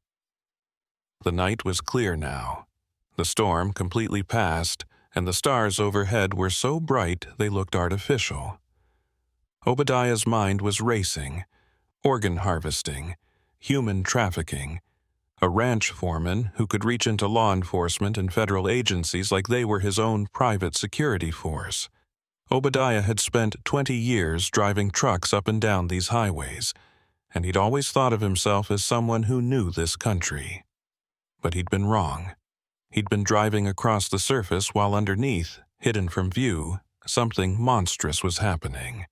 The night was clear now. The storm completely passed, and the stars overhead were so bright they looked artificial. Obadiah's mind was racing, organ harvesting, human trafficking, a ranch foreman who could reach into law enforcement and federal agencies like they were his own private security force. Obadiah had spent 20 years driving trucks up and down these highways, and he'd always thought of himself as someone who knew this country. But he'd been wrong. He'd been driving across the surface while underneath, hidden from view, something monstrous was happening.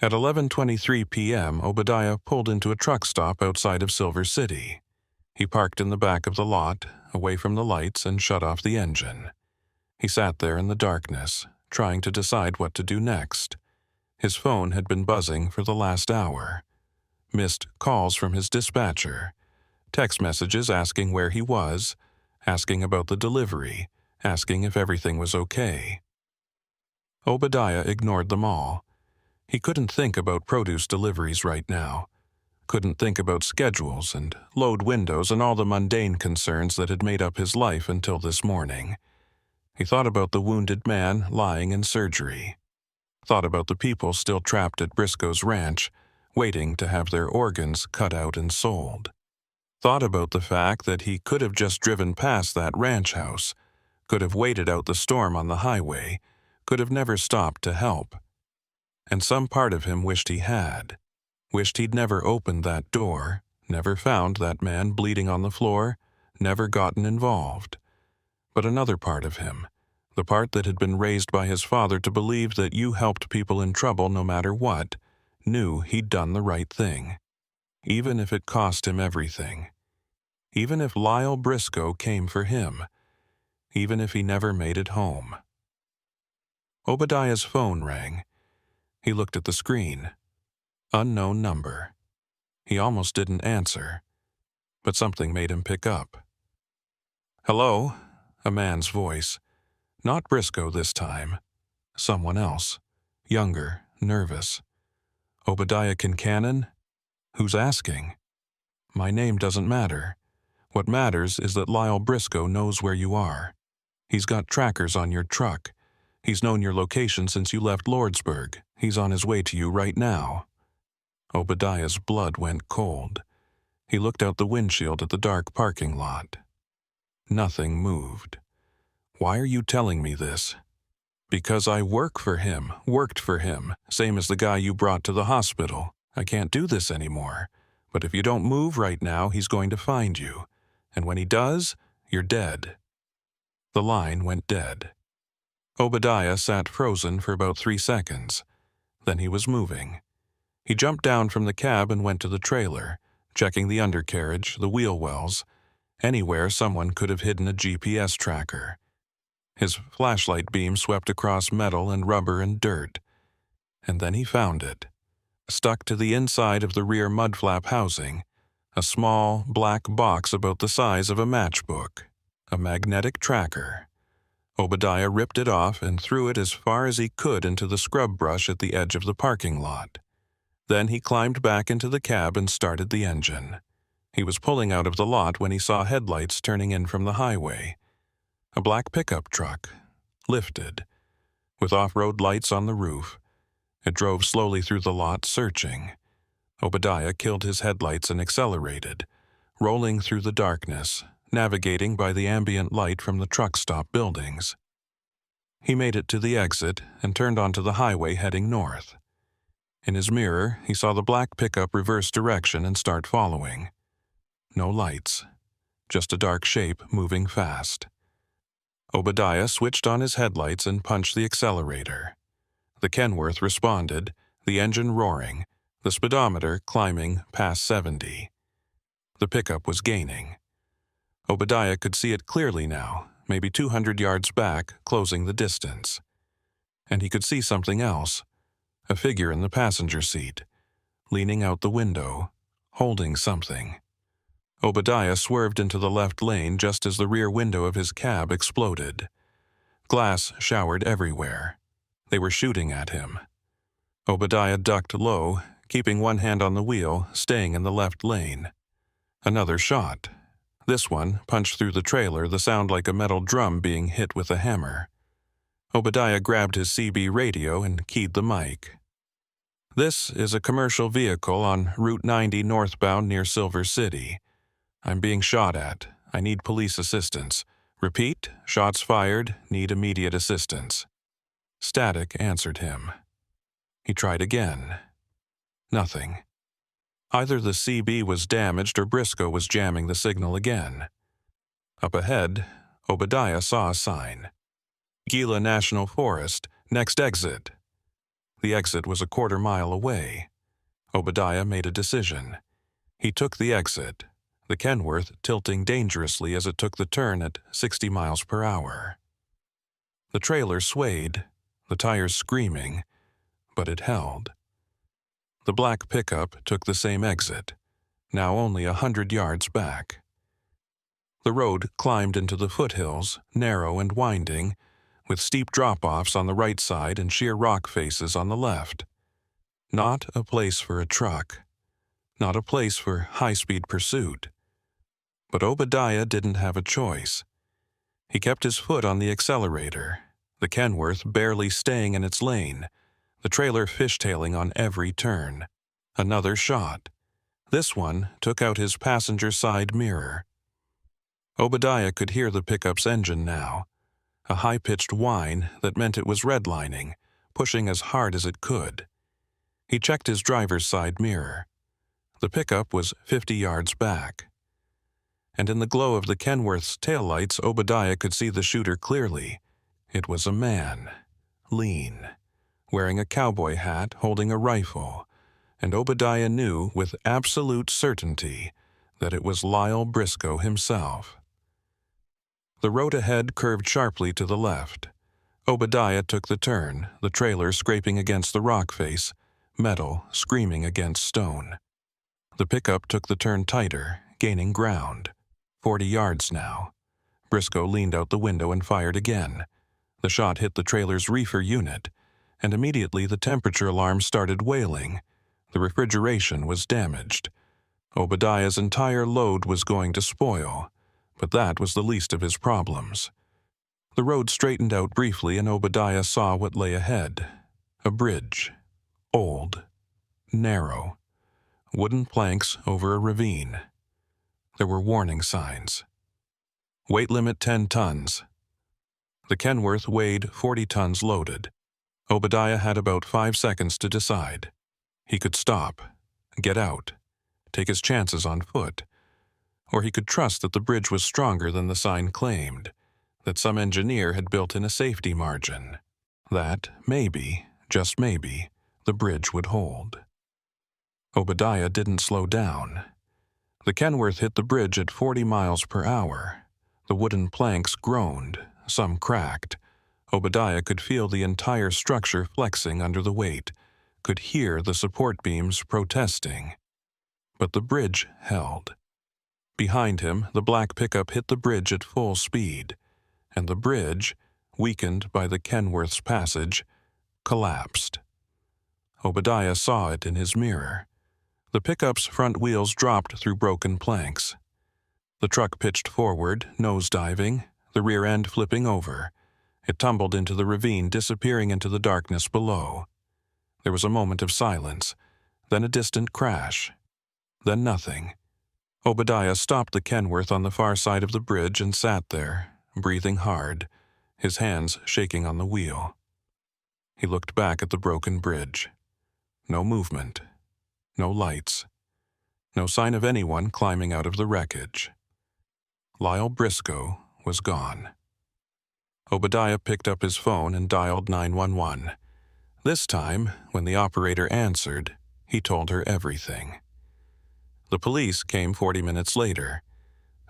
At 11:23 p.m., Obadiah pulled into a truck stop outside of Silver City. He parked in the back of the lot, away from the lights, and shut off the engine. He sat there in the darkness, trying to decide what to do next. His phone had been buzzing for the last hour. Missed calls from his dispatcher. Text messages asking where he was, asking about the delivery, asking if everything was okay. Obadiah ignored them all. He couldn't think about produce deliveries right now. Couldn't think about schedules and load windows and all the mundane concerns that had made up his life until this morning. He thought about the wounded man lying in surgery. Thought about the people still trapped at Briscoe's ranch, waiting to have their organs cut out and sold. Thought about the fact that he could have just driven past that ranch house, could have waited out the storm on the highway, could have never stopped to help. And some part of him wished he had. Wished he'd never opened that door, never found that man bleeding on the floor, never gotten involved. But another part of him, the part that had been raised by his father to believe that you helped people in trouble no matter what, knew he'd done the right thing. Even if it cost him everything. Even if Lyle Briscoe came for him. Even if he never made it home. Obadiah's phone rang. He looked at the screen. Unknown number. He almost didn't answer, but something made him pick up. "Hello?" A man's voice. Not Briscoe this time. Someone else. Younger, nervous. "Obadiah Kincannon? Who's asking?" "My name doesn't matter. What matters is that Lyle Briscoe knows where you are. He's got trackers on your truck. He's known your location since you left Lordsburg. He's on his way to you right now." Obadiah's blood went cold. He looked out the windshield at the dark parking lot. Nothing moved. "Why are you telling me this?" "Because I worked for him, same as the guy you brought to the hospital. I can't do this anymore. But if you don't move right now, he's going to find you. And when he does, you're dead." The line went dead. Obadiah sat frozen for about 3 seconds. Then he was moving. He jumped down from the cab and went to the trailer, checking the undercarriage, the wheel wells, Anywhere someone could have hidden a GPS tracker. His flashlight beam swept across metal and rubber and dirt. And then he found it. Stuck to the inside of the rear mudflap housing, a small, black box about the size of a matchbook. A magnetic tracker. Obadiah ripped it off and threw it as far as he could into the scrub brush at the edge of the parking lot. Then he climbed back into the cab and started the engine. He was pulling out of the lot when he saw headlights turning in from the highway. A black pickup truck, lifted, with off-road lights on the roof. It drove slowly through the lot, searching. Obadiah killed his headlights and accelerated, rolling through the darkness, navigating by the ambient light from the truck stop buildings. He made it to the exit and turned onto the highway heading north. In his mirror, he saw the black pickup reverse direction and start following. No lights, just a dark shape moving fast. Obadiah switched on his headlights and punched the accelerator. The Kenworth responded, the engine roaring, the speedometer climbing past 70. The pickup was gaining. Obadiah could see it clearly now, maybe 200 yards back, closing the distance. And he could see something else, a figure in the passenger seat, leaning out the window, holding something. Obadiah swerved into the left lane just as the rear window of his cab exploded. Glass showered everywhere. They were shooting at him. Obadiah ducked low, keeping one hand on the wheel, staying in the left lane. Another shot. This one punched through the trailer, the sound like a metal drum being hit with a hammer. Obadiah grabbed his CB radio and keyed the mic. "This is a commercial vehicle on Route 90 northbound near Silver City. I'm being shot at. I need police assistance. Repeat, shots fired, need immediate assistance." Static answered him. He tried again. Nothing. Either the CB was damaged or Briscoe was jamming the signal again. Up ahead, Obadiah saw a sign. Gila National Forest, next exit. The exit was a quarter-mile away. Obadiah made a decision. He took the exit, the Kenworth tilting dangerously as it took the turn at 60 miles per hour. The trailer swayed, the tires screaming, but it held. The black pickup took the same exit, now only 100 yards back. The road climbed into the foothills, narrow and winding, with steep drop-offs on the right side and sheer rock faces on the left. Not a place for a truck. Not a place for high-speed pursuit. But Obadiah didn't have a choice. He kept his foot on the accelerator, the Kenworth barely staying in its lane, the trailer fishtailing on every turn. Another shot. This one took out his passenger side mirror. Obadiah could hear the pickup's engine now, a high-pitched whine that meant it was redlining, pushing as hard as it could. He checked his driver's side mirror. The pickup was 50 yards back. And in the glow of the Kenworth's taillights, Obadiah could see the shooter clearly. It was a man, lean, wearing a cowboy hat, holding a rifle, and Obadiah knew with absolute certainty that it was Lyle Briscoe himself. The road ahead curved sharply to the left. Obadiah took the turn, the trailer scraping against the rock face, metal screaming against stone. The pickup took the turn tighter, gaining ground. 40 yards now. Briscoe leaned out the window and fired again. The shot hit the trailer's reefer unit, and immediately the temperature alarm started wailing. The refrigeration was damaged. Obadiah's entire load was going to spoil, but that was the least of his problems. The road straightened out briefly and Obadiah saw what lay ahead. A bridge. Old. Narrow. Wooden planks over a ravine. There were warning signs. Weight limit 10 tons. The Kenworth weighed 40 tons loaded. Obadiah had about 5 seconds to decide. He could stop, get out, take his chances on foot, or he could trust that the bridge was stronger than the sign claimed, that some engineer had built in a safety margin, that maybe, just maybe, the bridge would hold. Obadiah didn't slow down. The Kenworth hit the bridge at 40 miles per hour. The wooden planks groaned, some cracked. Obadiah could feel the entire structure flexing under the weight, could hear the support beams protesting. But the bridge held. Behind him, the black pickup hit the bridge at full speed, and the bridge, weakened by the Kenworth's passage, collapsed. Obadiah saw it in his mirror. The pickup's front wheels dropped through broken planks. The truck pitched forward, nose-diving, the rear end flipping over. It tumbled into the ravine, disappearing into the darkness below. There was a moment of silence, then a distant crash, then nothing. Obadiah stopped the Kenworth on the far side of the bridge and sat there, breathing hard, his hands shaking on the wheel. He looked back at the broken bridge. No movement, no lights, no sign of anyone climbing out of the wreckage. Lyle Briscoe was gone. Obadiah picked up his phone and dialed 911. This time, when the operator answered, he told her everything. The police came 40 minutes later.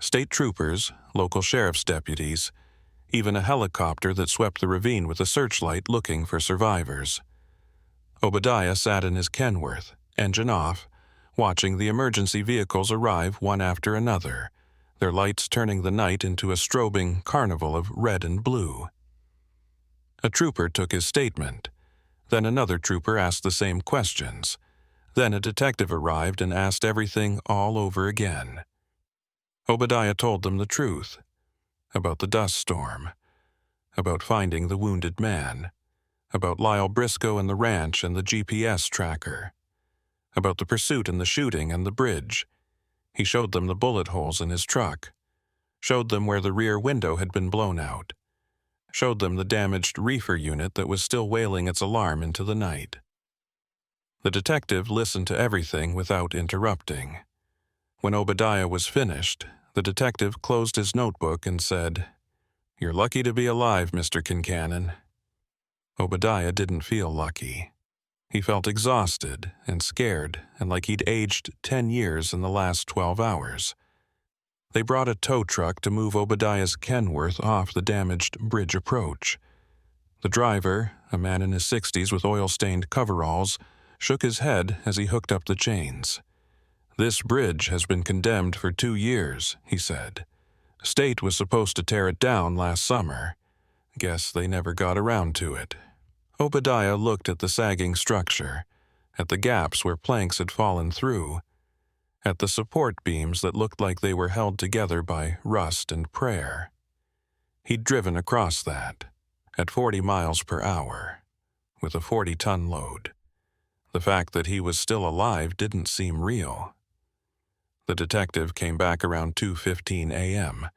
State troopers, local sheriff's deputies, even a helicopter that swept the ravine with a searchlight looking for survivors. Obadiah sat in his Kenworth, engine off, watching the emergency vehicles arrive one after another, their lights turning the night into a strobing carnival of red and blue. A trooper took his statement. Then another trooper asked the same questions. Then a detective arrived and asked everything all over again. Obadiah told them the truth. About the dust storm. About finding the wounded man. About Lyle Briscoe and the ranch and the GPS tracker. About the pursuit and the shooting and the bridge. He showed them the bullet holes in his truck. Showed them where the rear window had been blown out. Showed them the damaged reefer unit that was still wailing its alarm into the night. The detective listened to everything without interrupting. When Obadiah was finished, the detective closed his notebook and said, "You're lucky to be alive, Mr. Kincannon." Obadiah didn't feel lucky. He felt exhausted and scared and like he'd aged 10 years in the last 12 hours. They brought a tow truck to move Obadiah's Kenworth off the damaged bridge approach. The driver, a man in his 60s with oil-stained coveralls, shook his head as he hooked up the chains. "This bridge has been condemned for 2 years," he said. "State was supposed to tear it down last summer. Guess they never got around to it." Obadiah looked at the sagging structure, at the gaps where planks had fallen through, at the support beams that looked like they were held together by rust and prayer. He'd driven across that, at 40 miles per hour, with a 40-ton load. The fact that he was still alive didn't seem real. The detective came back around 2:15 a.m.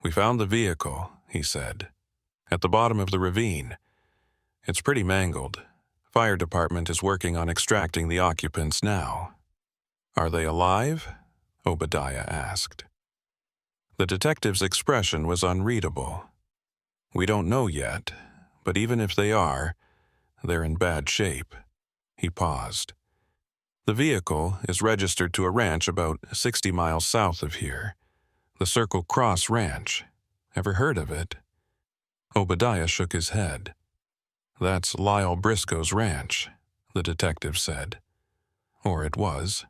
"We found the vehicle," he said, "at the bottom of the ravine. It's pretty mangled. Fire department is working on extracting the occupants now." "Are they alive?" Obadiah asked. The detective's expression was unreadable. "We don't know yet, but even if they are, they're in bad shape." He paused. "The vehicle is registered to a ranch about 60 miles south of here. The Circle Cross Ranch. Ever heard of it?" Obadiah shook his head. "That's Lyle Briscoe's ranch," the detective said. "Or it was.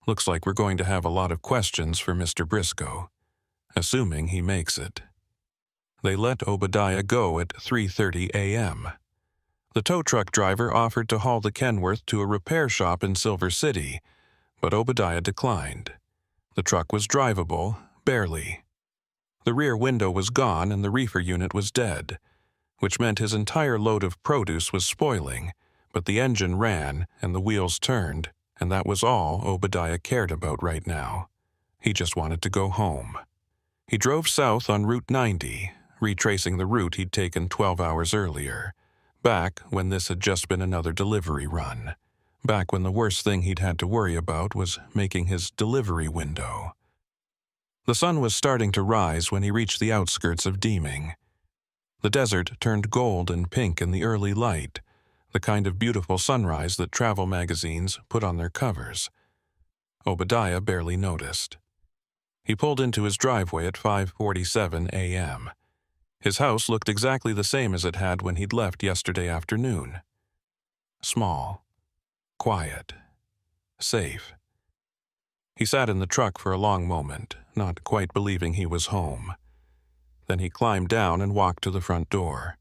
Looks like we're going to have a lot of questions for Mr. Briscoe, assuming he makes it." They let Obadiah go at 3:30 a.m. The tow truck driver offered to haul the Kenworth to a repair shop in Silver City, but Obadiah declined. The truck was drivable, barely. The rear window was gone and the reefer unit was dead, which meant his entire load of produce was spoiling, but the engine ran and the wheels turned, and that was all Obadiah cared about right now. He just wanted to go home. He drove south on Route 90, retracing the route he'd taken 12 hours earlier, back when this had just been another delivery run, back when the worst thing he'd had to worry about was making his delivery window. The sun was starting to rise when he reached the outskirts of Deeming. The desert turned gold and pink in the early light, the kind of beautiful sunrise that travel magazines put on their covers. Obadiah barely noticed. He pulled into his driveway at 5:47 a.m. His house looked exactly the same as it had when he'd left yesterday afternoon. Small, quiet, safe. He sat in the truck for a long moment, not quite believing he was home. Then he climbed down and walked to the front door.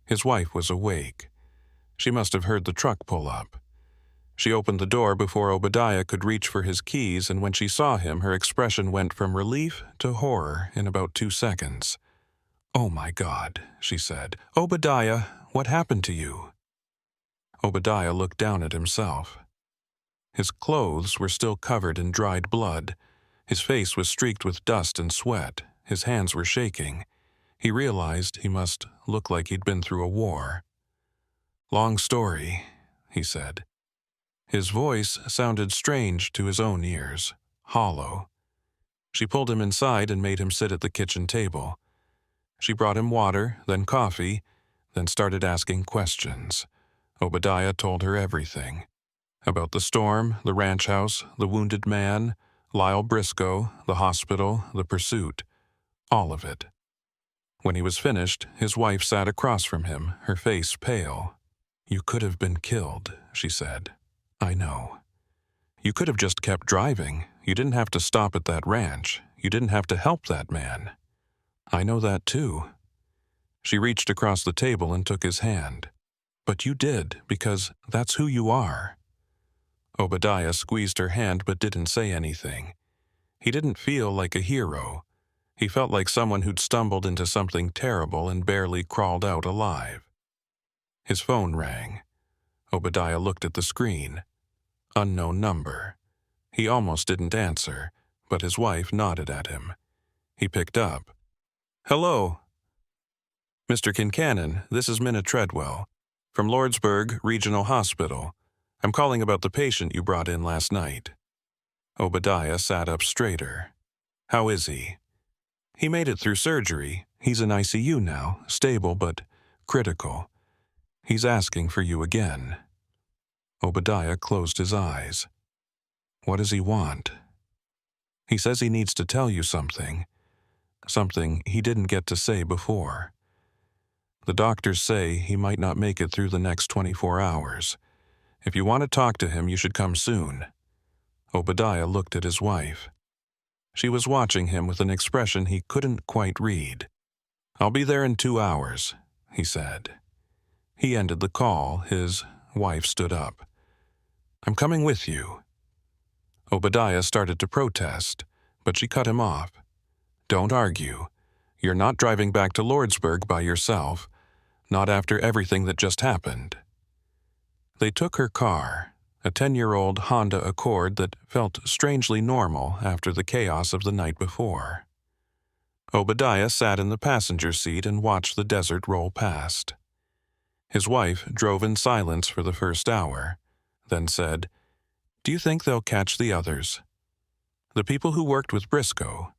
His wife was awake. She must have heard the truck pull up. She opened the door before Obadiah could reach for his keys, and when she saw him, her expression went from relief to horror in about 2 seconds. "Oh my God," she said. "Obadiah, what happened to you?" Obadiah looked down at himself. His clothes were still covered in dried blood. His face was streaked with dust and sweat. His hands were shaking. He realized he must look like he'd been through a war. "Long story," he said. His voice sounded strange to his own ears, hollow. She pulled him inside and made him sit at the kitchen table. She brought him water, then coffee, then started asking questions. Obadiah told her everything. About the storm, the ranch house, the wounded man, Lyle Briscoe, the hospital, the pursuit. All of it. When he was finished, his wife sat across from him, her face pale. "You could have been killed," she said. "I know. You could have just kept driving. You didn't have to stop at that ranch. You didn't have to help that man. I know that too." She reached across the table and took his hand. "But you did, because that's who you are." Obadiah squeezed her hand but didn't say anything. He didn't feel like a hero. He felt like someone who'd stumbled into something terrible and barely crawled out alive. His phone rang. Obadiah looked at the screen. Unknown number. He almost didn't answer, but his wife nodded at him. He picked up. "Hello." "Mr. Kincannon, this is Minna Treadwell, from Lordsburg Regional Hospital. I'm calling about the patient you brought in last night." Obadiah sat up straighter. "How is he?" "He made it through surgery. He's in ICU now, stable but critical. He's asking for you again." Obadiah closed his eyes. "What does he want?" "He says he needs to tell you something. Something he didn't get to say before. The doctors say he might not make it through the next 24 hours. If you want to talk to him, you should come soon." Obadiah looked at his wife. She was watching him with an expression he couldn't quite read. "I'll be there in 2 hours," he said. He ended the call. His wife stood up. "I'm coming with you." Obadiah started to protest, but she cut him off. "Don't argue. You're not driving back to Lordsburg by yourself, not after everything that just happened." They took her car, a 10-year-old Honda Accord that felt strangely normal after the chaos of the night before. Obadiah sat in the passenger seat and watched the desert roll past. His wife drove in silence for the first hour, then said, "Do you think they'll catch the others? The people who worked with Briscoe?"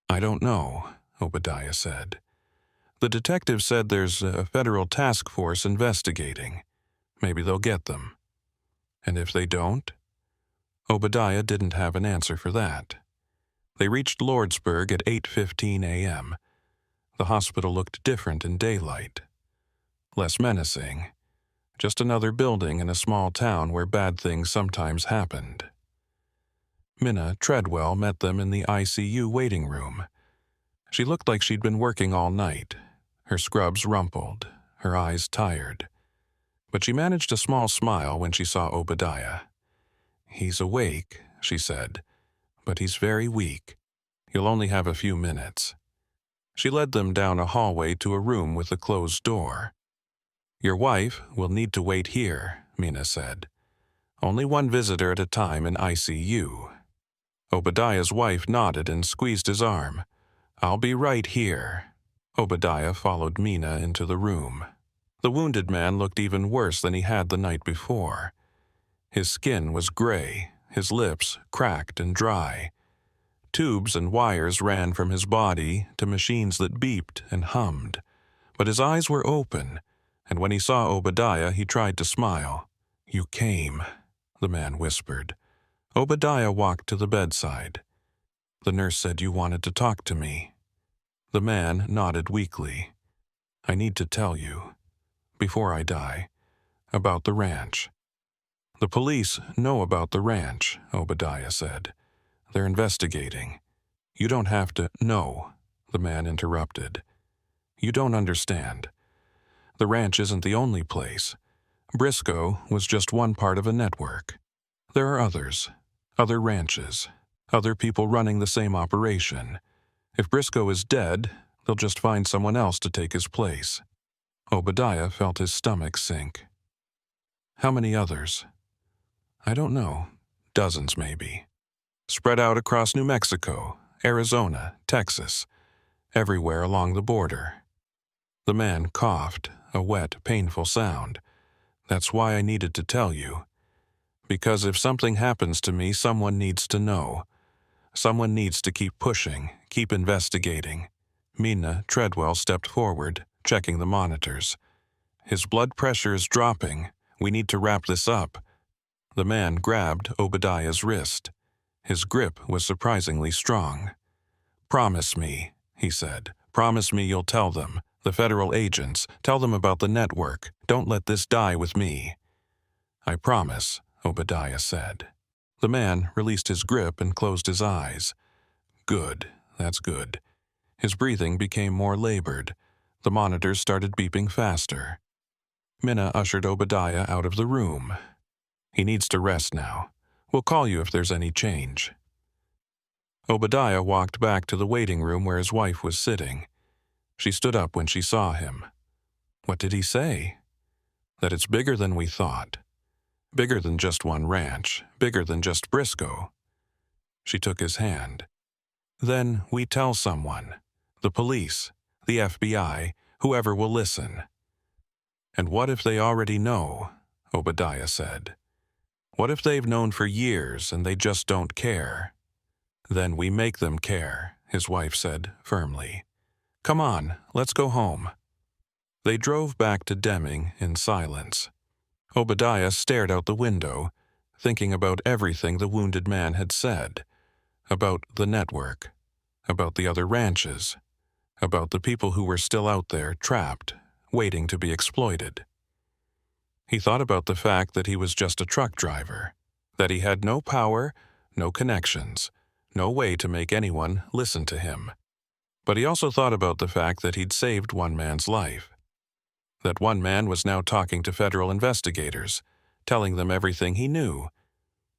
"I don't know," Obadiah said. "The detective said there's a federal task force investigating. Maybe they'll get them." "And if they don't?" Obadiah didn't have an answer for that. They reached Lordsburg at 8:15 a.m. The hospital looked different in daylight. Less menacing. Just another building in a small town where bad things sometimes happened. Minna Treadwell met them in the ICU waiting room. She looked like she'd been working all night, her scrubs rumpled, her eyes tired. But she managed a small smile when she saw Obadiah. "He's awake," she said, "but he's very weak. You'll only have a few minutes." She led them down a hallway to a room with a closed door. "Your wife will need to wait here," Minna said. "Only one visitor at a time in ICU." Obadiah's wife nodded and squeezed his arm. "I'll be right here." Obadiah followed Minna into the room. The wounded man looked even worse than he had the night before. His skin was gray, his lips cracked and dry. Tubes and wires ran from his body to machines that beeped and hummed. But his eyes were open, and when he saw Obadiah, he tried to smile. "You came," the man whispered. Obadiah walked to the bedside. "The nurse said you wanted to talk to me." The man nodded weakly. "I need to tell you, before I die, about the ranch." "The police know about the ranch," Obadiah said. "They're investigating." "You don't have to—" "No," the man interrupted. "You don't understand. The ranch isn't the only place. Briscoe was just one part of a network. There are others, other ranches, other people running the same operation. If Briscoe is dead, they'll just find someone else to take his place." Obadiah felt his stomach sink. "How many others?" "I don't know. Dozens, maybe. Spread out across New Mexico, Arizona, Texas, everywhere along the border." The man coughed, a wet, painful sound. "That's why I needed to tell you. Because if something happens to me, someone needs to know. Someone needs to keep pushing, keep investigating." Mina Treadwell stepped forward, checking the monitors. "His blood pressure is dropping. We need to wrap this up." The man grabbed Obadiah's wrist. His grip was surprisingly strong. "Promise me," he said. "Promise me you'll tell them, the federal agents. Tell them about the network. Don't let this die with me." "I promise," Obadiah said. The man released his grip and closed his eyes. "Good, that's good." His breathing became more labored. The monitors started beeping faster. Minna ushered Obadiah out of the room. "He needs to rest now. We'll call you if there's any change." Obadiah walked back to the waiting room where his wife was sitting. She stood up when she saw him. "What did he say?" "That it's bigger than we thought. Bigger than just one ranch, bigger than just Briscoe." She took his hand. "Then we tell someone. The police, the FBI, whoever will listen." "And what if they already know?" Obadiah said. "What if they've known for years and they just don't care?" "Then we make them care," his wife said firmly. "Come on, let's go home." They drove back to Deming in silence. Obadiah stared out the window, thinking about everything the wounded man had said, about the network, about the other ranches, about the people who were still out there, trapped, waiting to be exploited. He thought about the fact that he was just a truck driver, that he had no power, no connections, no way to make anyone listen to him. But he also thought about the fact that he'd saved one man's life. That one man was now talking to federal investigators, telling them everything he knew.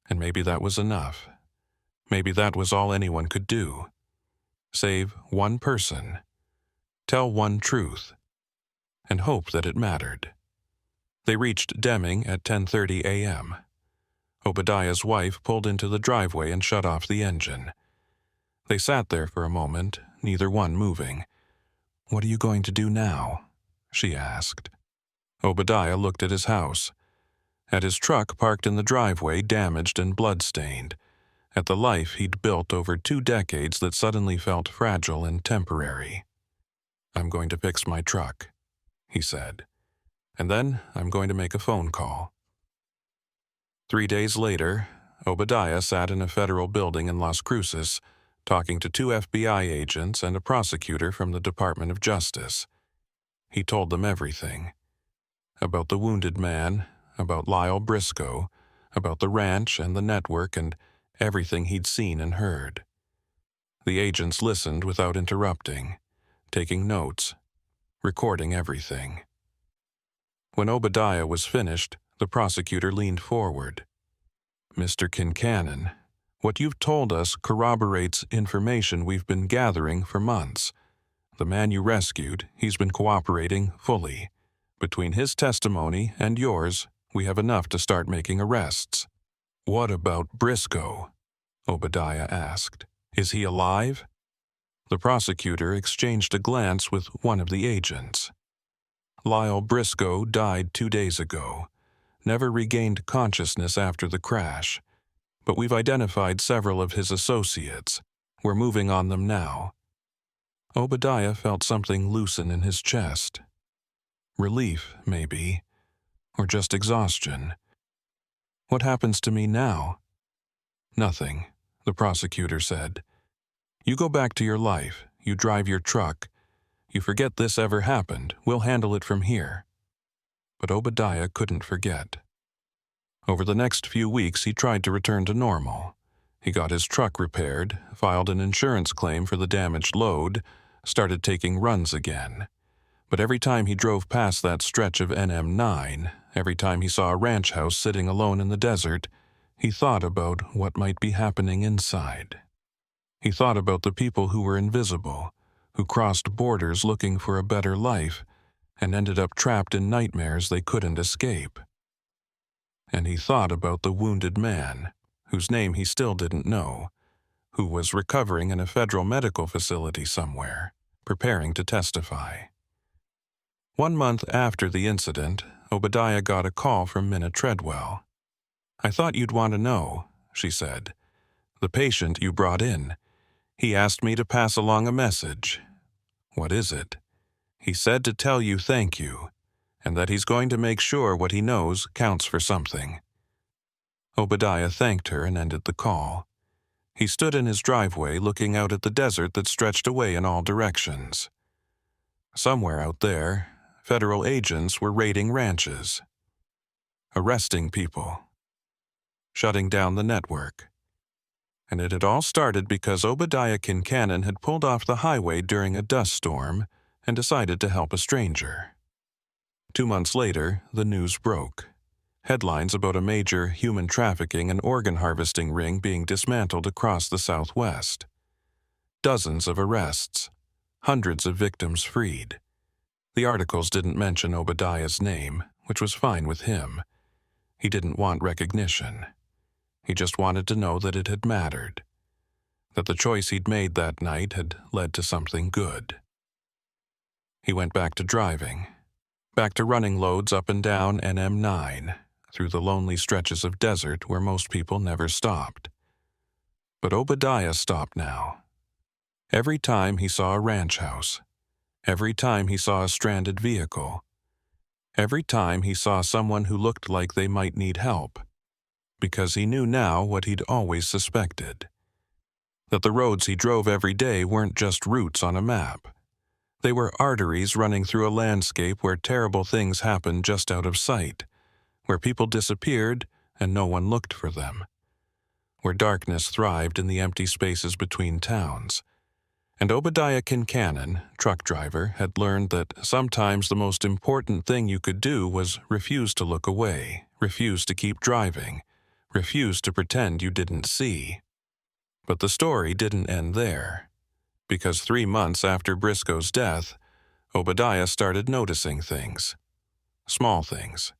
And maybe that was enough. Maybe that was all anyone could do. Save one person. Tell one truth. And hope that it mattered. They reached Deming at 10:30 a.m. Obadiah's wife pulled into the driveway and shut off the engine. They sat there for a moment, neither one moving. "What are you going to do now?" she asked. Obadiah looked at his house, at his truck parked in the driveway, damaged and blood-stained, at the life he'd built over 2 decades that suddenly felt fragile and temporary. "I'm going to fix my truck," he said. "And then I'm going to make a phone call." 3 days later, Obadiah sat in a federal building in Las Cruces, talking to 2 FBI agents and a prosecutor from the Department of Justice. He told them everything. About the wounded man, about Lyle Briscoe, about the ranch and the network and everything he'd seen and heard. The agents listened without interrupting, taking notes, recording everything. When Obadiah was finished, the prosecutor leaned forward. "Mr. Kincannon, what you've told us corroborates information we've been gathering for months. The man you rescued, he's been cooperating fully. Between his testimony and yours, we have enough to start making arrests." "What about Briscoe?" Obadiah asked. "Is he alive?" The prosecutor exchanged a glance with one of the agents. "Lyle Briscoe died 2 days ago, never regained consciousness after the crash, but we've identified several of his associates. We're moving on them now." Obadiah felt something loosen in his chest. Relief, maybe, or just exhaustion. "What happens to me now?" Nothing, the prosecutor said. You go back to your life, you drive your truck, you forget this ever happened, we'll handle it from here. But Obadiah couldn't forget. Over the next few weeks, he tried to return to normal. He got his truck repaired, filed an insurance claim for the damaged load, started taking runs again. But every time he drove past that stretch of NM9, every time he saw a ranch house sitting alone in the desert, he thought about what might be happening inside. He thought about the people who were invisible, who crossed borders looking for a better life, and ended up trapped in nightmares they couldn't escape. And he thought about the wounded man, whose name he still didn't know, who was recovering in a federal medical facility somewhere, preparing to testify. 1 month after the incident, Obadiah got a call from Minna Treadwell. I thought you'd want to know, she said. The patient you brought in. He asked me to pass along a message. What is it? He said to tell you thank you, and that he's going to make sure what he knows counts for something. Obadiah thanked her and ended the call. He stood in his driveway looking out at the desert that stretched away in all directions. Somewhere out there, federal agents were raiding ranches, arresting people, shutting down the network. And it had all started because Obadiah Kincannon had pulled off the highway during a dust storm and decided to help a stranger. 2 months later, the news broke. Headlines about a major human trafficking and organ harvesting ring being dismantled across the Southwest. Dozens of arrests. Hundreds of victims freed. The articles didn't mention Obadiah's name, which was fine with him. He didn't want recognition. He just wanted to know that it had mattered, that the choice he'd made that night had led to something good. He went back to driving, back to running loads up and down NM9, through the lonely stretches of desert where most people never stopped. But Obadiah stopped now. Every time he saw a ranch house, every time he saw a stranded vehicle, every time he saw someone who looked like they might need help, because he knew now what he'd always suspected, that the roads he drove every day weren't just routes on a map. They were arteries running through a landscape where terrible things happened just out of sight, where people disappeared and no one looked for them, where darkness thrived in the empty spaces between towns. And Obadiah Kincannon, truck driver, had learned that sometimes the most important thing you could do was refuse to look away, refuse to keep driving, refuse to pretend you didn't see. But the story didn't end there, because 3 months after Briscoe's death, Obadiah started noticing things. Small things.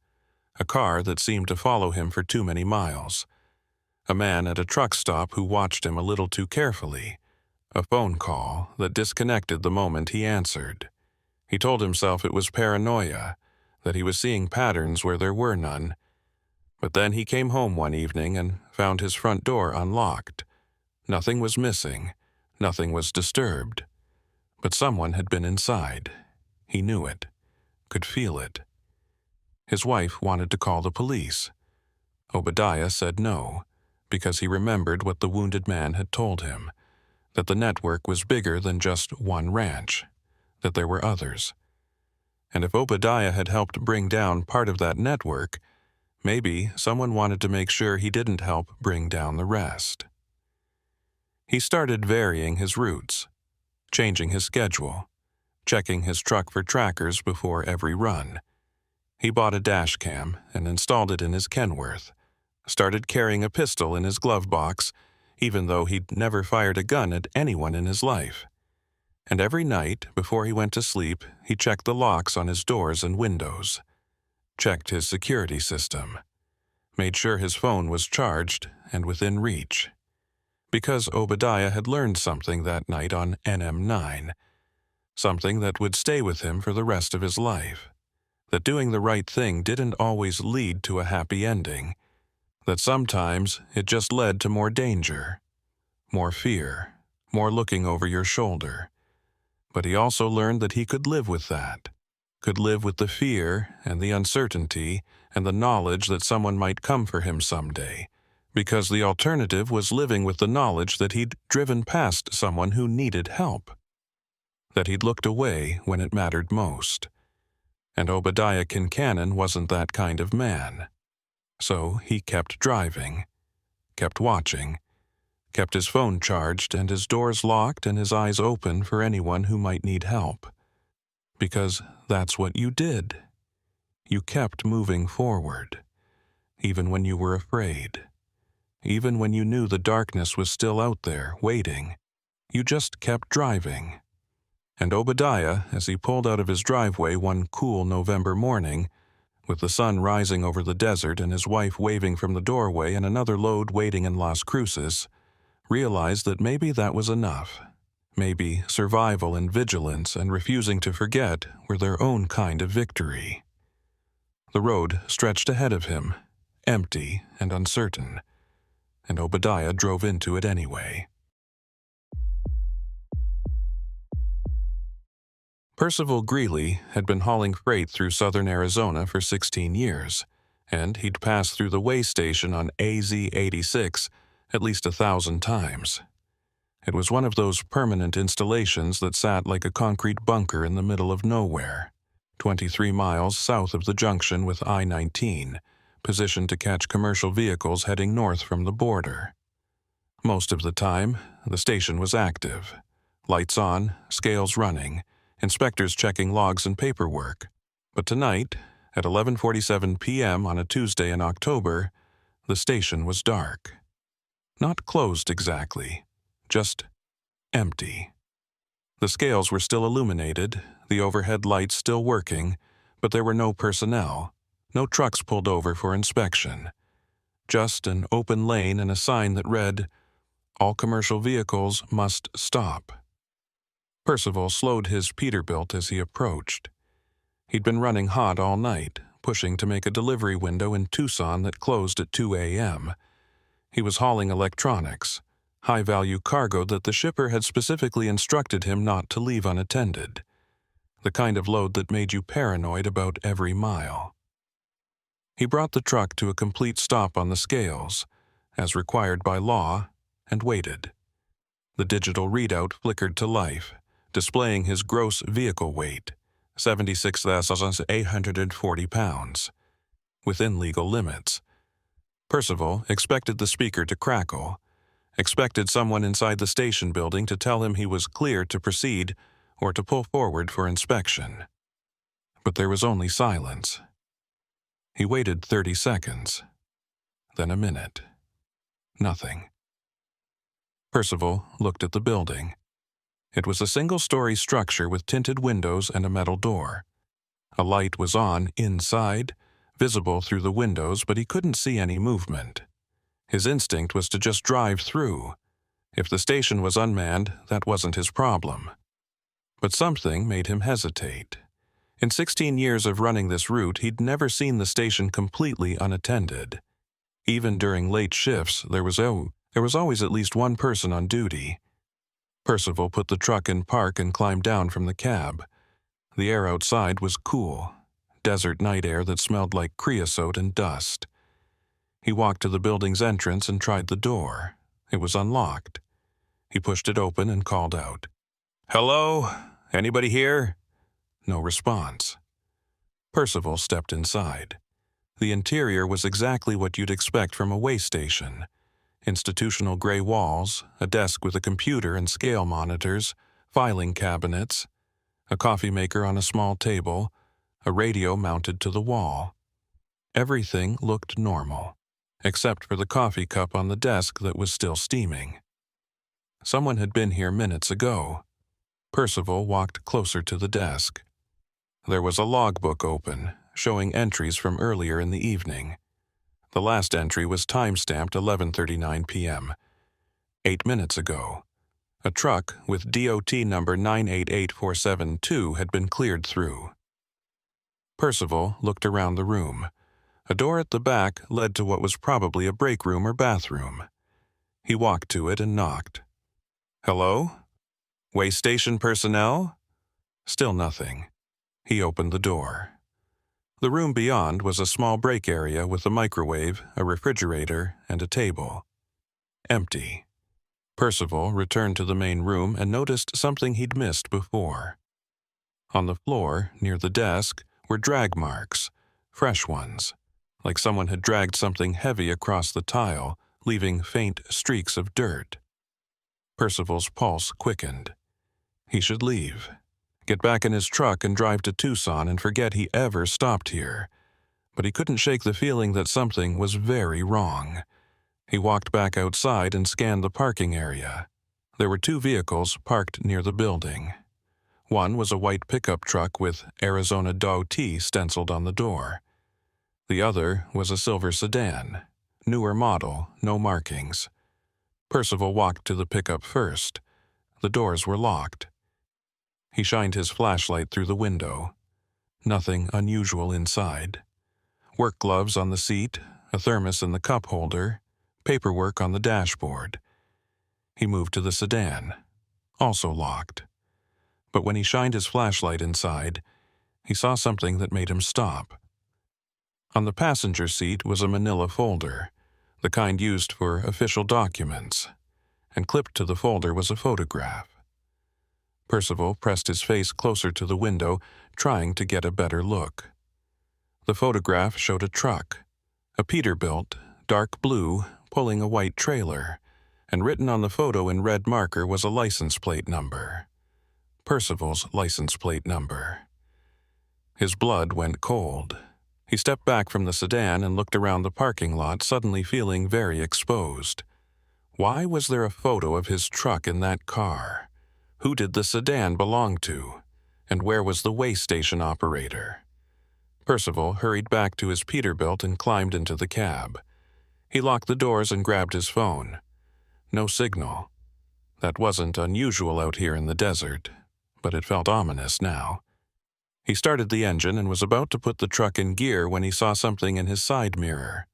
A car that seemed to follow him for too many miles. A man at a truck stop who watched him a little too carefully. A phone call that disconnected the moment he answered. He told himself it was paranoia, that he was seeing patterns where there were none. But then he came home one evening and found his front door unlocked. Nothing was missing, nothing was disturbed. But someone had been inside. He knew it, could feel it. His wife wanted to call the police. Obadiah said no, because he remembered what the wounded man had told him, that the network was bigger than just one ranch, that there were others. And if Obadiah had helped bring down part of that network, maybe someone wanted to make sure he didn't help bring down the rest. He started varying his routes, changing his schedule, checking his truck for trackers before every run. He bought a dash cam and installed it in his Kenworth, started carrying a pistol in his glove box, even though he'd never fired a gun at anyone in his life. And every night, before he went to sleep, he checked the locks on his doors and windows, checked his security system, made sure his phone was charged and within reach. Because Obadiah had learned something that night on NM9, something that would stay with him for the rest of his life, that doing the right thing didn't always lead to a happy ending, that sometimes it just led to more danger, more fear, more looking over your shoulder. But he also learned that he could live with that, could live with the fear and the uncertainty and the knowledge that someone might come for him someday, because the alternative was living with the knowledge that he'd driven past someone who needed help, that he'd looked away when it mattered most. And Obadiah Kincannon wasn't that kind of man. So he kept driving, kept watching, kept his phone charged and his doors locked and his eyes open for anyone who might need help. Because that's what you did. You kept moving forward, even when you were afraid. Even when you knew the darkness was still out there, waiting, you just kept driving. And Obadiah, as he pulled out of his driveway one cool November morning, with the sun rising over the desert and his wife waving from the doorway and another load waiting in Las Cruces, realized that maybe that was enough. Maybe survival and vigilance and refusing to forget were their own kind of victory. The road stretched ahead of him, empty and uncertain, and Obadiah drove into it anyway. Percival Greeley had been hauling freight through southern Arizona for 16 years, and he'd passed through the way station on AZ 86 at least 1,000 times. It was one of those permanent installations that sat like a concrete bunker in the middle of nowhere, 23 miles south of the junction with I-19, positioned to catch commercial vehicles heading north from the border. Most of the time, the station was active. Lights on, scales running, inspectors checking logs and paperwork. But tonight, at 11:47 p.m. on a Tuesday in October, the station was dark. Not closed exactly, just empty. The scales were still illuminated, the overhead lights still working, but there were no personnel, no trucks pulled over for inspection. Just an open lane and a sign that read, "All commercial vehicles must stop." Percival slowed his Peterbilt as he approached. He'd been running hot all night, pushing to make a delivery window in Tucson that closed at 2 a.m. He was hauling electronics, high-value cargo that the shipper had specifically instructed him not to leave unattended, the kind of load that made you paranoid about every mile. He brought the truck to a complete stop on the scales, as required by law, and waited. The digital readout flickered to life, displaying his gross vehicle weight, 76,840 pounds, within legal limits. Percival expected the speaker to crackle, expected someone inside the station building to tell him he was clear to proceed or to pull forward for inspection. But there was only silence. He waited 30 seconds, then a minute. Nothing. Percival looked at the building. It was a single-story structure with tinted windows and a metal door. A light was on inside, visible through the windows, but he couldn't see any movement. His instinct was to just drive through. If the station was unmanned, that wasn't his problem. But something made him hesitate. In 16 years of running this route, he'd never seen the station completely unattended. Even during late shifts, there was always at least one person on duty. Percival put the truck in park and climbed down from the cab. The air outside was cool, desert night air that smelled like creosote and dust. He walked to the building's entrance and tried the door. It was unlocked. He pushed it open and called out, "Hello? Anybody here?" No response. Percival stepped inside. The interior was exactly what you'd expect from a way station. Institutional gray walls, a desk with a computer and scale monitors, filing cabinets, a coffee maker on a small table, a radio mounted to the wall. Everything looked normal, except for the coffee cup on the desk that was still steaming. Someone had been here minutes ago. Percival walked closer to the desk. There was a logbook open, showing entries from earlier in the evening. The last entry was time-stamped 11:39 p.m. 8 minutes ago. A truck with DOT number 988472 had been cleared through. Percival looked around the room. A door at the back led to what was probably a break room or bathroom. He walked to it and knocked. "Hello? Way station personnel?" Still nothing. He opened the door. The room beyond was a small break area with a microwave, a refrigerator, and a table. Empty. Percival returned to the main room and noticed something he'd missed before. On the floor, near the desk, were drag marks, fresh ones, like someone had dragged something heavy across the tile, leaving faint streaks of dirt. Percival's pulse quickened. He should leave. Get back in his truck and drive to Tucson and forget he ever stopped here. But he couldn't shake the feeling that something was very wrong. He walked back outside and scanned the parking area. There were 2 vehicles parked near the building. One was a white pickup truck with Arizona Doe T stenciled on the door. The other was a silver sedan, newer model, no markings. Percival walked to the pickup first. The doors were locked. He shined his flashlight through the window. Nothing unusual inside. Work gloves on the seat, a thermos in the cup holder, paperwork on the dashboard. He moved to the sedan, also locked. But when he shined his flashlight inside, he saw something that made him stop. On the passenger seat was a manila folder, the kind used for official documents, and clipped to the folder was a photograph. Percival pressed his face closer to the window, trying to get a better look. The photograph showed a truck, a Peterbilt, dark blue, pulling a white trailer, and written on the photo in red marker was a license plate number. Percival's license plate number. His blood went cold. He stepped back from the sedan and looked around the parking lot, suddenly feeling very exposed. Why was there a photo of his truck in that car? Who did the sedan belong to? And where was the way station operator? Percival hurried back to his Peterbilt and climbed into the cab. He locked the doors and grabbed his phone. No signal. That wasn't unusual out here in the desert, but it felt ominous now. He started the engine and was about to put the truck in gear when he saw something in his side mirror.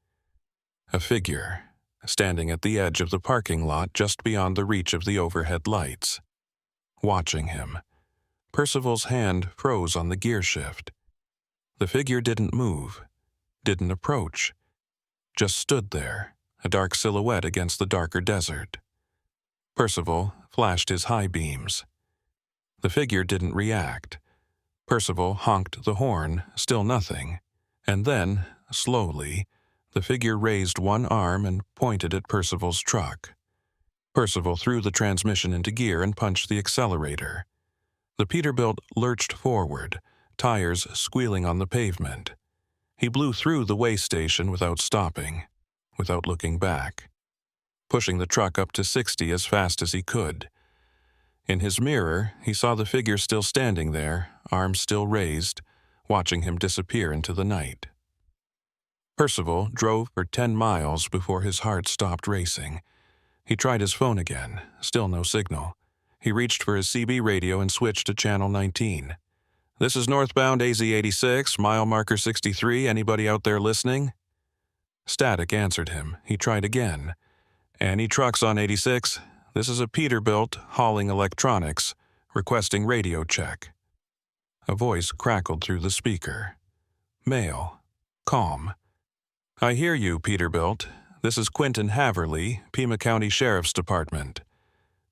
A figure, standing at the edge of the parking lot just beyond the reach of the overhead lights. Watching him. Percival's hand froze on the gear shift. The figure didn't move, didn't approach, just stood there, a dark silhouette against the darker desert. Percival flashed his high beams. The figure didn't react. Percival honked the horn, still nothing, and then, slowly, the figure raised one arm and pointed at Percival's truck. Percival threw the transmission into gear and punched the accelerator. The Peterbilt lurched forward, tires squealing on the pavement. He blew through the way station without stopping, without looking back, pushing the truck up to 60 as fast as he could. In his mirror, he saw the figure still standing there, arms still raised, watching him disappear into the night. Percival drove for 10 miles before his heart stopped racing. He tried his phone again, still no signal. He reached for his CB radio and switched to channel 19. "This is northbound AZ86, mile marker 63. Anybody out there listening?" Static answered him. He tried again. "Any trucks on 86? This is a Peterbilt hauling electronics, requesting radio check." A voice crackled through the speaker. Male. Calm. "I hear you, Peterbilt. This is Quentin Haverly, Pima County Sheriff's Department.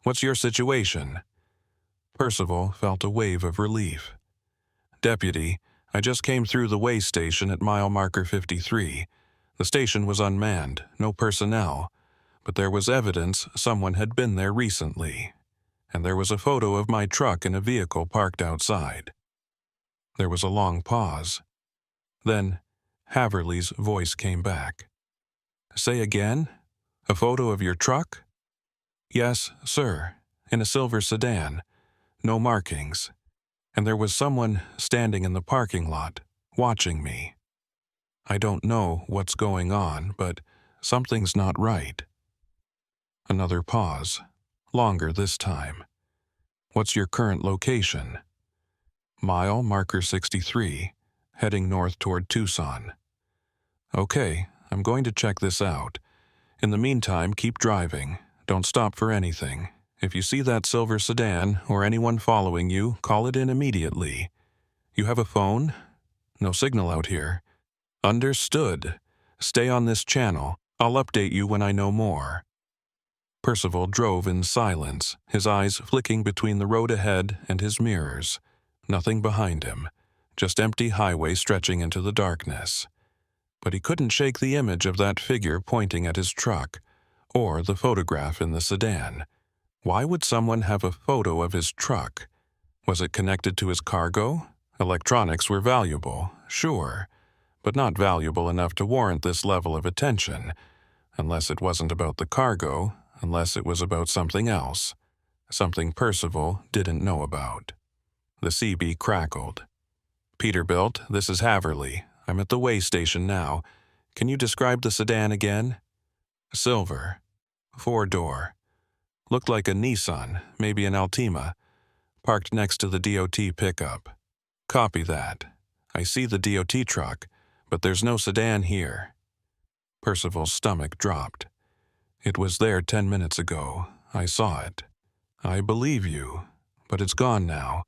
What's your situation?" Percival felt a wave of relief. "Deputy, I just came through the way station at mile marker 53. The station was unmanned, no personnel, but there was evidence someone had been there recently, and there was a photo of my truck in a vehicle parked outside." There was a long pause. Then Haverly's voice came back. "Say again? A photo of your truck?" "Yes, sir, in a silver sedan, no markings. And there was someone standing in the parking lot, watching me. I don't know what's going on, but something's not right." Another pause, longer this time. "What's your current location?" "Mile marker 63, heading north toward Tucson." "Okay, I'm going to check this out. In the meantime, keep driving. Don't stop for anything. If you see that silver sedan or anyone following you, call it in immediately. You have a phone?" No signal out here. Understood. Stay on this channel. I'll update you when I know more. Percival drove in silence, his eyes flicking between the road ahead and his mirrors. Nothing behind him, just empty highway stretching into the darkness. But he couldn't shake the image of that figure pointing at his truck, or the photograph in the sedan. Why would someone have a photo of his truck? Was it connected to his cargo? Electronics were valuable, sure, but not valuable enough to warrant this level of attention, unless it wasn't about the cargo, unless it was about something else, something Percival didn't know about. The CB crackled. Peterbilt, this is Haverly. I'm at the way station now. Can you describe the sedan again? Silver. 4-door. Looked like a Nissan, maybe an Altima. Parked next to the DOT pickup. Copy that. I see the DOT truck, but there's no sedan here. Percival's stomach dropped. It was there 10 minutes ago. I saw it. I believe you, but it's gone now,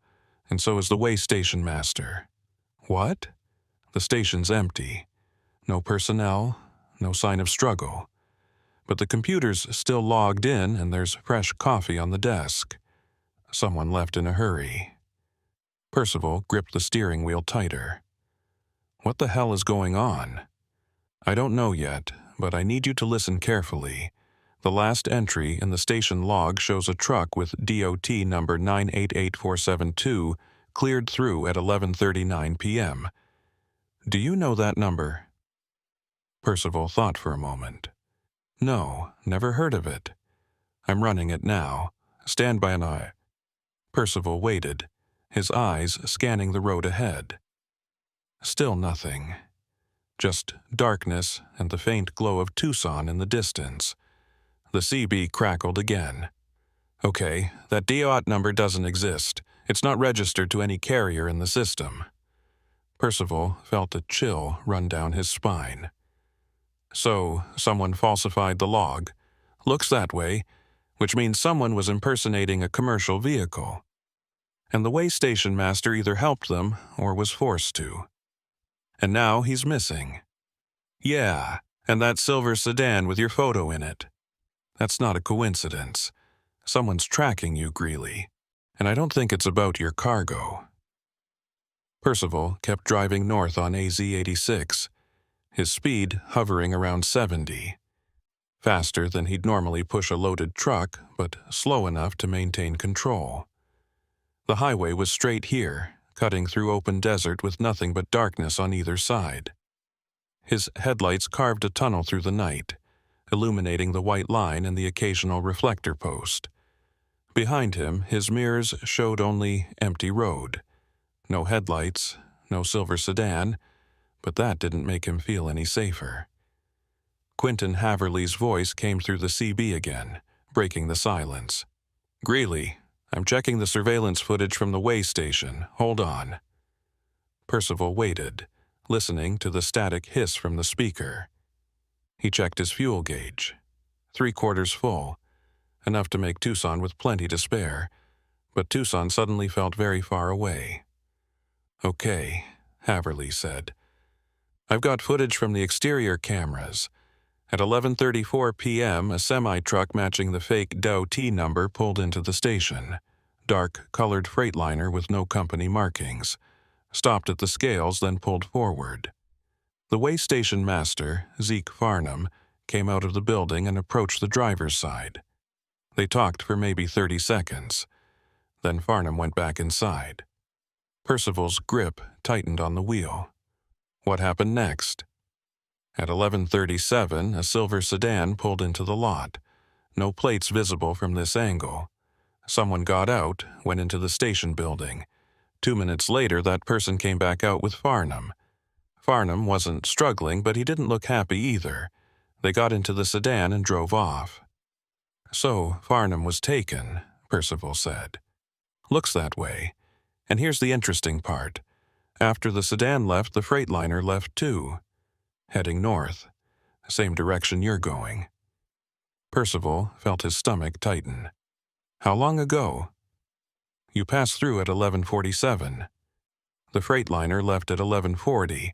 and so is the way station master. What? The station's empty. No personnel, no sign of struggle. But the computer's still logged in and there's fresh coffee on the desk. Someone left in a hurry. Percival gripped the steering wheel tighter. What the hell is going on? I don't know yet, but I need you to listen carefully. The last entry in the station log shows a truck with DOT number 988472 cleared through at 11:39 p.m. Do you know that number? Percival thought for a moment. No, never heard of it. I'm running it now. Stand by an eye. Percival waited, his eyes scanning the road ahead. Still nothing. Just darkness and the faint glow of Tucson in the distance. The CB crackled again. Okay, that DOT number doesn't exist. It's not registered to any carrier in the system. Percival felt a chill run down his spine. So, someone falsified the log. Looks that way, which means someone was impersonating a commercial vehicle. And the way station master either helped them or was forced to. And now he's missing. Yeah, and that silver sedan with your photo in it. That's not a coincidence. Someone's tracking you, Greeley. And I don't think it's about your cargo. Percival kept driving north on AZ-86, his speed hovering around 70. Faster than he'd normally push a loaded truck, but slow enough to maintain control. The highway was straight here, cutting through open desert with nothing but darkness on either side. His headlights carved a tunnel through the night, illuminating the white line and the occasional reflector post. Behind him, his mirrors showed only empty road. No headlights, no silver sedan, but that didn't make him feel any safer. Quentin Haverly's voice came through the CB again, breaking the silence. Greeley, I'm checking the surveillance footage from the way station. Hold on. Percival waited, listening to the static hiss from the speaker. He checked his fuel gauge. 3/4 full, enough to make Tucson with plenty to spare, but Tucson suddenly felt very far away. Okay, Haverly said. I've got footage from the exterior cameras. At 11:34 p.m., a semi-truck matching the fake DOT number pulled into the station. Dark-colored freightliner with no company markings. Stopped at the scales, then pulled forward. The way station master, Zeke Farnham, came out of the building and approached the driver's side. They talked for maybe 30 seconds. Then Farnham went back inside. Percival's grip tightened on the wheel. What happened next? At 11:37, a silver sedan pulled into the lot. No plates visible from this angle. Someone got out, went into the station building. 2 minutes later, that person came back out with Farnham. Farnham wasn't struggling, but he didn't look happy either. They got into the sedan and drove off. So, Farnham was taken, Percival said. Looks that way. And here's the interesting part. After the sedan left, the freightliner left too. Heading north. Same direction you're going. Percival felt his stomach tighten. How long ago? You passed through at 11:47. The Freightliner left at 11:40,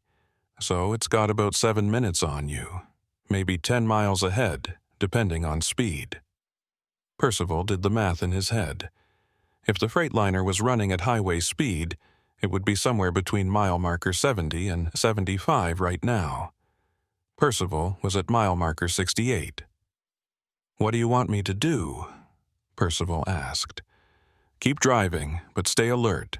so it's got about 7 minutes on you, maybe 10 miles ahead, depending on speed. Percival did the math in his head. If the Freightliner was running at highway speed, it would be somewhere between mile marker 70 and 75 right now. Percival was at mile marker 68. "What do you want me to do?" Percival asked. "Keep driving, but stay alert.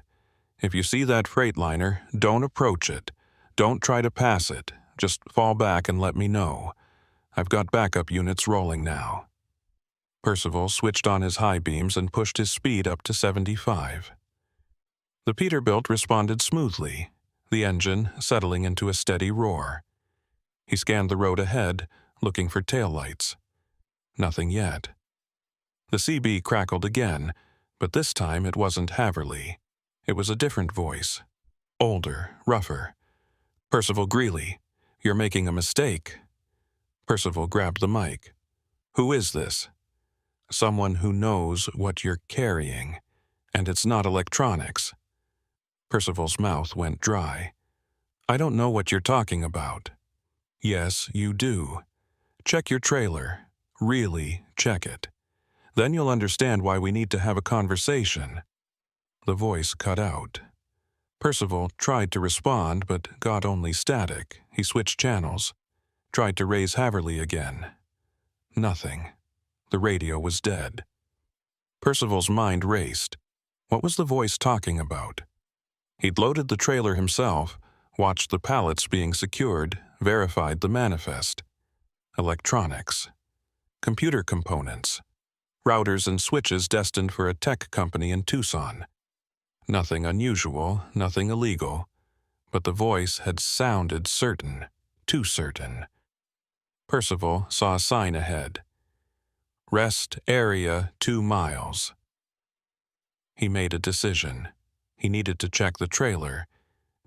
If you see that Freightliner, don't approach it. Don't try to pass it. Just fall back and let me know. I've got backup units rolling now." Percival switched on his high beams and pushed his speed up to 75. The Peterbilt responded smoothly, the engine settling into a steady roar. He scanned the road ahead, looking for taillights. Nothing yet. The CB crackled again, but this time it wasn't Haverly. It was a different voice. Older, rougher. "Percival Greeley, you're making a mistake." Percival grabbed the mic. "Who is this?" "Someone who knows what you're carrying, and it's not electronics." Percival's mouth went dry. "I don't know what you're talking about." "Yes, you do. Check your trailer. Really check it. Then you'll understand why we need to have a conversation." The voice cut out. Percival tried to respond, but got only static. He switched channels. Tried to raise Haverly again. Nothing. The radio was dead. Percival's mind raced. What was the voice talking about? He'd loaded the trailer himself, watched the pallets being secured, verified the manifest. Electronics. Computer components. Routers and switches destined for a tech company in Tucson. Nothing unusual, nothing illegal, but the voice had sounded certain, too certain. Percival saw a sign ahead. "Rest area 2 miles." He made a decision. He needed to check the trailer,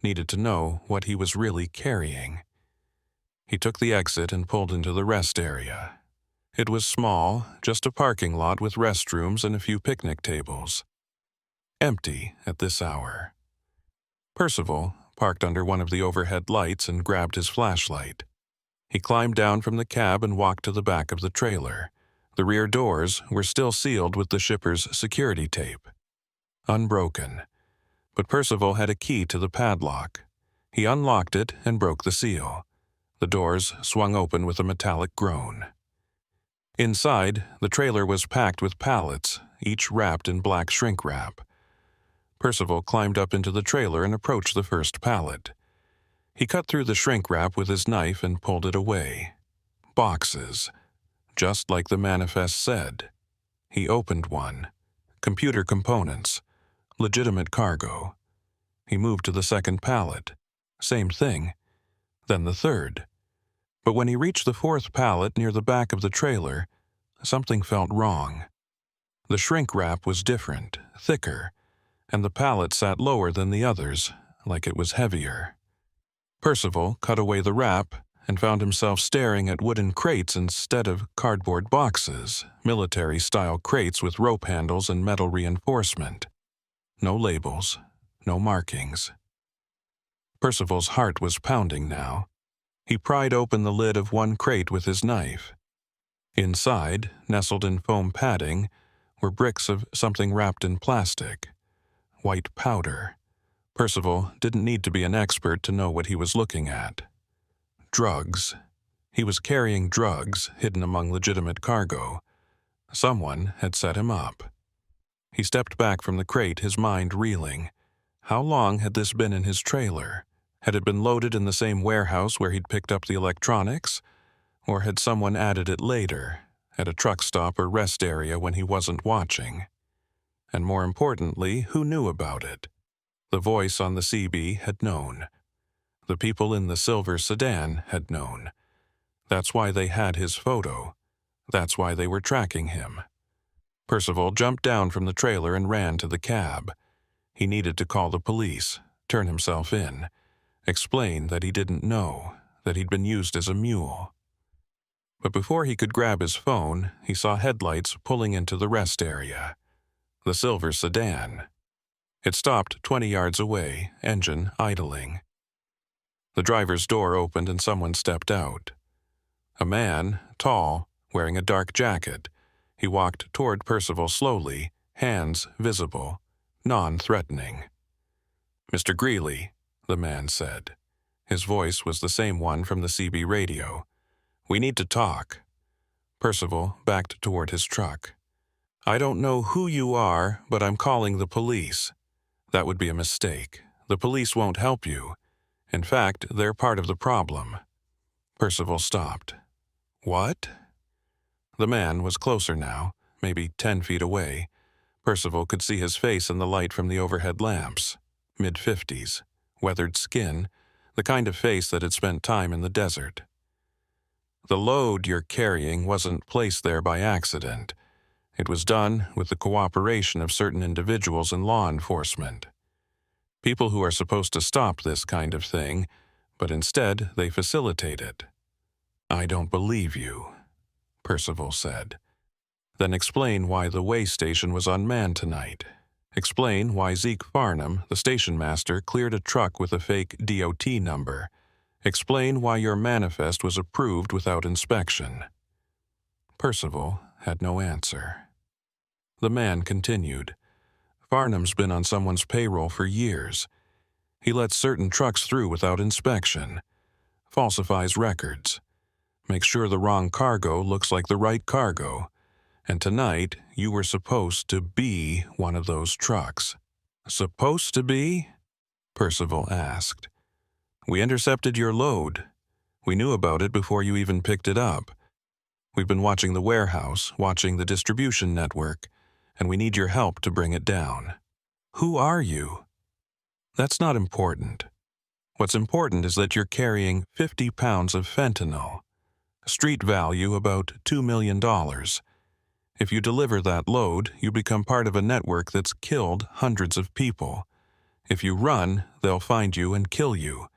needed to know what he was really carrying. He took the exit and pulled into the rest area. It was small, just a parking lot with restrooms and a few picnic tables. Empty at this hour. Percival parked under one of the overhead lights and grabbed his flashlight. He climbed down from the cab and walked to the back of the trailer. The rear doors were still sealed with the shipper's security tape. Unbroken. But Percival had a key to the padlock. He unlocked it and broke the seal. The doors swung open with a metallic groan. Inside, the trailer was packed with pallets, each wrapped in black shrink wrap. Percival climbed up into the trailer and approached the first pallet. He cut through the shrink wrap with his knife and pulled it away. Boxes. Just like the manifest said. He opened one. Computer components. Legitimate cargo. He moved to the second pallet. Same thing. Then the third. But when he reached the fourth pallet near the back of the trailer, something felt wrong. The shrink wrap was different, thicker, and the pallet sat lower than the others, like it was heavier. Percival cut away the wrap and found himself staring at wooden crates instead of cardboard boxes, military-style crates with rope handles and metal reinforcement. No labels, no markings. Percival's heart was pounding now. He pried open the lid of one crate with his knife. Inside, nestled in foam padding, were bricks of something wrapped in plastic. White powder. Percival didn't need to be an expert to know what he was looking at. Drugs. He was carrying drugs hidden among legitimate cargo. Someone had set him up. He stepped back from the crate, his mind reeling. How long had this been in his trailer? Had it been loaded in the same warehouse where he'd picked up the electronics? Or had someone added it later, at a truck stop or rest area when he wasn't watching? And more importantly, who knew about it? The voice on the CB had known. The people in the silver sedan had known. That's why they had his photo. That's why they were tracking him. Percival jumped down from the trailer and ran to the cab. He needed to call the police, turn himself in, explain that he didn't know, that he'd been used as a mule. But before he could grab his phone, he saw headlights pulling into the rest area. The silver sedan. It stopped 20 yards away, engine idling. The driver's door opened and someone stepped out. A man, tall, wearing a dark jacket. He walked toward Percival slowly, hands visible, non-threatening. "Mr. Greeley," the man said. His voice was the same one from the CB radio. "We need to talk." Percival backed toward his truck. "I don't know who you are, but I'm calling the police." "That would be a mistake. The police won't help you. In fact, they're part of the problem." Percival stopped. "What?" The man was closer now, maybe 10 feet away. Percival could see his face in the light from the overhead lamps. Mid-50s, weathered skin, the kind of face that had spent time in the desert. "The load you're carrying wasn't placed there by accident. It was done with the cooperation of certain individuals in law enforcement. People who are supposed to stop this kind of thing, but instead they facilitate it." "I don't believe you," Percival said. "Then explain why the way station was unmanned tonight. Explain why Zeke Farnham, the station master, cleared a truck with a fake DOT number. Explain why your manifest was approved without inspection." Percival had no answer. The man continued. "Farnham's been on someone's payroll for years. He lets certain trucks through without inspection, falsifies records, makes sure the wrong cargo looks like the right cargo. And tonight, you were supposed to be one of those trucks." "Supposed to be?" Percival asked. "We intercepted your load. We knew about it before you even picked it up. We've been watching the warehouse, watching the distribution network, and we need your help to bring it down." "Who are you?" "That's not important. What's important is that you're carrying 50 pounds of fentanyl. Street value about $2 million. If you deliver that load, you become part of a network that's killed hundreds of people. If you run, they'll find you and kill you.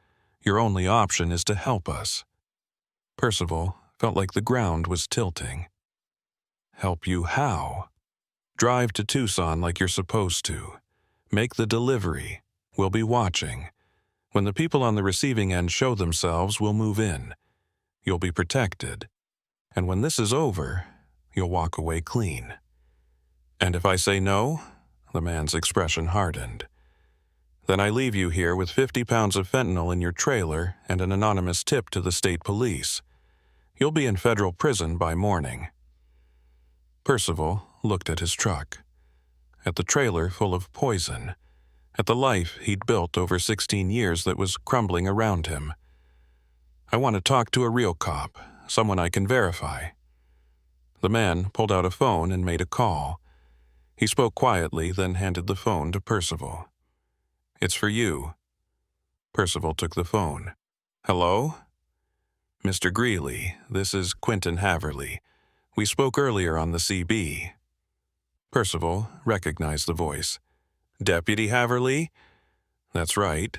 Your only option is to help us." Percival felt like the ground was tilting. "Help you how?" "Drive to Tucson like you're supposed to. Make the delivery. We'll be watching. When the people on the receiving end show themselves, we'll move in. You'll be protected. And when this is over, you'll walk away clean." "And if I say no?" The man's expression hardened. "Then I leave you here with 50 pounds of fentanyl in your trailer and an anonymous tip to the state police. You'll be in federal prison by morning." Percival looked at his truck, at the trailer full of poison, at the life he'd built over 16 years that was crumbling around him. "I want to talk to a real cop, someone I can verify." The man pulled out a phone and made a call. He spoke quietly, then handed the phone to Percival. "It's for you." Percival took the phone. "Hello?" "Mr. Greeley, this is Quentin Haverly. We spoke earlier on the CB." Percival recognized the voice. "Deputy Haverly?" "That's right.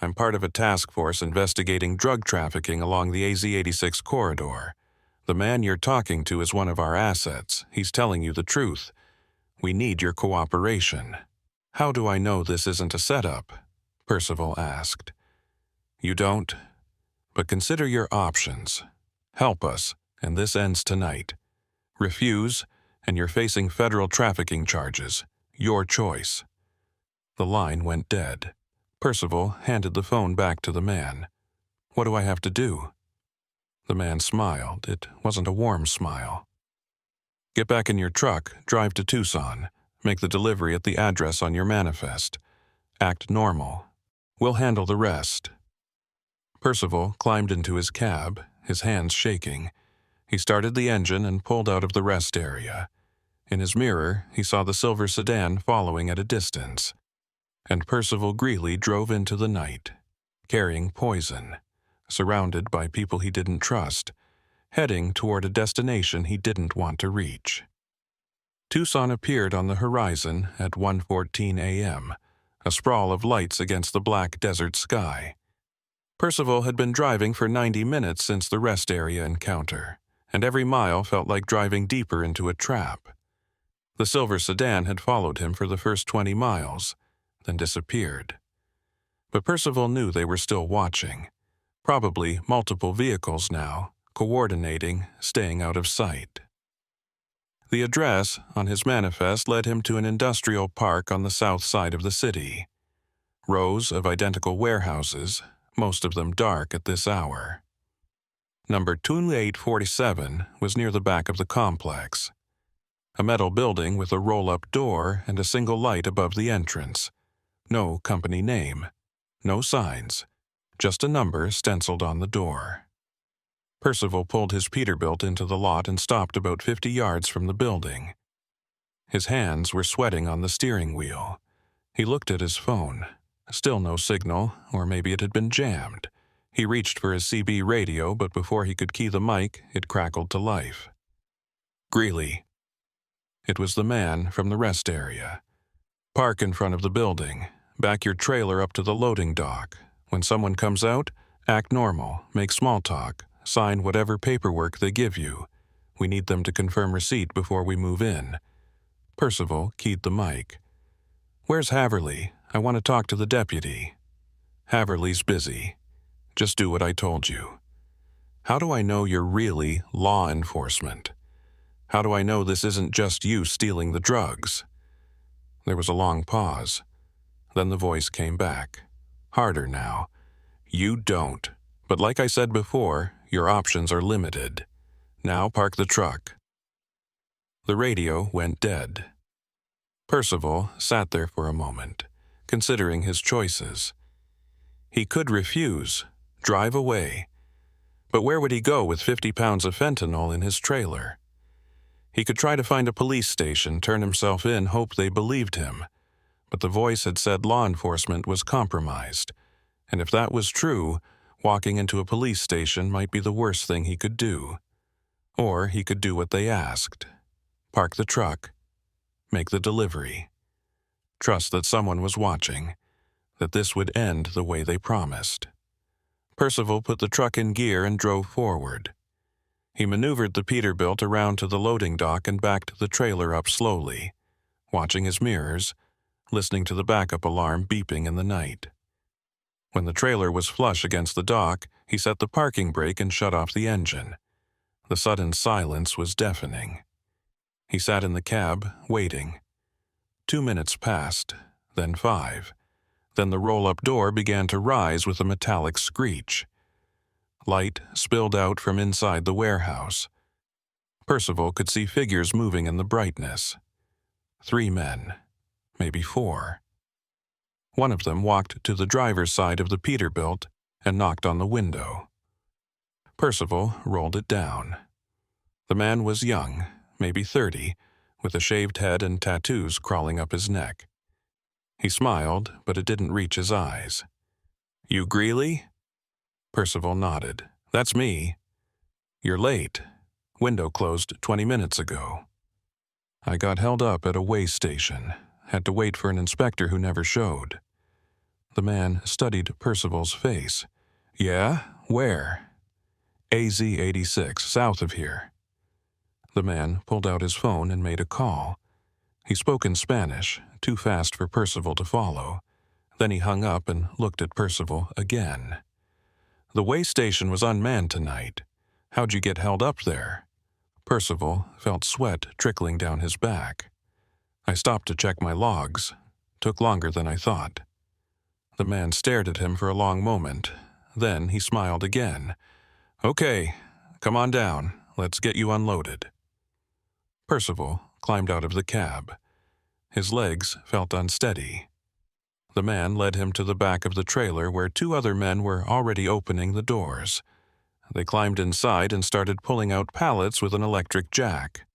I'm part of a task force investigating drug trafficking along the AZ-86 corridor. The man you're talking to is one of our assets. He's telling you the truth. We need your cooperation." "How do I know this isn't a setup?" Percival asked. "You don't? But consider your options. Help us, and this ends tonight. Refuse, and you're facing federal trafficking charges. Your choice." The line went dead. Percival handed the phone back to the man. "What do I have to do?" The man smiled. It wasn't a warm smile. "Get back in your truck, drive to Tucson. Make the delivery at the address on your manifest. Act normal. We'll handle the rest." Percival climbed into his cab, his hands shaking. He started the engine and pulled out of the rest area. In his mirror, he saw the silver sedan following at a distance. And Percival Greeley drove into the night, carrying poison, surrounded by people he didn't trust, heading toward a destination he didn't want to reach. Tucson appeared on the horizon at 1:14 a.m., a sprawl of lights against the black desert sky. Percival had been driving for 90 minutes since the rest area encounter, and every mile felt like driving deeper into a trap. The silver sedan had followed him for the first 20 miles. then disappeared. But Percival knew they were still watching. Probably multiple vehicles now, coordinating, staying out of sight. The address on his manifest led him to an industrial park on the south side of the city. Rows of identical warehouses, most of them dark at this hour. Number 2847 was near the back of the complex. A metal building with a roll-up door and a single light above the entrance. No company name. No signs. Just a number stenciled on the door. Percival pulled his Peterbilt into the lot and stopped about 50 yards from the building. His hands were sweating on the steering wheel. He looked at his phone. Still no signal, or maybe it had been jammed. He reached for his CB radio, but before he could key the mic, it crackled to life. Greeley. It was the man from the rest area. Park in front of the building. Back your trailer up to the loading dock. When someone comes out, act normal, make small talk, sign whatever paperwork they give you. We need them to confirm receipt before we move in. Percival keyed the mic. Where's Haverly? I want to talk to the deputy. Haverly's busy. Just do what I told you. How do I know you're really law enforcement? How do I know this isn't just you stealing the drugs? There was a long pause. Then the voice came back. Harder now. You don't. But like I said before, your options are limited. Now park the truck. The radio went dead. Percival sat there for a moment, considering his choices. He could refuse, drive away. But where would he go with 50 pounds of fentanyl in his trailer? He could try to find a police station, turn himself in, hope they believed him. But the voice had said law enforcement was compromised. And if that was true, walking into a police station might be the worst thing he could do. Or he could do what they asked. Park the truck. Make the delivery. Trust that someone was watching. That this would end the way they promised. Percival put the truck in gear and drove forward. He maneuvered the Peterbilt around to the loading dock and backed the trailer up slowly, watching his mirrors, listening to the backup alarm beeping in the night. When the trailer was flush against the dock, he set the parking brake and shut off the engine. The sudden silence was deafening. He sat in the cab, waiting. 2 minutes passed, then 5. Then the roll-up door began to rise with a metallic screech. Light spilled out from inside the warehouse. Percival could see figures moving in the brightness. 3 men, maybe 4. One of them walked to the driver's side of the Peterbilt and knocked on the window. Percival rolled it down. The man was young, maybe 30, with a shaved head and tattoos crawling up his neck. He smiled, but it didn't reach his eyes. You Greeley? Percival nodded. That's me. You're late. Window closed 20 minutes ago. I got held up at a weigh station. Had to wait for an inspector who never showed. The man studied Percival's face. Yeah? Where? AZ 86, south of here. The man pulled out his phone and made a call. He spoke in Spanish, too fast for Percival to follow. Then he hung up and looked at Percival again. The weigh station was unmanned tonight. How'd you get held up there? Percival felt sweat trickling down his back. I stopped to check my logs. Took longer than I thought. The man stared at him for a long moment. Then he smiled again. Okay, come on down. Let's get you unloaded. Percival climbed out of the cab. His legs felt unsteady. The man led him to the back of the trailer where 2 other men were already opening the doors. They climbed inside and started pulling out pallets with an electric jack.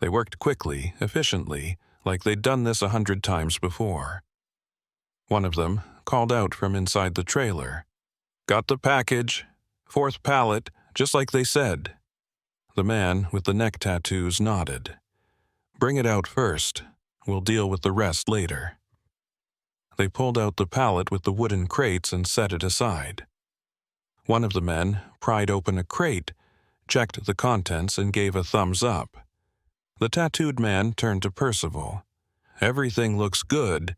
They worked quickly, efficiently, like they'd done this 100 times before. One of them called out from inside the trailer. Got the package. 4th pallet, just like they said. The man with the neck tattoos nodded. Bring it out first. We'll deal with the rest later. They pulled out the pallet with the wooden crates and set it aside. One of the men pried open a crate, checked the contents, and gave a thumbs up. The tattooed man turned to Percival. Everything looks good.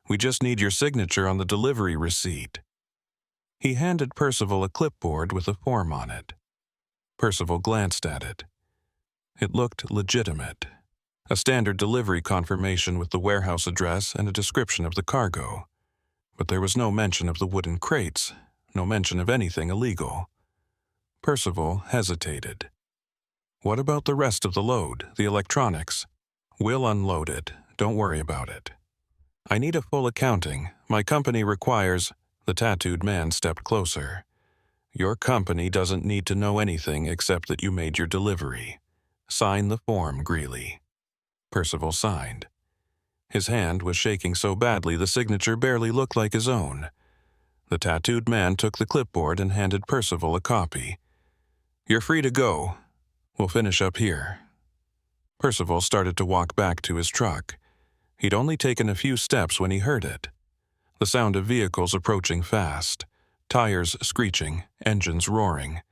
We just need your signature on the delivery receipt." He handed Percival a clipboard with a form on it. Percival glanced at it. It looked legitimate. A standard delivery confirmation with the warehouse address and a description of the cargo. But there was no mention of the wooden crates, no mention of anything illegal. Percival hesitated. "What about the rest of the load, the electronics?" "We'll unload it. Don't worry about it." "I need a full accounting. My company requires—" The tattooed man stepped closer. "Your company doesn't need to know anything except that you made your delivery. Sign the form, Greeley." Percival signed. His hand was shaking so badly the signature barely looked like his own. The tattooed man took the clipboard and handed Percival a copy. "You're free to go. We'll finish up here." Percival started to walk back to his truck. He'd only taken a few steps when he heard it. The sound of vehicles approaching fast, tires screeching, engines roaring.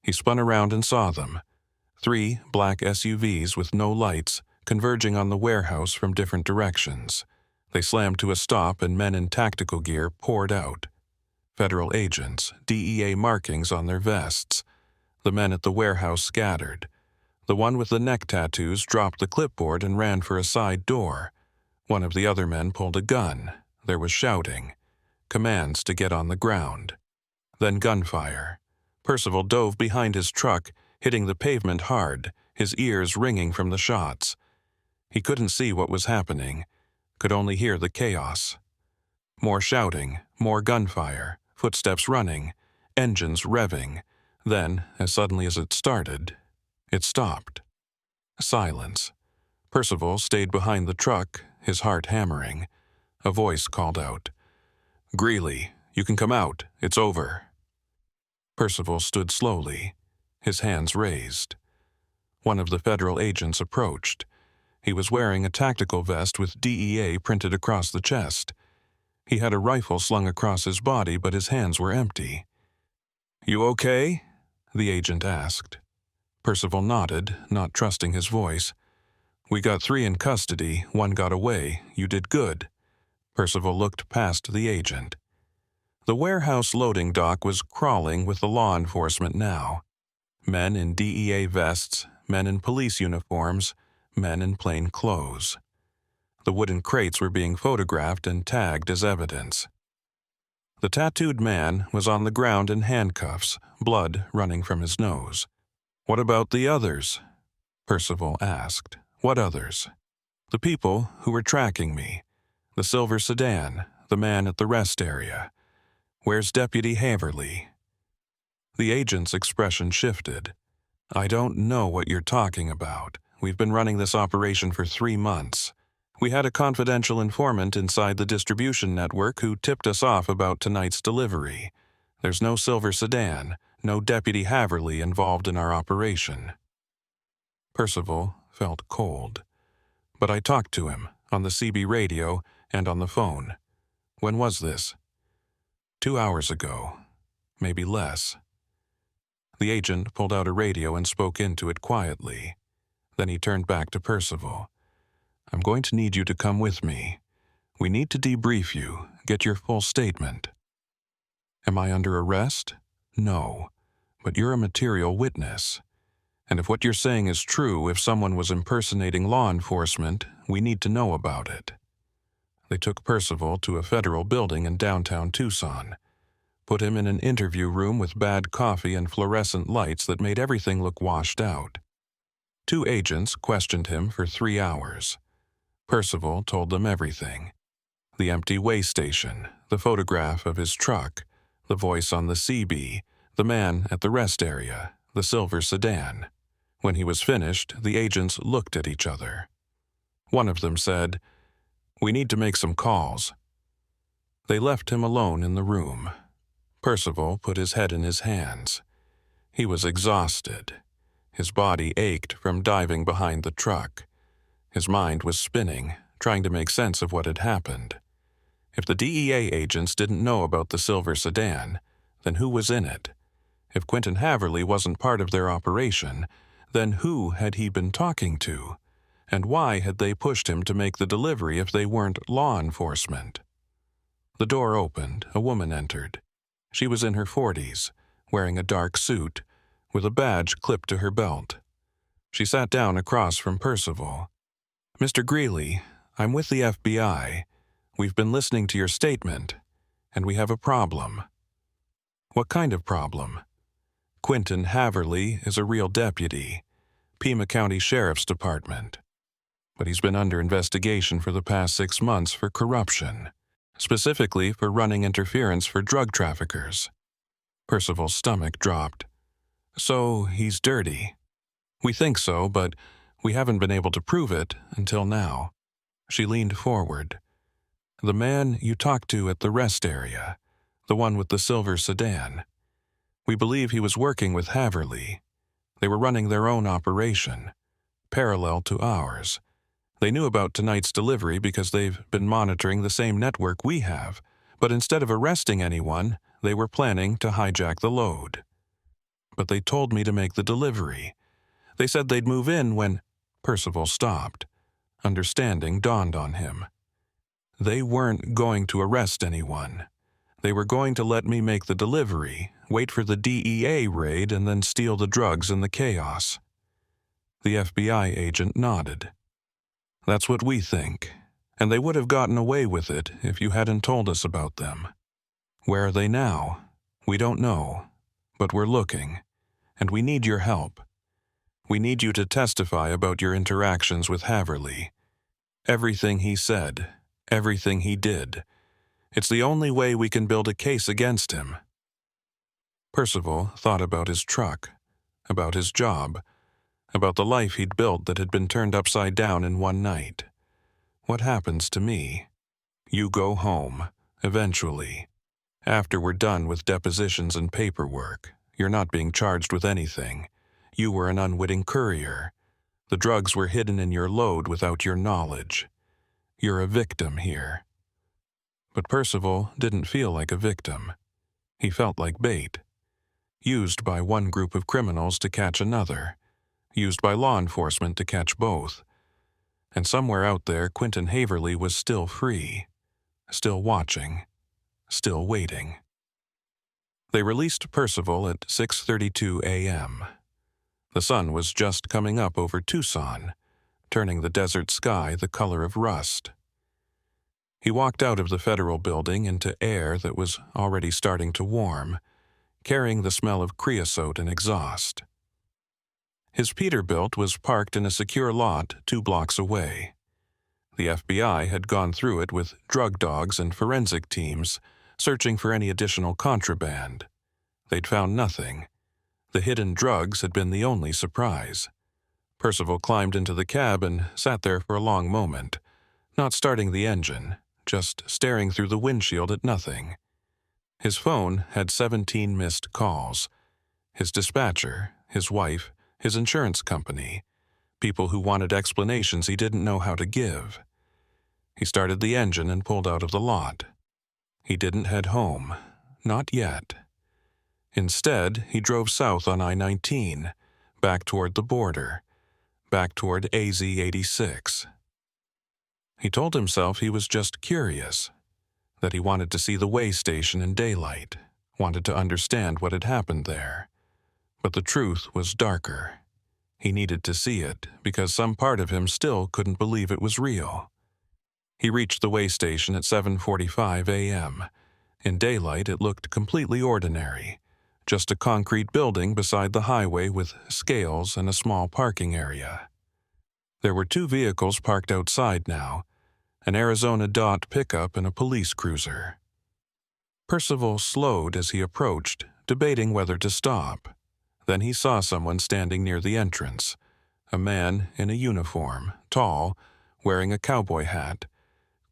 He spun around and saw them. 3 black SUVs with no lights, converging on the warehouse from different directions. They slammed to a stop and men in tactical gear poured out. Federal agents, DEA markings on their vests. The men at the warehouse scattered. The one with the neck tattoos dropped the clipboard and ran for a side door. One of the other men pulled a gun. There was shouting. Commands to get on the ground. Then gunfire. Percival dove behind his truck, hitting the pavement hard, his ears ringing from the shots. He couldn't see what was happening, could only hear the chaos. More shouting, more gunfire, footsteps running, engines revving. Then, as suddenly as it started, it stopped. Silence. Percival stayed behind the truck, his heart hammering. A voice called out, "Greeley, you can come out. It's over." Percival stood slowly, his hands raised. One of the federal agents approached. He was wearing a tactical vest with DEA printed across the chest. He had a rifle slung across his body, but his hands were empty. "You okay?" the agent asked. Percival nodded, not trusting his voice. "We got 3 in custody, 1 got away. You did good." Percival looked past the agent. The warehouse loading dock was crawling with the law enforcement now. Men in DEA vests, men in police uniforms, men in plain clothes. The wooden crates were being photographed and tagged as evidence. The tattooed man was on the ground in handcuffs, blood running from his nose. "What about the others?" Percival asked. "What others?" "The people who were tracking me. The silver sedan, the man at the rest area. Where's Deputy Haverly?" The agent's expression shifted. "I don't know what you're talking about. We've been running this operation for 3 months. We had a confidential informant inside the distribution network who tipped us off about tonight's delivery. There's no silver sedan, no Deputy Haverly involved in our operation." Percival felt cold. "But I talked to him, on the CB radio and on the phone. When was this?" 2 hours ago. Maybe less." The agent pulled out a radio and spoke into it quietly. Then he turned back to Percival. "I'm going to need you to come with me. We need to debrief you, get your full statement." "Am I under arrest?" "No, but you're a material witness. And if what you're saying is true, if someone was impersonating law enforcement, we need to know about it." They took Percival to a federal building in downtown Tucson, put him in an interview room with bad coffee and fluorescent lights that made everything look washed out. 2 agents questioned him for 3 hours. Percival told them everything. The empty way station, the photograph of his truck, the voice on the CB, the man at the rest area, the silver sedan. When he was finished, the agents looked at each other. One of them said, "We need to make some calls." They left him alone in the room. Percival put his head in his hands. He was exhausted. His body ached from diving behind the truck. His mind was spinning, trying to make sense of what had happened. If the DEA agents didn't know about the silver sedan, then who was in it? If Quentin Haverly wasn't part of their operation, then who had he been talking to? And why had they pushed him to make the delivery if they weren't law enforcement? The door opened. A woman entered. She was in her 40s, wearing a dark suit, with a badge clipped to her belt. She sat down across from Percival. "Mr. Greeley, I'm with the FBI. We've been listening to your statement, and we have a problem." "What kind of problem?" "Quentin Haverly is a real deputy, Pima County Sheriff's Department. But he's been under investigation for the past 6 months for corruption, specifically for running interference for drug traffickers." Percival's stomach dropped. "So he's dirty?" "We think so, but we haven't been able to prove it until now." She leaned forward. "The man you talked to at the rest area, the one with the silver sedan. We believe he was working with Haverly. They were running their own operation, parallel to ours. They knew about tonight's delivery because they've been monitoring the same network we have, but instead of arresting anyone, they were planning to hijack the load. But they told me to make the delivery. They said they'd move in when—" Percival stopped. Understanding dawned on him. "They weren't going to arrest anyone. They were going to let me make the delivery, wait for the DEA raid, and then steal the drugs in the chaos." The FBI agent nodded. "That's what we think, and they would have gotten away with it if you hadn't told us about them. Where are they now? We don't know, but we're looking, and we need your help. We need you to testify about your interactions with Haverly. Everything he said, everything he did. It's the only way we can build a case against him." Percival thought about his truck, about his job, about the life he'd built that had been turned upside down in one night. "What happens to me? You go home, eventually. After we're done with depositions and paperwork, you're not being charged with anything. You were an unwitting courier. The drugs were hidden in your load without your knowledge. You're a victim here." But Percival didn't feel like a victim. He felt like bait. Used by one group of criminals to catch another. Used by law enforcement to catch both. And somewhere out there, Quentin Haverly was still free. Still watching. Still waiting. They released Percival at 6:32 a.m. The sun was just coming up over Tucson, turning the desert sky the color of rust. He walked out of the federal building into air that was already starting to warm, carrying the smell of creosote and exhaust. His Peterbilt was parked in a secure lot 2 blocks away. The FBI had gone through it with drug dogs and forensic teams, searching for any additional contraband. They'd found nothing. The hidden drugs had been the only surprise. Percival climbed into the cab and sat there for a long moment, not starting the engine, just staring through the windshield at nothing. His phone had 17 missed calls. His dispatcher, his wife, his insurance company, people who wanted explanations he didn't know how to give. He started the engine and pulled out of the lot. He didn't head home. Not yet. Instead, he drove south on I-19, back toward the border, back toward AZ-86. He told himself he was just curious, that he wanted to see the way station in daylight, wanted to understand what had happened there. But the truth was darker. He needed to see it because some part of him still couldn't believe it was real. He reached the way station at 7:45 a.m. In daylight, it looked completely ordinary, just a concrete building beside the highway with scales and a small parking area. There were 2 vehicles parked outside now, an Arizona Dodge pickup and a police cruiser. Percival slowed as he approached, debating whether to stop. Then he saw someone standing near the entrance, a man in a uniform, tall, wearing a cowboy hat.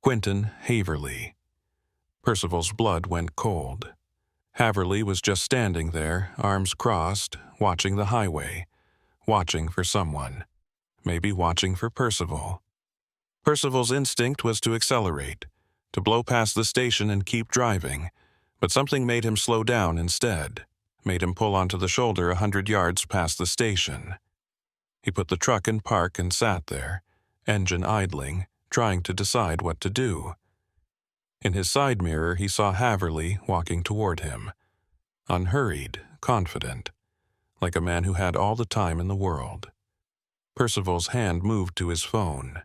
Quentin Haverly. Percival's blood went cold. Haverly was just standing there, arms crossed, watching the highway, watching for someone, maybe watching for Percival. Percival's instinct was to accelerate, to blow past the station and keep driving, but something made him slow down instead, made him pull onto the shoulder 100 yards past the station. He put the truck in park and sat there, engine idling, trying to decide what to do. In his side mirror, he saw Haverly walking toward him, unhurried, confident, like a man who had all the time in the world. Percival's hand moved to his phone.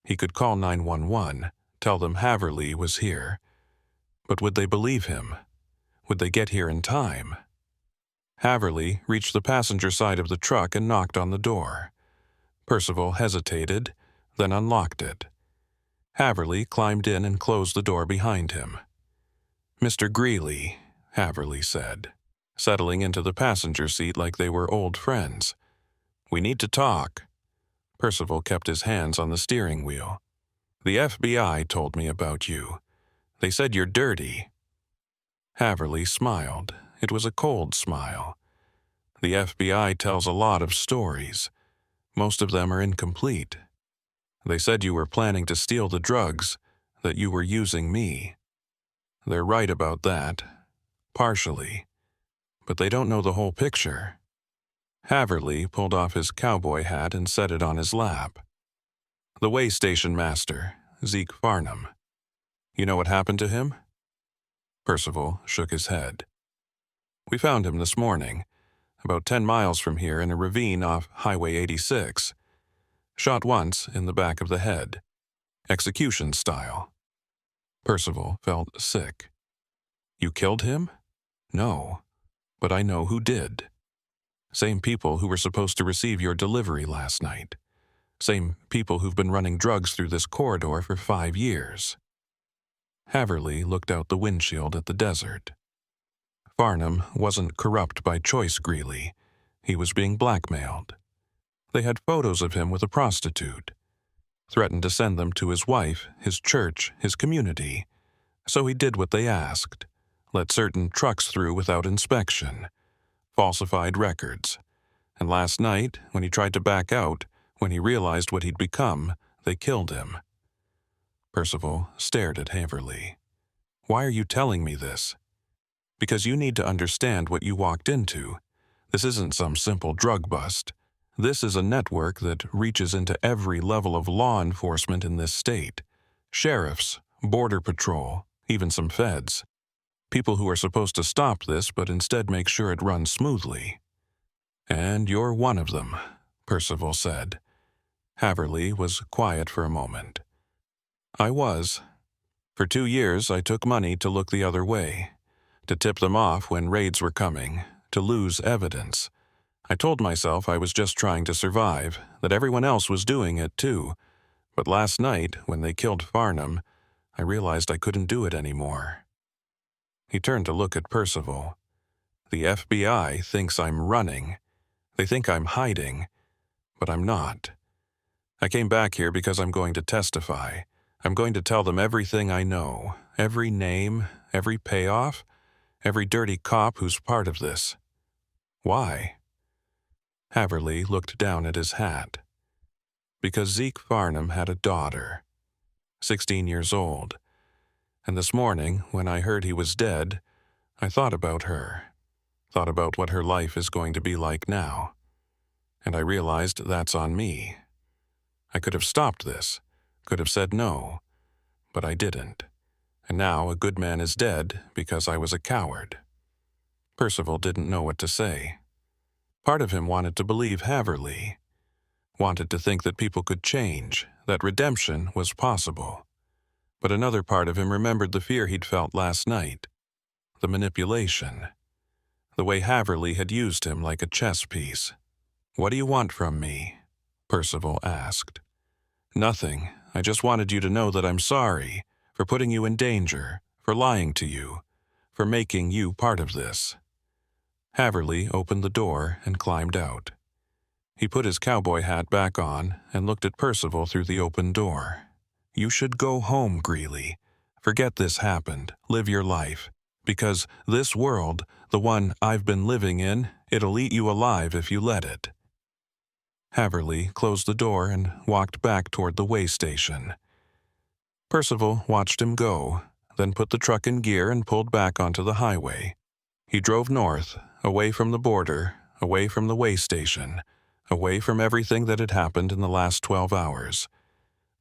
He could call 911, tell them Haverly was here. But would they believe him? Would they get here in time? Haverly reached the passenger side of the truck and knocked on the door. Percival hesitated, then unlocked it. Haverly climbed in and closed the door behind him. "Mr. Greeley," Haverly said, settling into the passenger seat like they were old friends. "We need to talk." Percival kept his hands on the steering wheel. "The FBI told me about you. They said you're dirty." Haverly smiled. It was a cold smile. "The FBI tells a lot of stories. Most of them are incomplete. They said you were planning to steal the drugs, that you were using me. They're right about that. Partially. But they don't know the whole picture." Haverly pulled off his cowboy hat and set it on his lap. "The way station master, Zeke Farnham. You know what happened to him?" Percival shook his head. "We found him this morning, about 10 miles from here in a ravine off Highway 86. Shot once in the back of the head. Execution style." Percival felt sick. "You killed him?" "No, but I know who did. Same people who were supposed to receive your delivery last night. Same people who've been running drugs through this corridor for 5 years." Haverly looked out the windshield at the desert. Farnham wasn't corrupt by choice, Greeley. He was being blackmailed. They had photos of him with a prostitute. Threatened to send them to his wife, his church, his community. So he did what they asked. Let certain trucks through without inspection. Falsified records. And last night, when he tried to back out, when he realized what he'd become, they killed him. Percival stared at Haverly. "Why are you telling me this?" "Because you need to understand what you walked into. This isn't some simple drug bust. This is a network that reaches into every level of law enforcement in this state. Sheriffs, border patrol, even some feds. People who are supposed to stop this but instead make sure it runs smoothly." "And you're one of them," Percival said. Haverly was quiet for a moment. "I was. For 2 years I took money to look the other way, to tip them off when raids were coming, to lose evidence. I told myself I was just trying to survive, that everyone else was doing it too. But last night, when they killed Farnham, I realized I couldn't do it anymore." He turned to look at Percival. "The FBI thinks I'm running. They think I'm hiding. But I'm not. I came back here because I'm going to testify. I'm going to tell them everything I know, every name, every payoff, every dirty cop who's part of this." "Why?" Haverly looked down at his hat. "Because Zeke Farnham had a daughter, 16 years old. And this morning, when I heard he was dead, I thought about her. Thought about what her life is going to be like now. And I realized that's on me. I could have stopped this, could have said no, but I didn't. And now a good man is dead because I was a coward." Percival didn't know what to say. Part of him wanted to believe Haverly, wanted to think that people could change, that redemption was possible. But another part of him remembered the fear he'd felt last night, the manipulation, the way Haverly had used him like a chess piece. "What do you want from me?" Percival asked. "Nothing. I just wanted you to know that I'm sorry for putting you in danger, for lying to you, for making you part of this." Haverly opened the door and climbed out. He put his cowboy hat back on and looked at Percival through the open door. "You should go home, Greeley. Forget this happened. Live your life. Because this world, the one I've been living in, it'll eat you alive if you let it." Haverly closed the door and walked back toward the way station. Percival watched him go, then put the truck in gear and pulled back onto the highway. He drove north, away from the border, away from the way station, away from everything that had happened in the last 12 hours.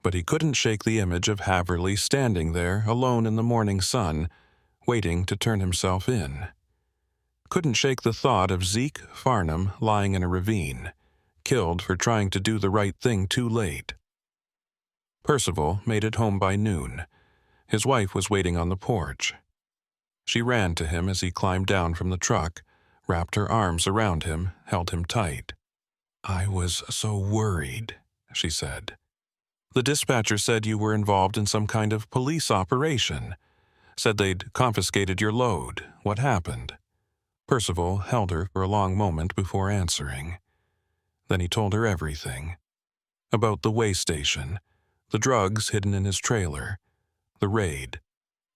But he couldn't shake the image of Haverly standing there alone in the morning sun, waiting to turn himself in. Couldn't shake the thought of Zeke Farnham lying in a ravine, killed for trying to do the right thing too late. Percival made it home by noon. His wife was waiting on the porch. She ran to him as he climbed down from the truck, wrapped her arms around him, held him tight. "I was so worried," she said. "The dispatcher said you were involved in some kind of police operation. Said they'd confiscated your load. What happened?" Percival held her for a long moment before answering. Then he told her everything. About the way station, the drugs hidden in his trailer, the raid,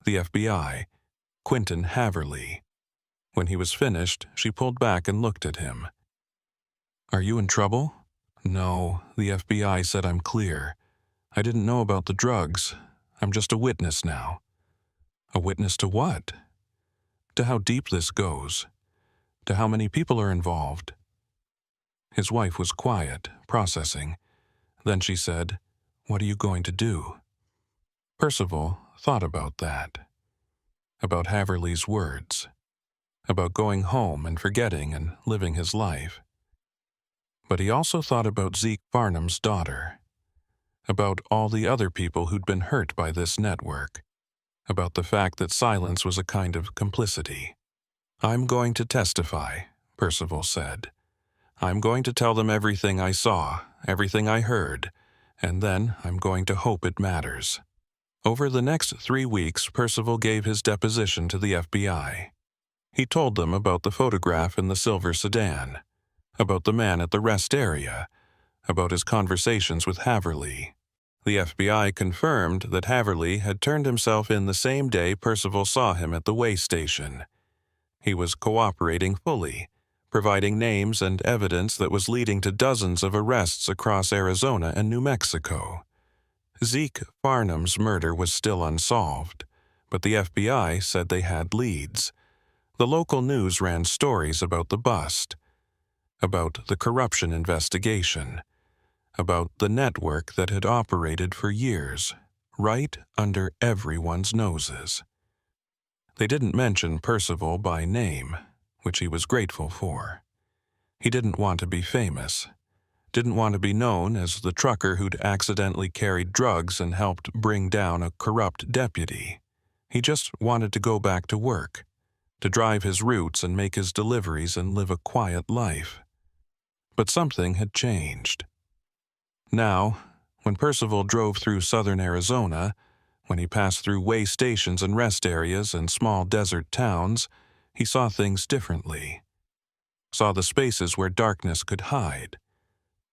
the FBI, Quentin Haverly. When he was finished, she pulled back and looked at him. "Are you in trouble?" "No, the FBI said I'm clear. I didn't know about the drugs. I'm just a witness now." "A witness to what?" "To how deep this goes. To how many people are involved." His wife was quiet, processing. Then she said, "What are you going to do?" Percival thought about that. About Haverly's words. About going home and forgetting and living his life. But he also thought about Zeke Farnham's daughter. About all the other people who'd been hurt by this network. About the fact that silence was a kind of complicity. "I'm going to testify," Percival said. "I'm going to tell them everything I saw, everything I heard, and then I'm going to hope it matters." Over the next 3 weeks, Percival gave his deposition to the FBI. He told them about the photograph in the silver sedan, about the man at the rest area, about his conversations with Haverly. The FBI confirmed that Haverly had turned himself in the same day Percival saw him at the way station. He was cooperating fully, providing names and evidence that was leading to dozens of arrests across Arizona and New Mexico. Zeke Farnham's murder was still unsolved, but the FBI said they had leads. The local news ran stories about the bust, about the corruption investigation, about the network that had operated for years, right under everyone's noses. They didn't mention Percival by name, which he was grateful for. He didn't want to be famous, didn't want to be known as the trucker who'd accidentally carried drugs and helped bring down a corrupt deputy. He just wanted to go back to work, to drive his routes and make his deliveries and live a quiet life. But something had changed. Now, when Percival drove through southern Arizona, when he passed through way stations and rest areas and small desert towns, he saw things differently. Saw the spaces where darkness could hide.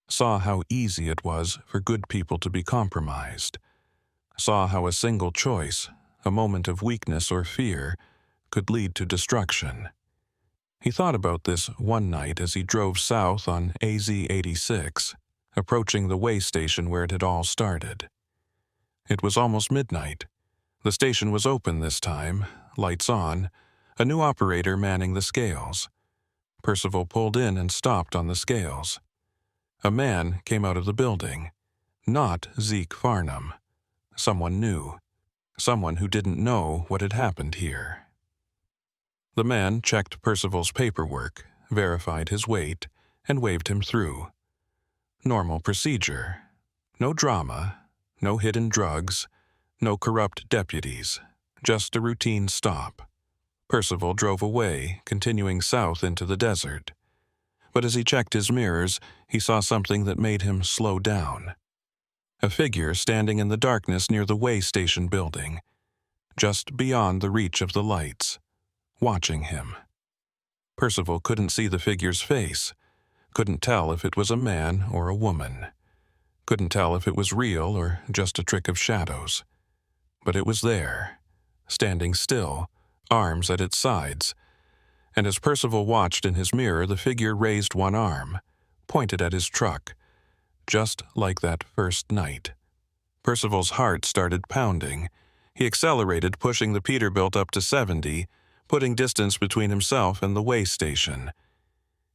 Saw how easy it was for good people to be compromised. Saw how a single choice, a moment of weakness or fear, could lead to destruction. He thought about this one night as he drove south on AZ 86, approaching the way station where it had all started. It was almost midnight. The station was open this time, lights on, a new operator manning the scales. Percival pulled in and stopped on the scales. A man came out of the building. Not Zeke Farnham. Someone new. Someone who didn't know what had happened here. The man checked Percival's paperwork, verified his weight, and waved him through. Normal procedure. No drama, no hidden drugs, no corrupt deputies, just a routine stop. Percival drove away, continuing south into the desert. But as he checked his mirrors, he saw something that made him slow down. A figure standing in the darkness near the way station building, just beyond the reach of the lights, watching him. Percival couldn't see the figure's face, couldn't tell if it was a man or a woman, couldn't tell if it was real or just a trick of shadows. But it was there, standing still, arms at its sides, and as Percival watched in his mirror, the figure raised one arm, pointed at his truck, just like that first night. Percival's heart started pounding. He accelerated, pushing the Peterbilt up to 70, putting distance between himself and the way station.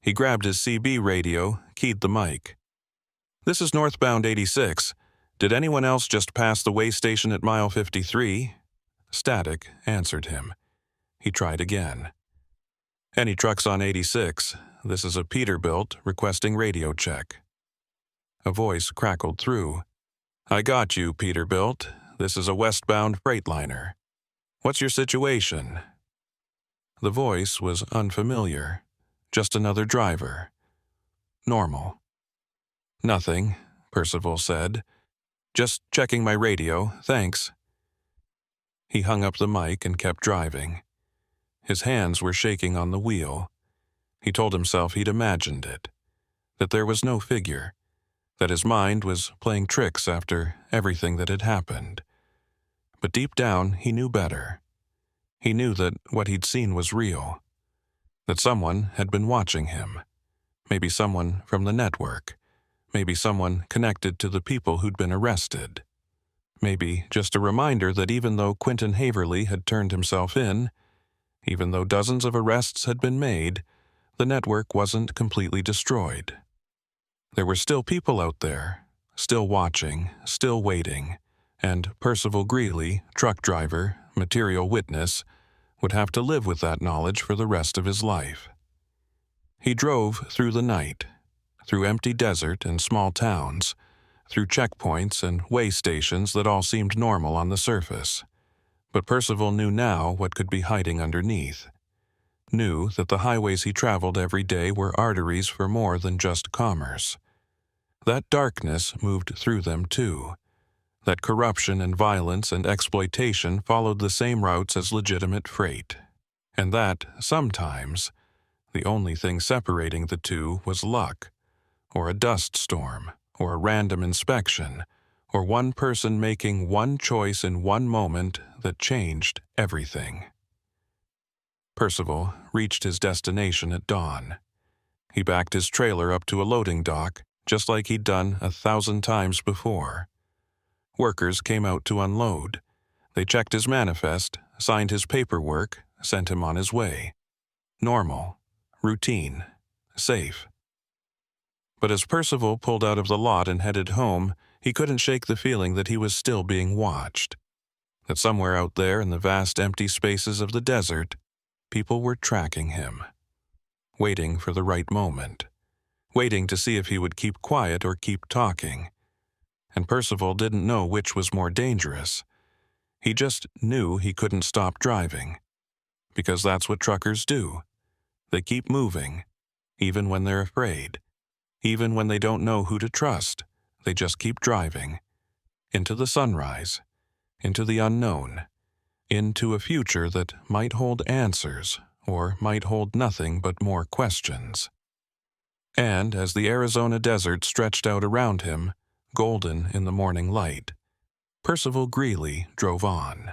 He grabbed his CB radio, keyed the mic. "This is northbound 86. "Did anyone else just pass the way station at mile 53? Static answered him. He tried again. "Any trucks on 86? This is a Peterbilt requesting radio check." A voice crackled through. "I got you, Peterbilt. This is a westbound freightliner. What's your situation?" The voice was unfamiliar. Just another driver. Normal. "Nothing," Percival said. "Just checking my radio, thanks." He hung up the mic and kept driving. His hands were shaking on the wheel. He told himself he'd imagined it, that there was no figure, that his mind was playing tricks after everything that had happened. But deep down, he knew better. He knew that what he'd seen was real, that someone had been watching him, maybe someone from the network, maybe someone connected to the people who'd been arrested. Maybe just a reminder that even though Quentin Haverly had turned himself in, even though dozens of arrests had been made, the network wasn't completely destroyed. There were still people out there, still watching, still waiting, and Percival Greeley, truck driver, material witness, would have to live with that knowledge for the rest of his life. He drove through the night, through empty desert and small towns, through checkpoints and way stations that all seemed normal on the surface. But Percival knew now what could be hiding underneath. Knew that the highways he traveled every day were arteries for more than just commerce. That darkness moved through them too. That corruption and violence and exploitation followed the same routes as legitimate freight. And that, sometimes, the only thing separating the two was luck, or a dust storm, or a random inspection, or one person making one choice in one moment that changed everything. Percival reached his destination at dawn. He backed his trailer up to a loading dock, just like he'd done 1,000 times before. Workers came out to unload. They checked his manifest, signed his paperwork, sent him on his way. Normal, routine, safe. But as Percival pulled out of the lot and headed home, he couldn't shake the feeling that he was still being watched. That somewhere out there in the vast empty spaces of the desert, people were tracking him. Waiting for the right moment. Waiting to see if he would keep quiet or keep talking. And Percival didn't know which was more dangerous. He just knew he couldn't stop driving. Because that's what truckers do. They keep moving, even when they're afraid. Even when they don't know who to trust, they just keep driving. Into the sunrise, into the unknown, into a future that might hold answers, or might hold nothing but more questions. And as the Arizona desert stretched out around him, golden in the morning light, Percival Greeley drove on.